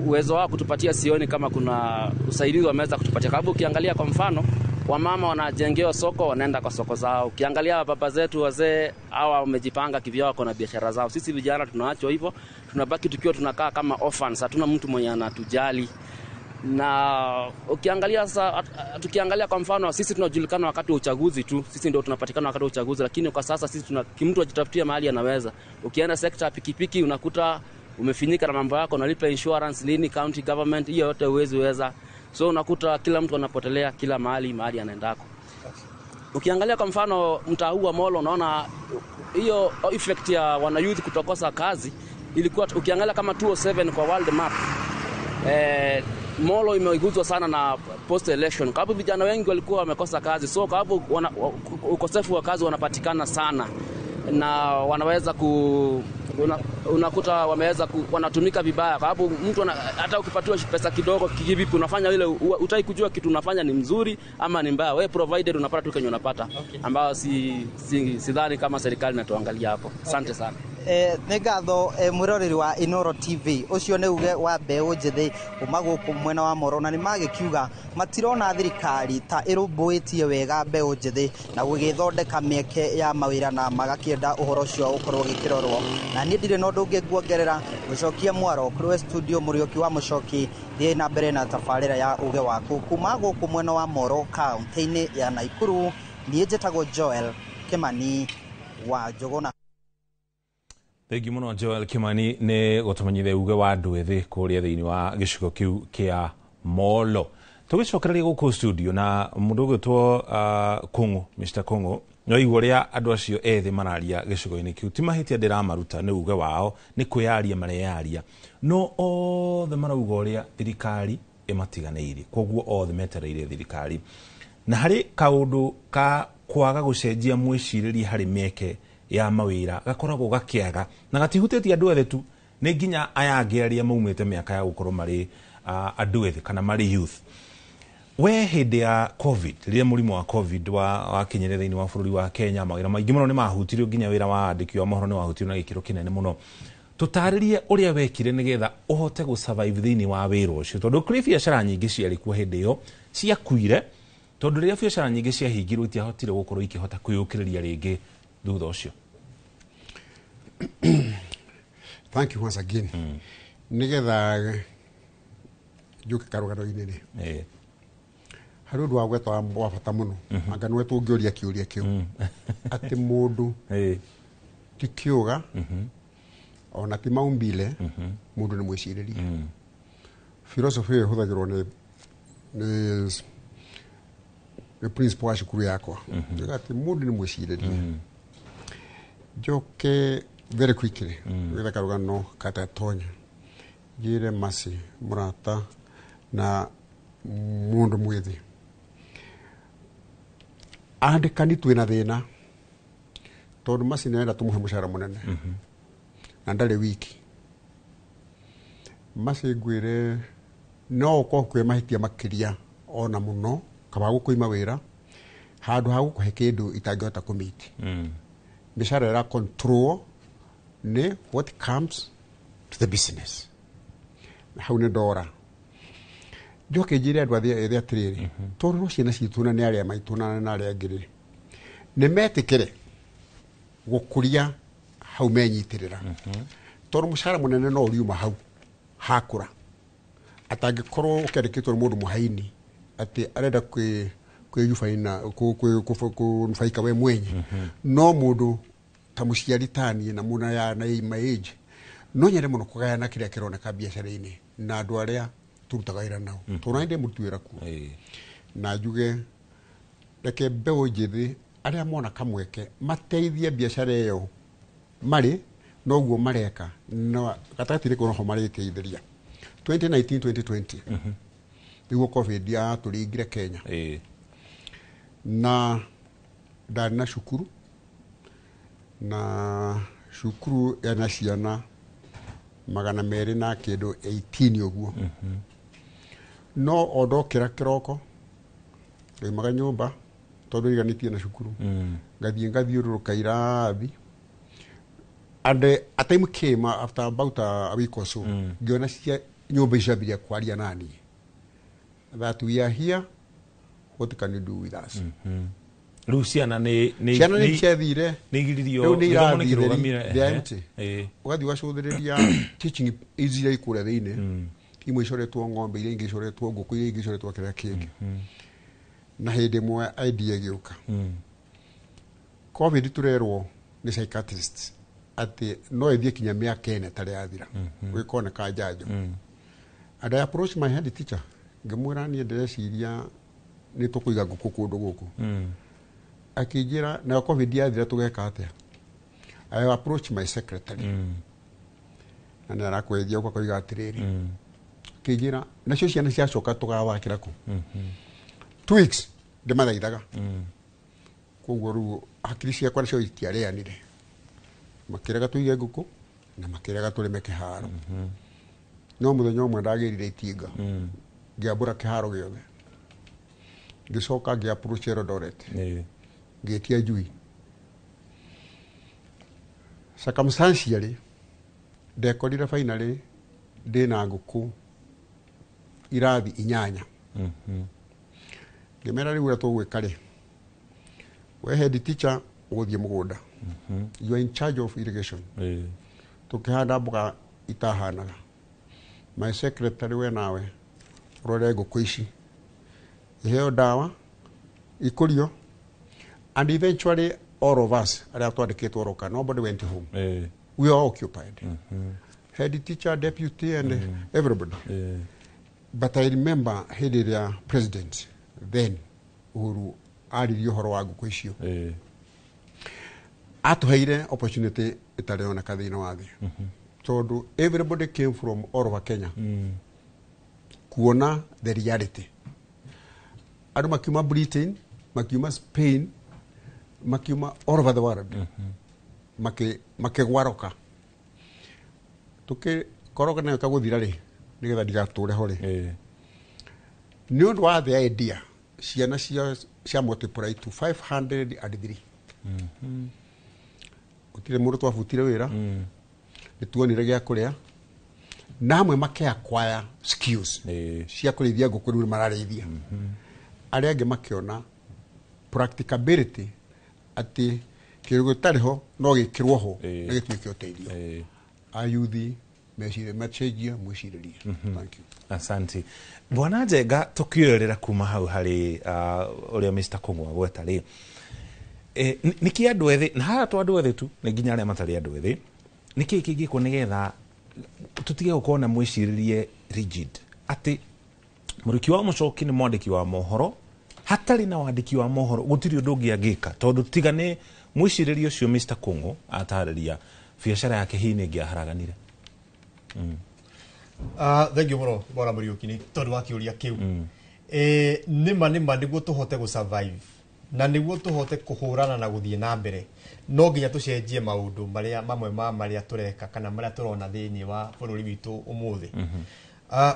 uwezo wao kutupatia, sioni kama kuna usaidizi wameweza kutupatia. Sababu ukiangalia kwa mfano wamama wanajengewa soko, wanaenda kwa soko zao. Ukiangalia baba zetu wazee hawa wamejipanga kivyao, wako na biashara zao. Sisi vijana tunaachwa hivyo, tunabaki tukiwa tunakaa kama orphans, hatuna mtu mwenye anatujali. Na ukiangalia sasa, tukiangalia kwa mfano sisi tunajulikana wakati wa uchaguzi tu, sisi ndio tunapatikana wakati wa uchaguzi, lakini kwa sasa sisi mtu ajitafutia mahali anaweza. Ukienda sekta ya pikipiki unakuta umefinyika na mambo yako, unalipa insurance nini, county government, hiyo yote uweza. So unakuta kila mtu anapotelea kila mahali anaendako. Ukiangalia kwa mfano mtaa huu wa Molo, unaona hiyo effect ya wanayouth kutokosa kazi ilikuwa, ukiangalia kama 207 kwa world map, Molo imeiguzwa sana na post election, kwa sababu vijana wengi walikuwa wamekosa kazi. So kwa sababu ukosefu wa kazi wanapatikana sana, na wanaweza unakuta wameweza wanatumika vibaya, kwa sababu mtu hata ukipatiwa pesa kidogo kivipi unafanya ile, utai kujua kitu unafanya ni mzuri ama ni mbaya. Wewe provided unapata tu kenye unapata, ambao sidhani kama serikali inatuangalia hapo. Asante sana. Nĩ ngatho mwĩroreri wa Inoro TV. Ũcio nĩ uge wa mbeũ njĩthĩ kuma gũkũ mwena wa Moro, na nĩ magĩkiuga matirona thirikari ta ĩrũmbũĩtie wega mbeũ njĩthĩ na gũgĩthondeka mĩeke ya mawĩra, na magakĩenda ũhoro ũcio ũkorwo ũgĩkĩrorwo. Na niĩ ndirĩ na ũndũ ũngĩ nguongerera, gũcokia mwaro kũrĩ studio Mũriũki wa Mũchoki, thiĩ na mbere na tabarĩra ya uge waku kuma gũkũ mwena wa Moro, kaunti-inĩ ya Naikuru. Niĩ njĩtagwo Joel Kimani wa Njũgũna. Thengi muno Joel Kimani nĩ gũtũmenyithia uge wa andũ ethĩ kũrĩa thĩinĩ wa gĩcigo kĩu kĩa Molo. Tũgĩcokereria gũkũ studio na mũndũ ũgwĩtwo Kũng'ũ, Mr. Kũng'ũ, no igua ũrĩa andũ acio ethĩ mararia gĩcigo-inĩ kĩu. Ti mahĩtia ndĩramaruta, nĩ uge wao, nĩ kwĩyaria mareyaria. No othe marauga ũrĩa thirikari ĩmatiganĩire, koguo othe metereire thirikari. Na harĩ kaũndũ ka kwaga gũcenjia mwĩcirĩrie harĩ mĩeke ya mawĩra gakoragwo gakĩaga, na gatihutĩtie andũ ethĩ tu, nĩ nginya aya angĩ arĩa maumĩte mĩaka ya gũkorwo marĩ andũ ethĩ kana marĩ youth. We hĩndĩ ya COVID, rĩrĩa mũrimũ wa COVID wakinyire thĩinĩ wa bũrũri wa Kenya, mawĩra maingĩ mũno nĩ mahutirio, nginya wĩra wa andĩki wa mohoro nĩ wahutirio na gĩkĩro kĩnene mũno. Tũtarĩrie ũrĩa wekire nĩgetha ũhote gũsurvive thĩinĩ wa wĩra ũcio, tondũ kũrĩ biacara nyingĩ ciarĩ kuo hĩndĩ ĩyo ciakuire, tondũ rĩrĩa biacara nyingĩ ciahingirwo itiahotire gũkorwo ikĩhota kwĩyũkĩrĩria rĩngĩ thutha ũcio. Thank you once again. Nigetha njuke karũgano-inĩ harĩ ũndũ wa gwetwa wa bata mũno, anga nĩwe tũngĩũria kĩũria kĩu, atĩ mũndũ ti kĩũga ona ti maumbile, mũndũ nĩ mwĩcirĩrie. Philosophy ĩyo ĩhũthagĩrwo nĩ principle wa cukuru yakwa, atĩ mũndũ nĩ mwĩcirĩrie. Njoke very quickly nĩgetha karũgano katatonya njĩre Mercy mũrata na mũndũ mwĩthĩ, andĩkani twĩna thĩna, tondũ Mercy nĩarenda tũmũhe mũcara mũnene na ndarĩ wiki. Mercy ngwĩre no ũkorwo kwĩ mahĩtia makĩria ona mũno kaba gũkũima wĩra handũ ha gũkũhe kĩndũ itangĩhota kũmiti. Mĩcara ĩra control nĩ what comes to the business. Hau nä ndora njoke njä re andå athä atä rä tondå no ciana citå na nä arä a maitå na arä angä rä nä metä kä re gå kå ria hau menyitä rä ra tondå må cara må nene no å riuma hau hakå ra atangä korwo å kendä kä two nä må ndå må haini atä arenda kwä nufaika we mwenye no må ndå ta må ciari tanie na må na my age no nyende må no kå gayana kä rä a kä roneka biacara-inä na andå arä a tå rutaga wä ra nao tondå nani ndä må ruti wä ra kuo na njuge reke mbeå njä thä arä a mona kamweke mateithie biacara ä yo marä noguo mareka na gatagatä rä kå noho marä teithä ria 2019-2020 nä guo covid ya tå ringire Kenya na ndarä na cukuru na cukuru ena ciana 200 na kindu 18 uguo no ondokä kiroko ngoimaga nyumba tondu riganitie na cukuru ngathiä å rå rå ka irathi and a time came after about a week or so ngiona cia nyumba icambiria kwaria nani that we are here, what can you do with us? Rĩu ciana nĩ ciathire nĩ igiririo gĩthomo nĩ kĩrũgamire ũgathiĩ ũgacũthĩrĩria teaching iria ikũrĩa thĩinĩ imwe icoretwo ng'ombe iria ingĩ icoretwo ngũkũ iria ingĩ icoretwo kĩrĩa kĩngĩ na hĩndĩ ĩmwe idea ĩgĩũka covid tũrerwo nĩ psychiatrists atĩ no ĩthiĩ kinya mĩaka 4 tarĩ yathira gwĩkoneka njanjo and I approached my head teacher ngĩmwĩra niĩ ndĩreciria nĩ tũkũiga ngũkũ kũndũ gũkũ akijira na covid yathira tugeka atia I approach my secretary na nä arakwethia å koiga atä rä rä kä njä nacio ciana ciacoka tå gawakä ra kå 2 weeks ndä mathaithaga koguo rä u hakiri ciakwa nacio itiarä anire makä rega tå ige ngå kå na makä rega tå rä me kä haro no må thenya å mwe ndagä rire itinga ngä ambå ra kä haro gä othe ngä coka ngä approach Eldoret ngĩtia njui circumstantially ndekorire finally ndĩna ngũkũ irathi 8 ngĩmera rĩu ũrĩa tũgwĩka rĩ we head teacher ũgũthiĩ mũgũnda you are in charge of irrigation tũkĩhanda mboga itahanaga my secretary we nawe ũrore ngũkũ ici iheo ndawa ikũrio and eventually all of us are twandĩkĩtwo roka nobody went home we are occupied head teacher deputy and everybody but I remember hĩndĩ ĩrĩa president then Uhuru aririe ũhoro wa ngũkũ icio atũheire opportunity ĩtarĩ yoneka thĩinĩ wa thĩ tondũ everybody came from all over Kenya kuona the reality andũ makiuma Britain makiuma Spain makiuma all over the world makĩgwaroka tũkĩkoroka nayo kagũthira rĩ nĩgetha ndigatũre ho rĩ nĩ ũndũ wa the idea ciana cia multiply to 503 gũtirĩ mũndũ twabutire wĩra nĩ tuonire gĩa kũrĩa na amwe makĩacquire skills cia kũrĩithia ngũkũ rĩu mararĩithia arĩa angĩ makĩona practicability ati kirugo tariho no gikirwo ho na gituike uteithio ayuthi mecire machejia mwiciririe thank you asante bwana Njenga tukioerera kuma hau hari uria Mr Kung'u agweta ri niki andu ethi na hara tu andu ethi tu ni nginya aria matari andu ethi niki kingiko nigetha tutige gukona mwiciririe rigid ati muruki wa mucoki ni mwandiki wa mohoro hatari na wandiki wa mohoro gutiri undu ungi angika tondu tigane mwiciririo cio Mr Kung'u atariria biacara yake hii ni ngiaharaganire thank you bro bora Muriuki ni tondu wa kiuria kiu nima niguo tuhote gu survive na niguo tuhote kuhurana na guthie na mbere no nginya tucenjie maundu maria mamwe maria tureka kana maria turona thiini wa bururi witu umuthi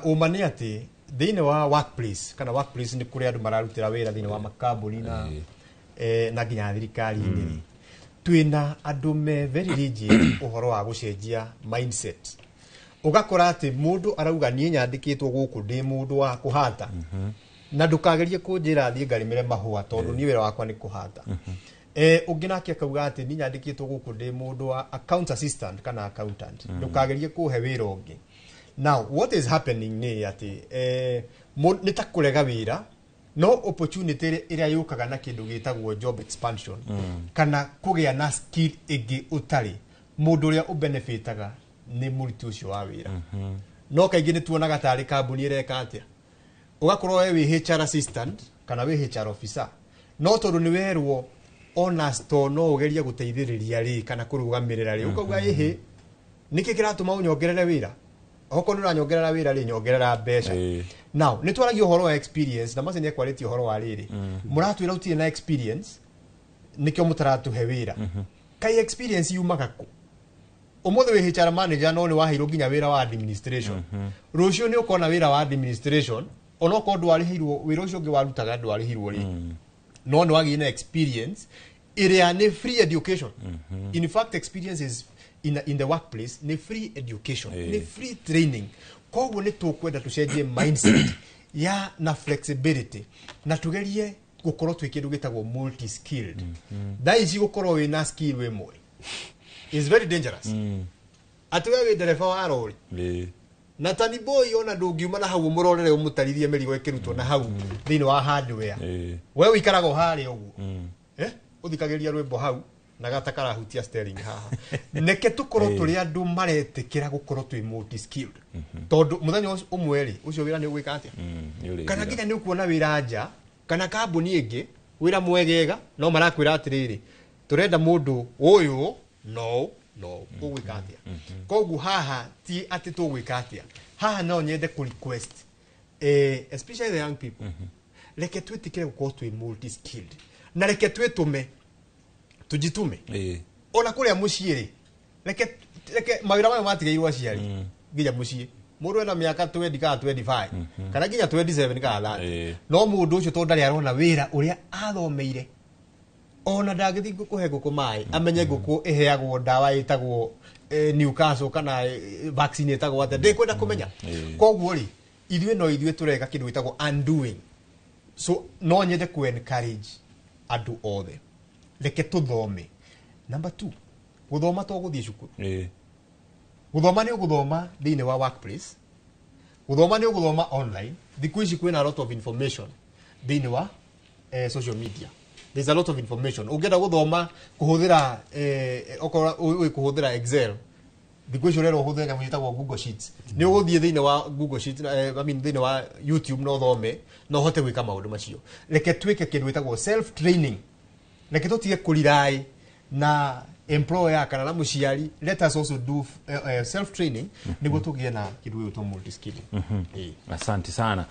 umani ati thiini wa workplace kana workplace ni kuri andu mararutira wira thiini wa makambuni na nginya thirikari ni twina andu me very rigid uhoro wa gucenjia mindset ugakora ati mundu arauga nie nyandikitwo guku ndi mundu wa kuhata na ndukagerie kunjira thie ngarimire mahua tondu ni wira wakwa ni kuhata unginake akauga ati ni nyandikitwo guku ndi mundu wa account assistant kana accountant ndukagerie kuhe wira ungi. Now what is happening ni ati ni ta kurega wira no opportunity ira yukaga na kindu gitagwo job expansion kana kugia na skill igi utari mundu uria ubenefitaga ni muritu ucio wa wira no kaingi ni tuonaga tari kambuni ireka atia ugakorwo we wi HR assistant kana wi HR officer no tondu ni werwo honest no ugeria guteithiriria ri kana kurugamirira ri ukauga ihi niki kiratuma unyongerere wira oko nura nyongerera wira ri nyongerera mbeca. Now ni twaragia uhoro wa experience na mace ni quality uhoro wa riri muratwira utie na experience nikyo mutaratu he wira kai experience yumaga ku umuthe wi HR manager no ni wahiro ginya wira wa administration rucio ni ukona wira wa administration onoko ndwarihirwo wira ucio ngi warutaga ndwarihirwo ri no ni wagi na experience area ni free education in fact experience is in the workplace ni free education ni free training koguo ni tukwenda tucenjie mindset ya na flexibility na tugerie gukorwo twi kindu gitagwo multi skilled thaici gukorwo wi na skill we mwe is very dangerous ati we dereva wa rori na tani boy ona ndungiuma na hau murorere umutarithie mirigo ikirutwo na hau thini wa hardware we wikaraga hari uguo uthikagiria rwimbo hau na gatakara hutia steering haha neke tukorwo turi andu maretikira gukorwo twi multi skilled tondu muthenya umwe ri ucio wira ni ugwika atia kana nginya ni ukuona wira nja kana kambuni ingi wira mwegega no marakwira atiriri turenda mundu uyu no ugwika atia koguo haha ti ati tugwika atia haha no nyende ku request especially the young people reke twitikire gukorwo twi multi skilled na reke twitume tujitume ona kuria muciiri reke mawira mayo matigairwo aciari nginya mucii mundu ena miaka 20 kana 25 kana nginya 27 kana 30 no mundu ucio to ndari arona wira uria athomeire ona ndagithi gukuhe guku mai amenye guku iheagwo ndawa itagwo Newcastle kana vaccine itagwo ate ndikwenda kumenya koguo ri ithuĩ tureka kindu itagwo undoing so no nyende ku encourage andu othe reke tuthome. Number 2 guthoma to guthie cukuru guthoma ni guthoma thini wa workplace guthoma ni guthoma online thiku ici kwina a lot of information thini wa social media. There's a lot of information ungenda guthoma kuhuthira okora kuhuthira Excel thiku ici rero uhuthira nyamu yitagwo Google Sheets ni uguthie thini wa Google Sheets I mean thini wa YouTube no thome no hote gwika maundu macio reke twike kindu itagwo self training reke tutige kurirai na employer kana na muciari let us also do self training niguo tugie na kindu gitwo multi skilling. Asante sana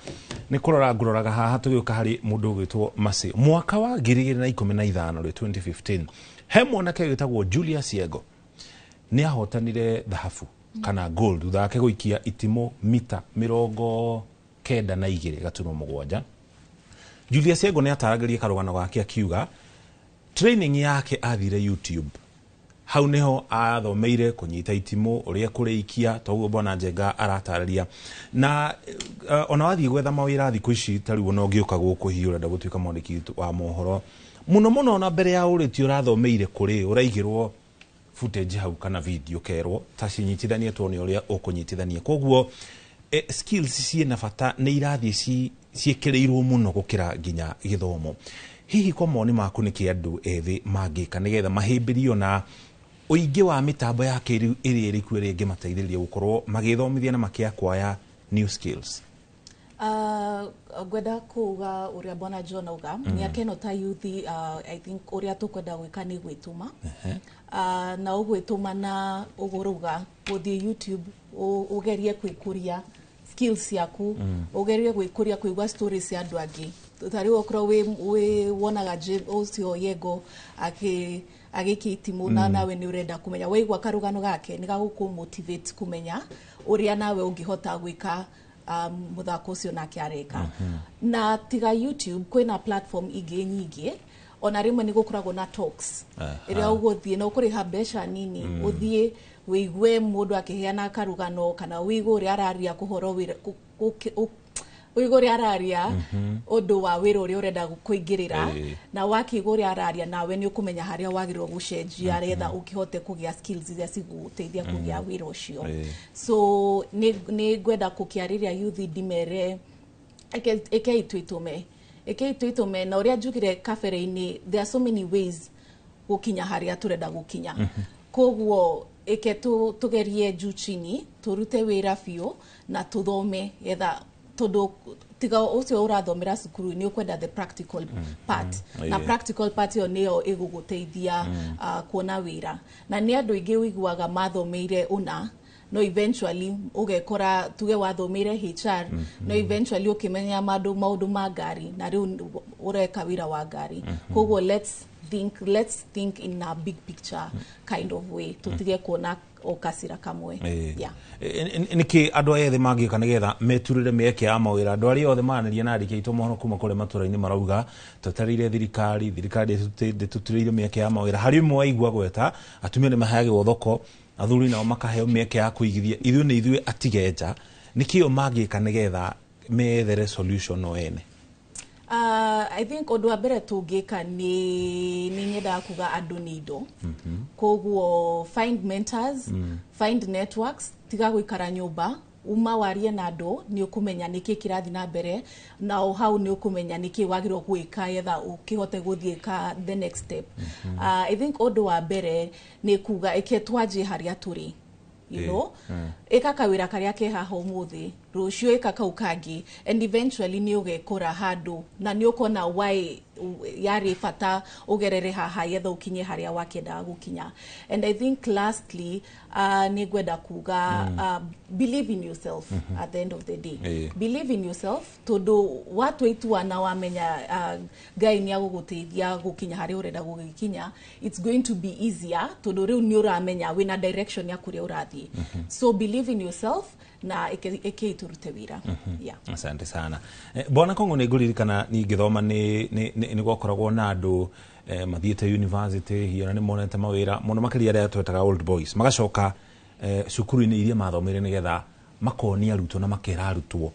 ni kurora nguroraga haha tugiuka hari mundu gwitwo Masi mwaka wa 2015 ri 2015 he mwanake witagwo Julius Yego ni ahotanire dhahabu kana gold thutha wake guikia itimo mita 92 gaturumo mugwanja. Julius Yego ni ataragĩria karugano gake akiuga training yake athire YouTube hau niho athomeire kunyita itimo uria kuriikia toguo bona Njenga aratararia na ona wathie gwetha mawira thiku ici tariwo no ngiuka guku hiura nda gutuika mwandiki wa mohoro muno na mbere ya uriti urathomeire kuri uraigirwo footage hau kana video kerwo tacinyitithanie tuone uria ukunyitithania koguo skills cie na bata ni irathi ciekereirwo muno gukira ginya githomo. Hihi kwa moni maku ni kiandu ethi mangika nigetha mahimbirio na uingi wa mitambo ya kiriu iri iri kwiri ngimateithiriria gukorwo magithomithia na makiakwaya new skills? Gwenda kuga uria bona John uga ni akeno ta youth I think uria tukwenda gwika ni gwituma na ugwituma na uguruga guthie YouTube ugerie kwikuria skills yaku ugerie gwikuria kuigwa stories ya andu angi tari okro we wonaga ucio Yego agikitimu na nawe ni urenda kumenya weigwa karugano gake ni gaguku motivate kumenya uria nawe ungihota gwika muthako ucio nake areka na tiga YouTube kwina platform ingi nyingi ona rimwe ni gukoragwo na talks iria uguthie no kuriha mbeca nini uthie wigue mundu akiheana karugano kana wigue uri araria kuhoro wigue uri araria undu wa wira uri urenda kuingirira na wakigue uri araria nawe ni ukumenya haria wagirwo gucenjia retha ukihote kugia skills iria ciguteithia kugia wira ucio so ni gwenda kukiariria youth dimere ekeituitume na uria njugire kabere-ini there are so many ways gukinya haria turenda gukinya koguo eke tugerie juu chini turute wira biu na tuthome etha tondu tiga ucio urathomera cukuru ni ukwenda the practical part na practical part yo niyo iguguteithia kuona wira na ni andu ingi wiguaga mathomeire una no eventually ugekora tuge wathomeire HR no eventually ukimenya maundu ma ngari na riu ureka wira wa ngari koguo let's think in a big picture kind of way tutige kuona okasira kamwe niki andu ayethi mangika nigetha meturire mieke ya mawira andu aria othe manariria na andiki aitũ mono kuma kure matũra-inĩ marauga tutarire thirikari tuturire mieke ya mawira hari mwe waigua gweta atumia ni mahayagwo thoko athuri nao makaheo mieke ya kuigithia ithuĩ nĩ ithuĩ atigenja nikio mangika nigetha methere solution no ene I think undu wa mbere tungika ni nyenda kuga andu ni indo koguo find mentors find networks tiga guikara nyumba uma warie na andu ni ukumenya niki kirathi na mbere na hau ni ukumenya niki wagirwo gwika yetha ukihote guthieka the next step I think undu wa mbere ni kuga iketwaje haria turi you know eka kawira karia ke haha umuthi rucio eka kaukangi and eventually ni ugekora handu na ni ukona why yari fata ugerere haha yetha ukinye haria wakenda gukinya and I think lastly ni gwenda kuga believe in yourself at the end of the day believe in yourself tondu watu itu na wamenya gai ni aguguteithia gukinya haria urenda gukinya it's going to be easier tondu riu ni uramenya wina direction ya kuria urathi so believe in yourself na turute wira asante sana bwana Kongo ni nguririkana ni ngithoma ni gwakoragwo na andu mathiete university hiyo ni monete mawira muno makiria aria twetaga old boys magacoka cukuru-inĩ iria mathomeire nigetha makonia arutwo na makera arutwo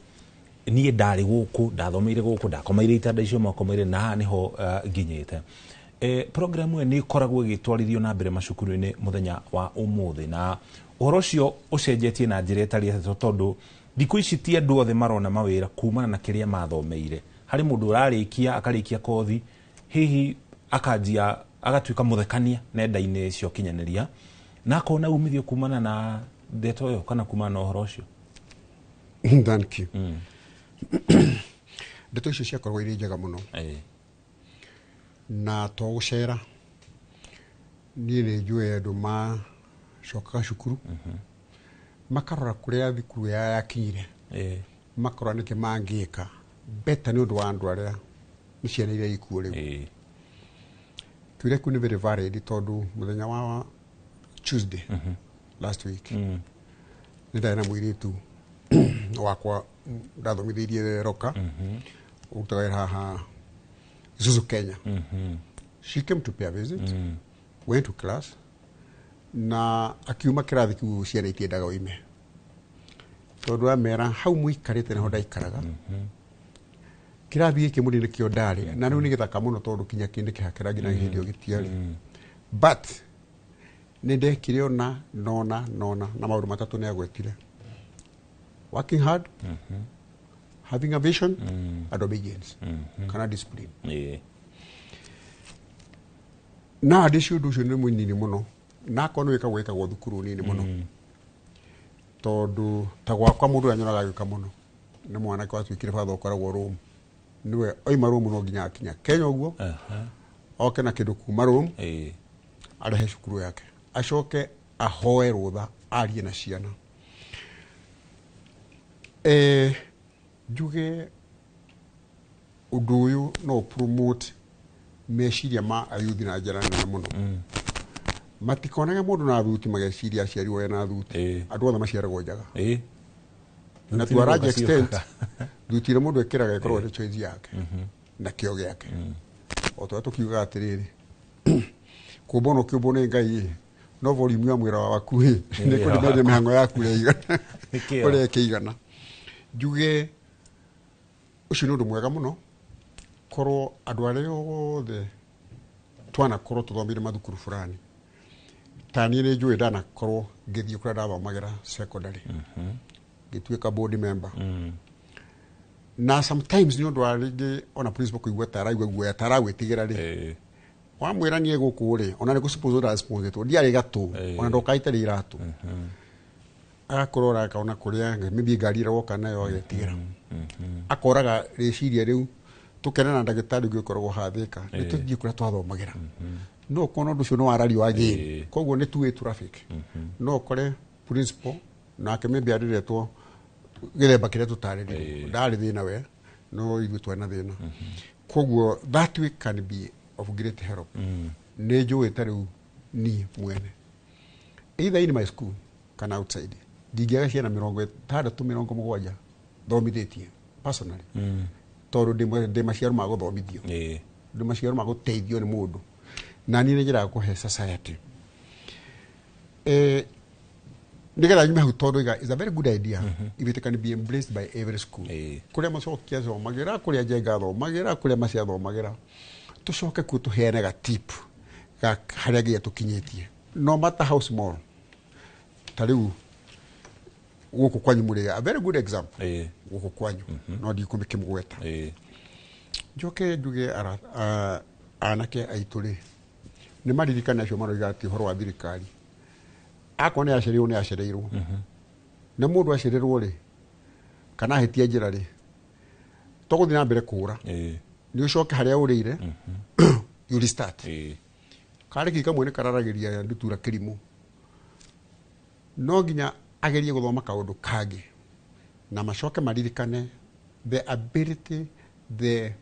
niĩ ndarĩ gũkũ ndathomeire gũkũ ndakomeire itanda icio makomeire na niho nginyĩte program ĩyo nĩ ikoragwo ĩgĩtwarithio na mbere macukuru-inĩ muthenya wa ũmũthĩ na uhoro ũcio ũcenjetie na njĩra ĩtariĩ tondu thikũ ici ti andũ othe marona mawĩra kumana na kĩrĩa mathomeire harĩ mũndũ ũrarĩkia akarĩkia kothi hihi akanjia agatuĩka mũthekania nenda-inĩ cia ũkinyanĩria na akona umithio kumana na ndeto ĩyo kana kumana na uhoro ũcio thank you ndeto icio ciakoragwo irĩ njega mũno na to gũcera niĩ nĩ njũĩ andũ macokaga cukuru makarora kũrĩa thukuru yakinyire makarora nĩkĩ mangĩka beta nĩ ũndũ wa andũ arĩa nĩ ciana iria ikuo rĩu tuire kuu nĩ very varied tondũ mũthenya wa Tuesday last week nĩ ndarĩ na mũirĩtu wakwa ndathomithĩirie Roka ũrutaga wĩra haha Zuzu Kenya she came to pay a visit went to class na akiuma kĩrathi kiu ciana itiendaga oime tondũ amera hau mũikarĩte naho ndaikaraga kĩrathi gĩkĩ mũndũ nĩkĩo ndarĩ na rĩu nĩ gĩthaka mũno tondũ kinya kĩndĩ kĩhakĩra nginya hĩndĩ ĩyo gĩtiarĩ but nĩ ndekire ona nona na maũndũ matatũ nĩ agwetire working hard having a vision and obedience kana discipline na ndĩcio ũndũ ũcio nĩ mũnini mũno na kono wĩkagwo wĩkagwo thukuru nini mũno tondũ ta gwakwa mũndũ anyonaga gwĩka mũno nĩ mwanake watuĩkire batha ũkoragwo Rome niwe oima Rome no nginya akinya Kenya ũguo oke na kĩndũ kuma Rome arehe cukuru yake acoke ahoe rũtha arie na ciana njuge ũndũ ũyũ no promote meciria ma ayuthi na njĩra nene mũno matikonage mũndũ na thuti mageciria aciarirwo ena thuti andũ othe maciaragwo njaga na to a large extent thuti ĩrĩa mũndũ ekĩraga ĩkoragwo nĩ choice yake na kĩo gĩake o to tukiuga atiriri kubono kibone ngai no volume ya mwira waku ni kuri meje mihango yaku ya igana ore keigana juge ucio nundu mwega muno koro andu aria othe twana koro tuthomire mathukuru fulani tani ni njui ndana korwo ngithie kuria ndathomagira secondary ngituika board member na sometimes ni undu wa ringi ona principal kuigua taraigua guoya taragwitigira ri wamwira nie guku ri ona ni gusuppose ura responsible ndiari gatu ona ndokaitari iratu akorora kaona kuria maybe ngari roka nayo yetigira akoraga reciria riu tukenana ndagitari gwikoragwo hathika ni tuthie kuria twathomagira no kono ndu cio no arari wa game koguo ni two-way traffic no kore principal na ke maybe ariretwo githemba kiria tutariri ndari thina we no ithu twena thina koguo that way can be of great help ne njui tariu ni mwene either in my school kana outside ndigiaga ciana 60 70 thomithitie personally toro de maciaro ma guthomithio de maciaro ma guteithio ni mundu na ni njira kuhe society nigetha nyume hau tondu is a very good idea if it can be embraced by every school kuria macokia thomagira kuria njenga thomagira kuria macia thomagira tucoke ku tuheane ga tip ga haria gia tukinyitie no matter how small tariu guku kwanyu muri a very good example guku kwanyu no di kumike mugweta njoke nduge anake aituri ni maririkana acio maroiga ati horo wa thirikari akone acereirwo ni acereirwo ni mundu acereirwo ri kana hetia njira ri tuguthi na mbere kura ni ucoke haria urire you restart kare kika mwene kararagiria ndutura kirimu no ginya agerie guthoma kaundu kangi na macoke maririkane the ability the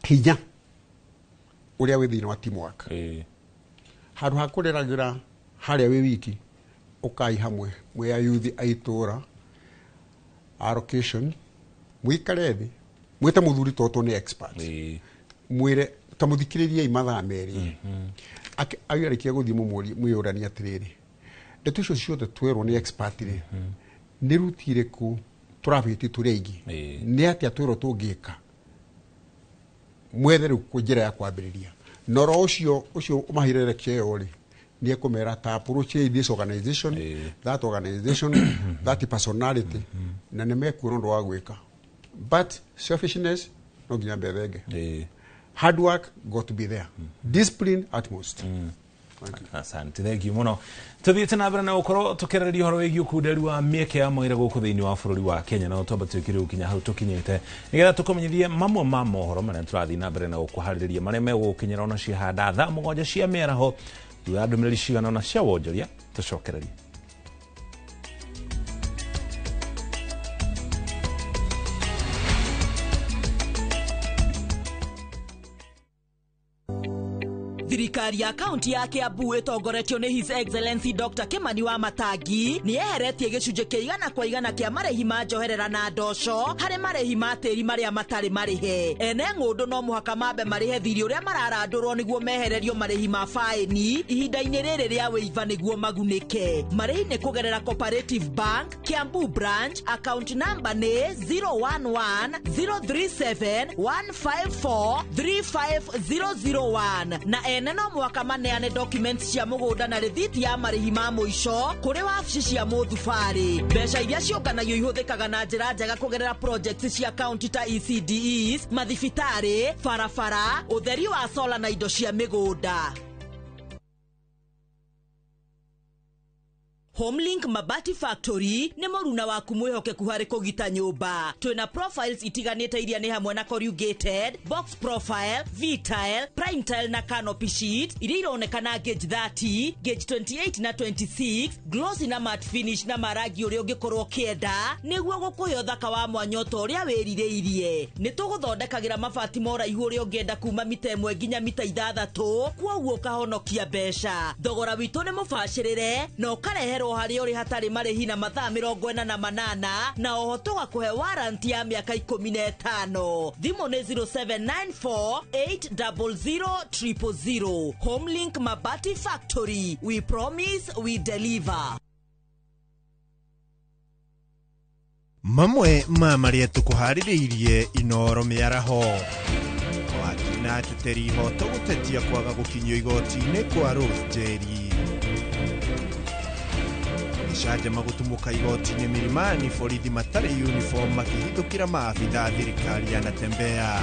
hinya uria wi thini wa teamwork handu hakuriragira haria wi wiki ukai hamwe mwe ya youth aitura allocation mwikare thi mwite muthuri toto ni expert mwire tamuthikiririe imatha meri ayarikia guthie mwiyurania atiriri ndeto icio ciothe twerwo ni expert ri ni rutire ku turabiti turegi ni atia twirwo tungika mwethere ku njira ya kwambiriria noro ucio umahirere kio ri ni ekumera ta approach this organization that personality na ne mekuro ndo wa gwika but selfishness no ginya bethenge hard work got to be there discipline at most asante thank you muno tuthiite na mbere na gukoro tukereria horo wigi ukunderi wa mieke ya mwire guku thiini wa bururi wa Kenya na utomba twikire ukinya hau tukinyite nigetha tukomenyithie mamwe ma mohoro maria turathi na mbere na gukuhaririria maria megukinyira ona cihanda thaa mugonja cia miaraho thutha ndumiriri cigana ona cia wonjoria tucokererie. Thirikari ya kaunti ya Kiambu itongoretio ni His Excellency Dr. Kimani wa Matangi ni eheretie gicunje kia 100% kia marehi ma njoherera na ndoco hari marehi ma tiri maria matari marihe ene ngundu no muhaka mambe marihe thiri uria mararandurwo niguo mehererio marehi ma faini ihinda-ini riri ria wiva niguo magunike marehi ni kugerera Cooperative Bank Kiambu branch account number ni 011-037-154-35001 na ene no mwaka maneane documents cia mugunda na rithiti ya marihi ma muico kuri wabici cia muthubari mbeca iria ciũnganagio ihuthikaga na njira njega kugerera projects cia county ta ECDEs mathibitari barabara utheri wa solar na indo cia migunda. Homelink Mabati Factory ni moruna waku mwihokeku hari kugita nyumba. Twina profiles itiganite iria ni hamwe na corrugated, box profile, V-tile, prime tile na canopy sheet. Iria ironekana gauge 30, gauge 28 na 26, glossy na matte finish na maragi uria ungikorwo kienda niguo gukuhe uthaka wa mwanyoto uria wiririirie. Ni tuguthondekagira mabati mora ihu uria ungienda kuma mita 1 nginya mita 6 kwoguo ukahonokia mbeca. Thogora witu ni mubashirire no ukareherwo o hari uri hatari marĩhi na mathaa 48 na oho tũgakũhe warrant ya mĩaka 15. Thimũ nĩ 0794800000. Homelink Mabati Factory, we promise we deliver. Mamwe maria tukuhaririirie Inoro miaraho wakina teteri hoto gutetia kwaga gukinyio igoti-inĩ kwa Rose Njeri ishaje magutumuka igoti-inĩ Milimani borithi matari uniform makihithukira maabitha thirikari yanatembea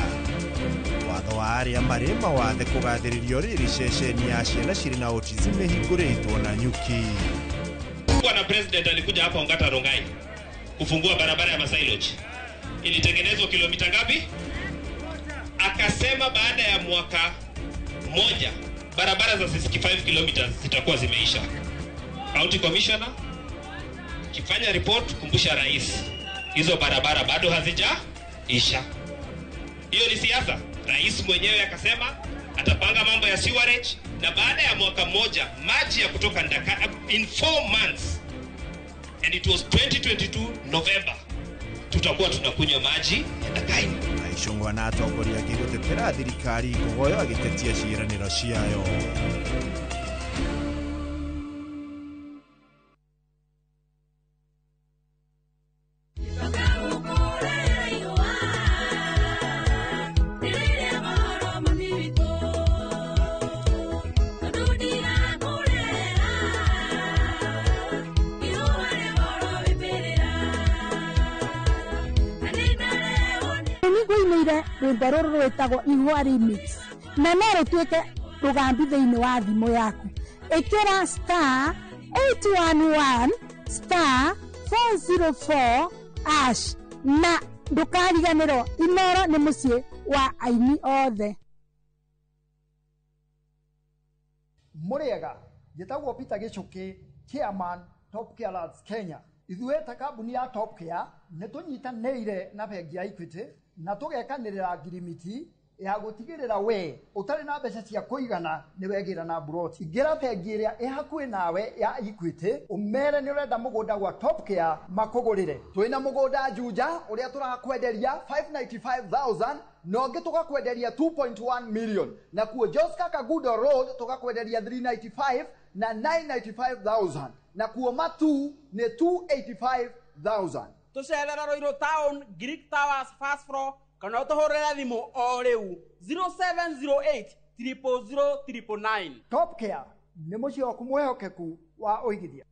watho wa aria marĩ mawathe kugathĩrĩrio rĩrĩ ceceni ya ciana cirĩ na autism hingũrĩtwo na nyuki. Bwana President alikuja hapa Ongata Rongai kufungua barabara ya Masai Lodge. Ilitengenezwa kilomita ngapi? Akasema baada ya mwaka moja barabara za 65 kilometers zitakuwa zimeisha. County Commissioner kifanya report kumbusha rais, hizo barabara bado hazijaisha. Hiyo ni siasa. Rais mwenyewe akasema atapanga mambo ya sewerage, na baada ya mwaka moja maji ya kutoka Ndaka in 4 months, and it was 2022 November, tutakuwa tunakunywa maji ya Ndakai. Aishongwa na atongoria gigutetera thirikari kuhoyo agitetia ciiraniro ciayo. Rwimbo rwetagwo Ihua Remix na no rũtuĩke rũgambi thĩinĩ wa thimũ yaku. Ĩkĩra star 811 star 404 ash na ndũkariganĩrwo. Inoro nĩ mũciĩ wa aini othe. Mũrĩega, njĩtagwo Peter Gĩchũkĩ, chairman Top Care Lads Kenya. Ithuĩ ta kambuni ya Top Care nĩ tũnyitanĩire na bengi ya Equity na tugekanirira ngirimiti ya gutigirira we utari na mbeca cia kuigana ni wegira na brot. Ingira bengi iria ihakuĩ nawe ya Equity umere ni urenda mugunda gwa Top Care makugurire. Twina mugunda Juja uria turakwenderia 595,000 no ngi tugakwenderia 2.1 million, na kuo Joska Kagudo Road tugakwenderia 395 na 995,000, na kuo Matu ni 285,000. Tucerera Roiro Town, Greek Towers, Fast Floor, kana utohorera thimu o riu 0708 00009. Top Care ni muciĩ waku mwehokeku wa uigithia.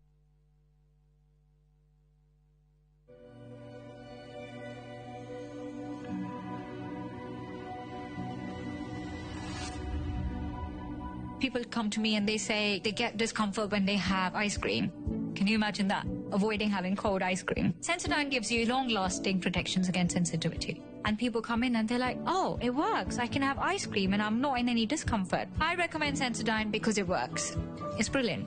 People come to me and they say they get discomfort when they have ice cream. Can you imagine that? Avoiding having cold ice cream. Sensodyne gives you long-lasting protections against sensitivity. And people come in and they're like, oh, it works. I can have ice cream and I'm not in any discomfort. I recommend Sensodyne because it works. It's brilliant.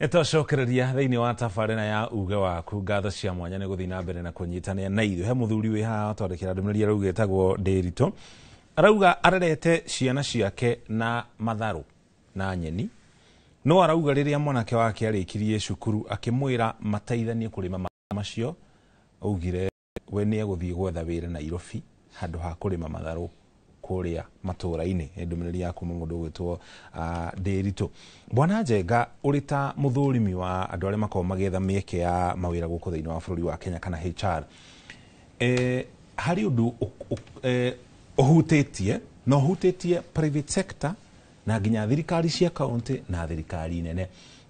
Etocokereria thiini wa tabarĩra ya uge waku. Ngatho cia mwanya nĩ gũthiĩ na mbere na kũnyitanĩra na ithuĩ. He mũthuri wĩ haha twandĩkĩra ndũmĩrĩri arauga etagwo Ndĩritũ, arauga arerete ciana ciake na matharũ na nyeni, no arauga rĩrĩa mwanake wake arĩkirie cukuru akĩmwĩra mateithanie kũrĩma macio, augire we nĩ egũthiĩ gwetha wĩra Nairobi handũ ha kũrĩma matharũ kũrĩa matũra-inĩ. Ndũmĩrĩri ya kuma mũndũ gwĩtwo Ndĩritũ. Bwana Njenga, ũrĩ ta mũthũrimi wa andũ arĩa makoragwo magĩetha mĩeke ya mawĩra gũkũ thĩinĩ wa bũrũri wa Kenya kana HR, harĩ ũndũ ũhutĩtie na ũhutĩtie private sector na nginya thirikari cia kaunti na thirikari nene,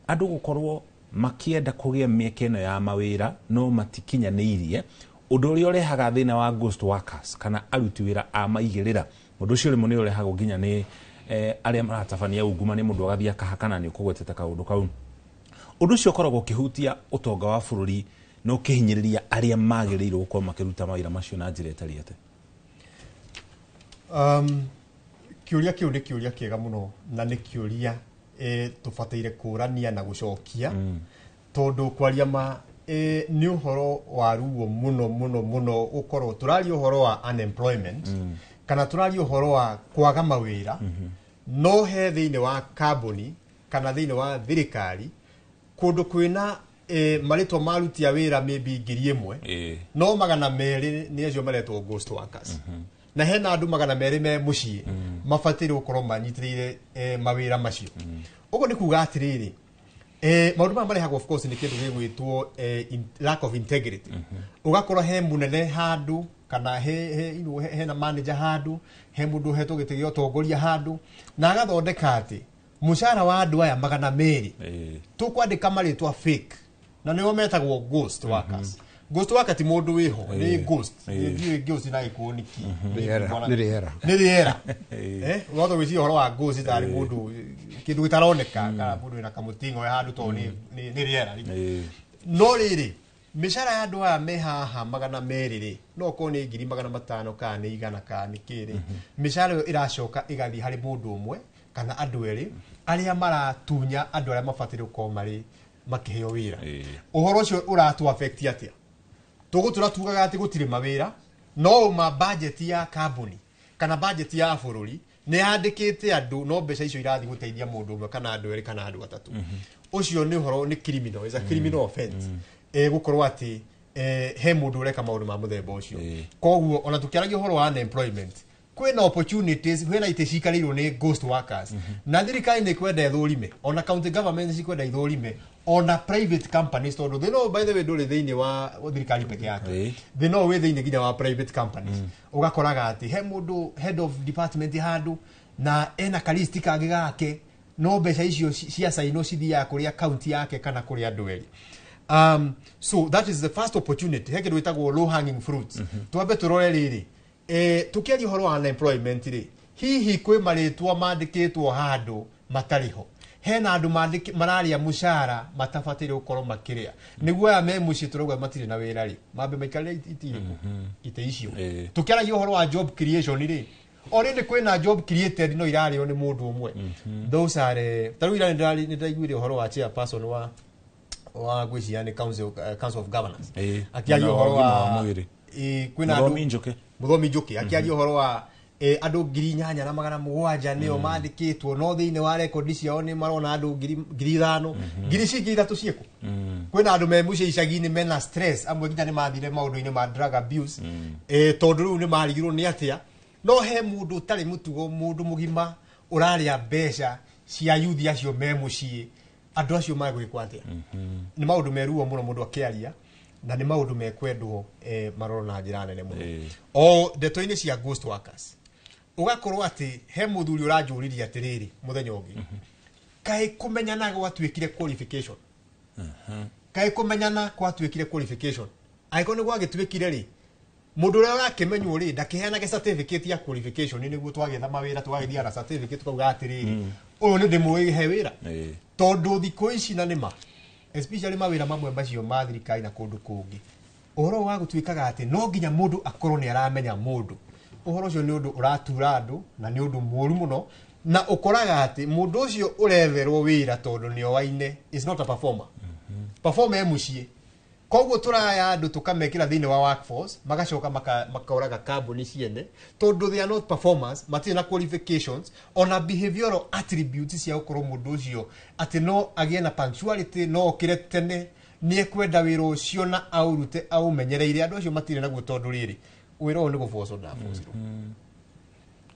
andũ gũkorwo makĩenda kũgĩa mĩeke ĩno ya mawĩra no matikinyanĩirie, ũndũ ũrĩa ũrehaga thĩna wa ghost workers kana aruti wĩra a maigĩrĩra. Ũndũ ũcio rĩmwe nĩ ũrehagwo nginya nĩ arĩa maratabania ungumania, mũndũ agathiĩ akahakana nĩ ũkũgwetete kaũndũ kau. Ũndũ ũcio ũkoragwo ũkĩhutia ũtonga wa bũrũri na ũkĩhinyĩrĩria arĩa magĩrĩirwo gũkorwo makĩruta mawĩra macio na njĩra ĩtariĩ ate. Kiuria kiu ni kiuria kiega muno na ni kiuria tubataire kurania na gucokia tondu kwaria ma ni uhoro wa ruo muno ukorwo turari uhoro wa unemployment kana turari uhoro wa kwaga mawira no he thiini wa kambuni kana thiini wa thirikari kundu kwina maritwa maruti ya wira maybe 1,000 no 200 ni acio maretwo ghost workers na hena andu 200 me mucii mafatire ukorwo manyitire mawira macio ugo ni kuga atiriri maundu ma marehagwo of course ni kindu gigwitwo lack of integrity ugakorwo he munene handu kana he na manager handu he mundu hetwo gitigio utongoria handu na agathondeka ati mushara wa andu aya 200 tukwandika maritwa fake na niyo metagwo ghost workers ghost worker ti mundu wiho ni ghost ni ghost na ikoniki ni riera wotho wisi horo wa ghost tari mundu kindu gitaroneka kana mundu ina kamutingo ya handu to ni riera no riri mishara ya andu aya me haha 200 no ko ni 500 kana ni 100 kana ni kiri mishara iracoka igathi hari mundu umwe kana andu eri aria maratunya andu aria mafatire ko mari makiheo wira uhoro ucio uratu affect atia tugutura tugaga ati gutire mawira no ma budget ya kambuni kana budget ya bururi ni andikite andu no mbeca icio irathi guteithia mundu umwe kana andu eri kana andu atatu ucio ni uhoro ni criminal is a criminal offense gukorwo ati he mundu ureka maundu ma muthemba ucio koguo ona tukiaragia uhoro wa unemployment kwina opportunities kwina itecikarirwo ni ghost workers na thirikari ni kwenda ithurime ona county government ni kwenda ithurime ona private companies tondu they know by the way nduri thiini wa thirikari peke yake they know we thiini ginya wa private companies ugakoraga ati he mundu head of department handu na ena kalisti kangi gake no mbeca icio cia saino cithia kuria county yake kana kuria andu eri so that is the first opportunity heke witagwo low hanging fruits twambe turore riri tukiari horo wa unemployment ri hihi kwi maritwa mandikitwo handu matariho hena andu mararia mushara matafatire ukorwo makiria niguo aya me muci turauga matire na wira ri mambe maikare itiriku ite icio tukiaragia horo wa job creation ri already kwina job created no irario ni mundu umwe those are tarwira ni ndaiguire horo wa chairperson wa gwiciya ni council of governance akiaria horo wa mwiri kwina muthomi njuki akiaria horo wa andu 8,700 nio mandikitwo no thiini wa record ciao ni marona andu 5,000 3,000 cieku kwina andu me muci icagi-ini mena stress amwe nginya ni mathire maundu-ini ma drug abuse tondu riu ni marigirwo ni atia no he mundu utari mutugo mundu mugima uraria mbeca cia yuthi acio me mucii andu acio magwikwa atia ni maundu meruo muno mundu akiaria na ni maundu mekwendwo maroro na njira nene muno o ndeto-ini cia ghost workers ugakorwo ati he muthuri uranjuriria atiriri muthenya ungi kai kumenyana gwatuikire qualification kai kumenyana gwatuikire qualification aiko ni gwagituikire ri mundu uria urakimenywo ri ndakiheanaga certificate ya qualification niguo twagetha mawira twagithia na certificate tukauga atiriri uyu ni ndimuihe wira tondu thiko ici na nima especially mawira mamwe macio ma thirikari na kundu kungi uhoro wa gutuikaga ati no nginya mundu akorwo ni aramenya mundu uhoro ucio ni undu uratura andu na ni undu muru muno na ukoraga ati mundu ucio ureverwo wira tondu ni owaine is not a performer performer mucie koguo turaya andu tukamekira thiini wa workforce magacoka makauraga kambuni ciene tondu they are not performers matire na qualifications ona behavioral attributes cia ukorwo mundu ucio ati no agie na punctuality no okire tene ni ekwenda wira ucio na aurute aumenyereire andu acio matire naguo tondu riri wira ni gufoco na fociro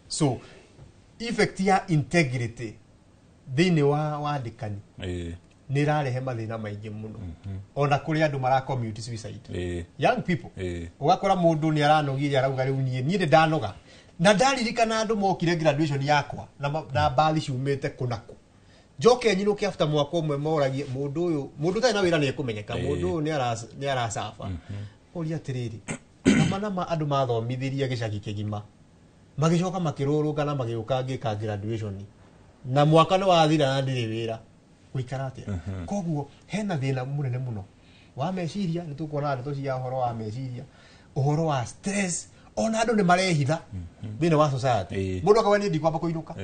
so effect ya integrity thiini wa wandikani ni rarehe mathina maingi muno ona kuri andu mara commute suicide young people ugakora mundu ni aranogiria arauga riu nie ndanoga na ndaririkana andu mokire graduation yakwa na bathi ciumite kunako njoke nyinuke after mwaka umwe moragie mundu tena wira ni ekumenyeka mundu ni arasafa uria tiriri nama andu mathomithirie gicagi kigima magicoka makirurunga na magiuka ngika graduation na mwaka ni wathira na ndiri wira guikara atia koguo hena thina munene muno wa meciria ni tukuona ndeto cia horo wa meciria uhoro wa stress ona andu ni marehitha thini wa society mundu akawani ndi kwamba kuinuka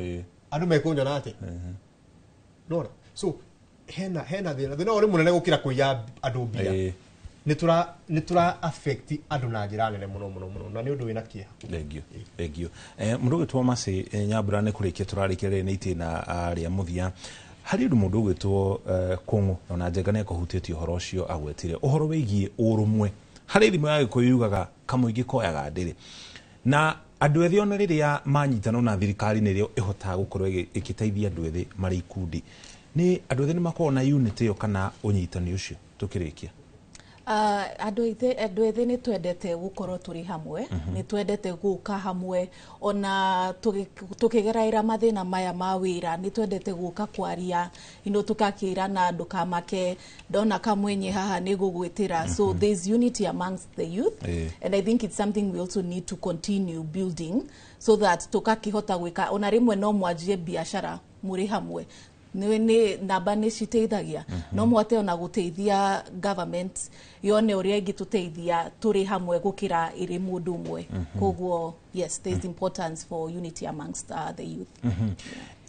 andu mekunyona ati no so hena thina uri munene gukira kuya andu mbia ni tura affect andu na njira nene muno na ni undu wina kia thank you mundu gitwa masi Nyambura ne kurikia turarikia ni itina aria muthia hari undu mundu gitwo kungu ona njega ne kuhutitio horo cio agwetire uhoro wigie urumwe hari thimu ya kuyugaga kamuingi koyaga ndiri na andu ethi ona riria manyitana na thirikari nirio ihota gukorwo ikiteithia andu ethi mari ikundi ni andu ethi ni makona unity yo kana unyitani ucio tukirikia andu ethi ni twendete gukorwo turi hamwe ni twendete guka hamwe ona tukigeraira mathina maya ma wira ni twendete guka kwaria tukakira na andu kamake ndona kamwenye haha ni gugwitira so there's unity amongst the youth and I think it's something we also need to continue building so that tukakihota gwika ona rimwe no mwanjie biashara muri hamwe ni namba ni citeithagia no mwate ona guteithia government yone uria ingituteithia turi hamwe gukira iri mundu umwe koguo yes there's importance for unity amongst the youth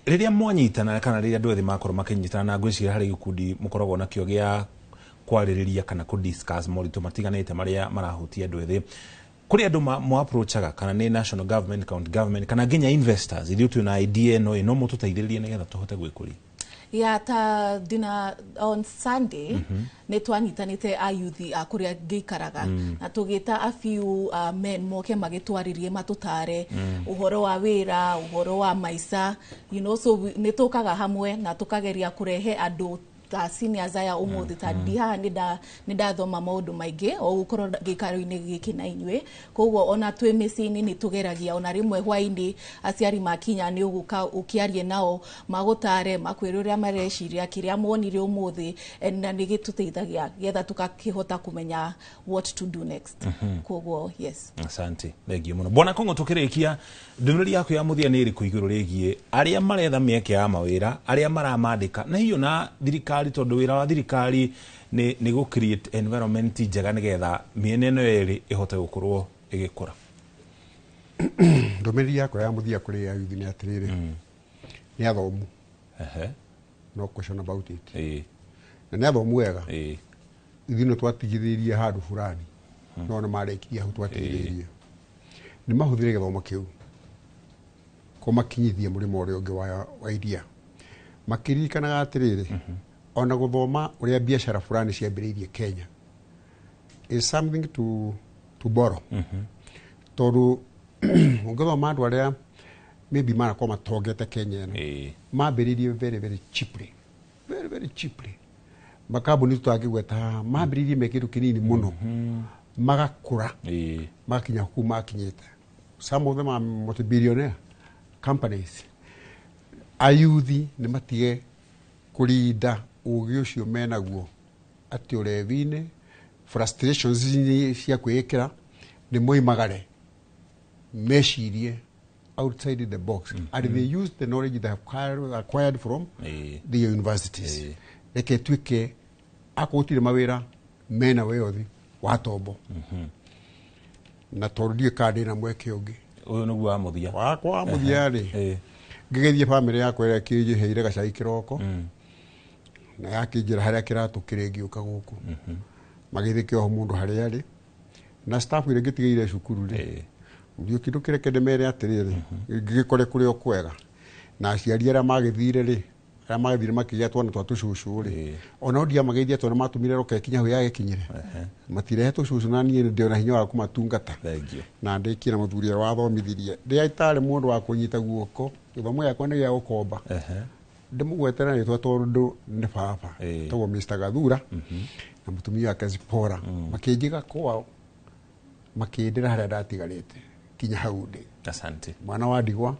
riria mwanyitana kana riria andu ethi makorwo makinyitana na ngwiciria hari gikundi mukoragwo na kio gia kwaririria kana ku discuss moritu matiganite maria marahutia andu ethi kuri andu mo approachaga kana ni national government county government kana nginya investors ili tu na idea no mututeithiririe nigetha tuhote gwikuria ta dina on Sunday ne twanyitanite ayuthi akuria ngikaraga na tugita a few men moke magitwaririe matutare uhoro wa wira uhoro wa maisa so ne tukaga hamwe na tukageria kurehe andu ta seniors aya umuthi ta diha ni dathoma maundu maingi o gukorwo gikaro-ini giki na inywe koguo ona twi micini ni tugeragia ona rimwe hwaini aciari makinya ni uguka ukiarie nao magutare makwira uria mareciria kiria monire umuthi na ni gituteithagia getha tukakihota kumenya what to do next koguo yes asante thengio muno bona kongo tukirikia ndumiri yako ya muthia ni iri kuiguru rigie aria maretha mieke ya mawira aria maramandika na hiyo na thirikari tondu wira wa thirikari ni go create environment njega nigetha miene no eri ihote gukorwo igikura ndumiri yako ya muthia kuri ya yuthi ni atiriri ni athomu no question about it na ni athomu wega ithino twatigithirie handu fulani no na marekiria hu twatigithirie ni mahuthire githomo kiu ko makinyithie murimo uri ungi wa iria makiririkanaga atiriri ona guthoma uria biashara fulani ciambiriirie Kenya is something to borrow tondu ungithoma andu aria maybe marakorwo matongete Kenya ino mambiriirie very cheaply makambuni tutangigweta mambiriirie me kindu kinini muno magakura makinya ku makinyite some of them are multi-billionaire companies ayuthi ni matige kurinda ugi ucio menaguo ati urevine frustrations cia kwikira ni moimagare meshirie outside the box and they use the knowledge they have acquired from the universities reke twike akutire mawira mena weothi watombo na torudie kadi na mweke ungi uyu nugu wa muthia wakwa muthia ri ngigethie family yakwa ira kijiheire gacai kiroko na yakijira haria kiratukire ngiuka guku magithike o mundu haria ari na staff ire ngitigeire cukuru ri ndio kindu kireke ndemere atiriri ngikore kuri okwega na aciari aria magithire ri aria magithire makigia twana twa tucucu ri ona ondia magithia twana matumire roke kinya hu yage kinyire matire tucucu na nie ndio na hinya wa kumatungata na ndikira muthuria wa thomithirie ndia itare mundu wa kunyita guoko githomo yakwa ni ya ukomba ndimugwetera ni tondu ni baba tagwo Mr. Gathura na mutumia wake Zipora makinjiga kwao makindira haria ndatigarite kinya hau ndi asante mwana wa ndigwa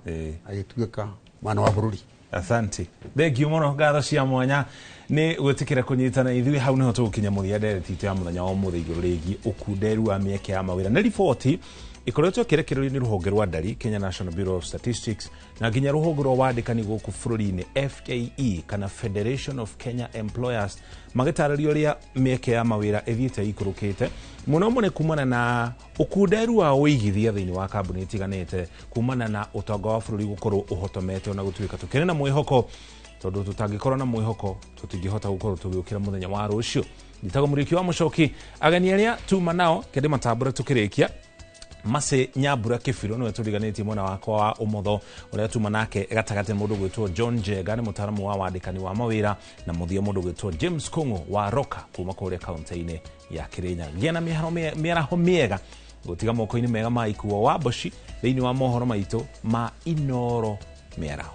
agituika mwana wa bururi asante thengio muno ngatho cia mwanya ni gwitikira kunyitana ithui hau niho tugukinya muthia ndereti ya muthenya wa muthia iguru rigi ukunderu wa mieke ya mawira na riboti ikoretwo kirekererio ni ruhonge rwa ndari Kenya National Bureau of Statistics na nginya ruhonge rwa wandikani guku bururi-ini FKE kana Federation of Kenya Employers magitarario ria mieke ya mawira ethiite ikurukite muno mune kumana na ukunderu wa uigithia thiini wa kambuni itiganite kumana na utonga wa bururi gukorwo uhotomete ona gutuika tukire na mwihoko tondu tutangikorwo na mwihoko tutingihota gukorwo tugiukira muthenya wa rucio Nditago Muriuki wa Muchoki agani aria tuma nao kende matambura tukirikia Mase Nyambura Kifiro no turiganĩtie mwana wakwa wa umotho uria tuma nake gatagate mundu gwitwo John Jega ni mutaramu wa wandikani wa mawira na muthia mundu gwitwo James Kongo wa Roka kuma kũrĩa kaunti-inĩ ya Kirinyaga giana mĩaraho mĩega gutiga moko-inĩ mega ma ikuo wa Boshi thĩinĩ wa mohoro maitũ ma Inoro mĩaraho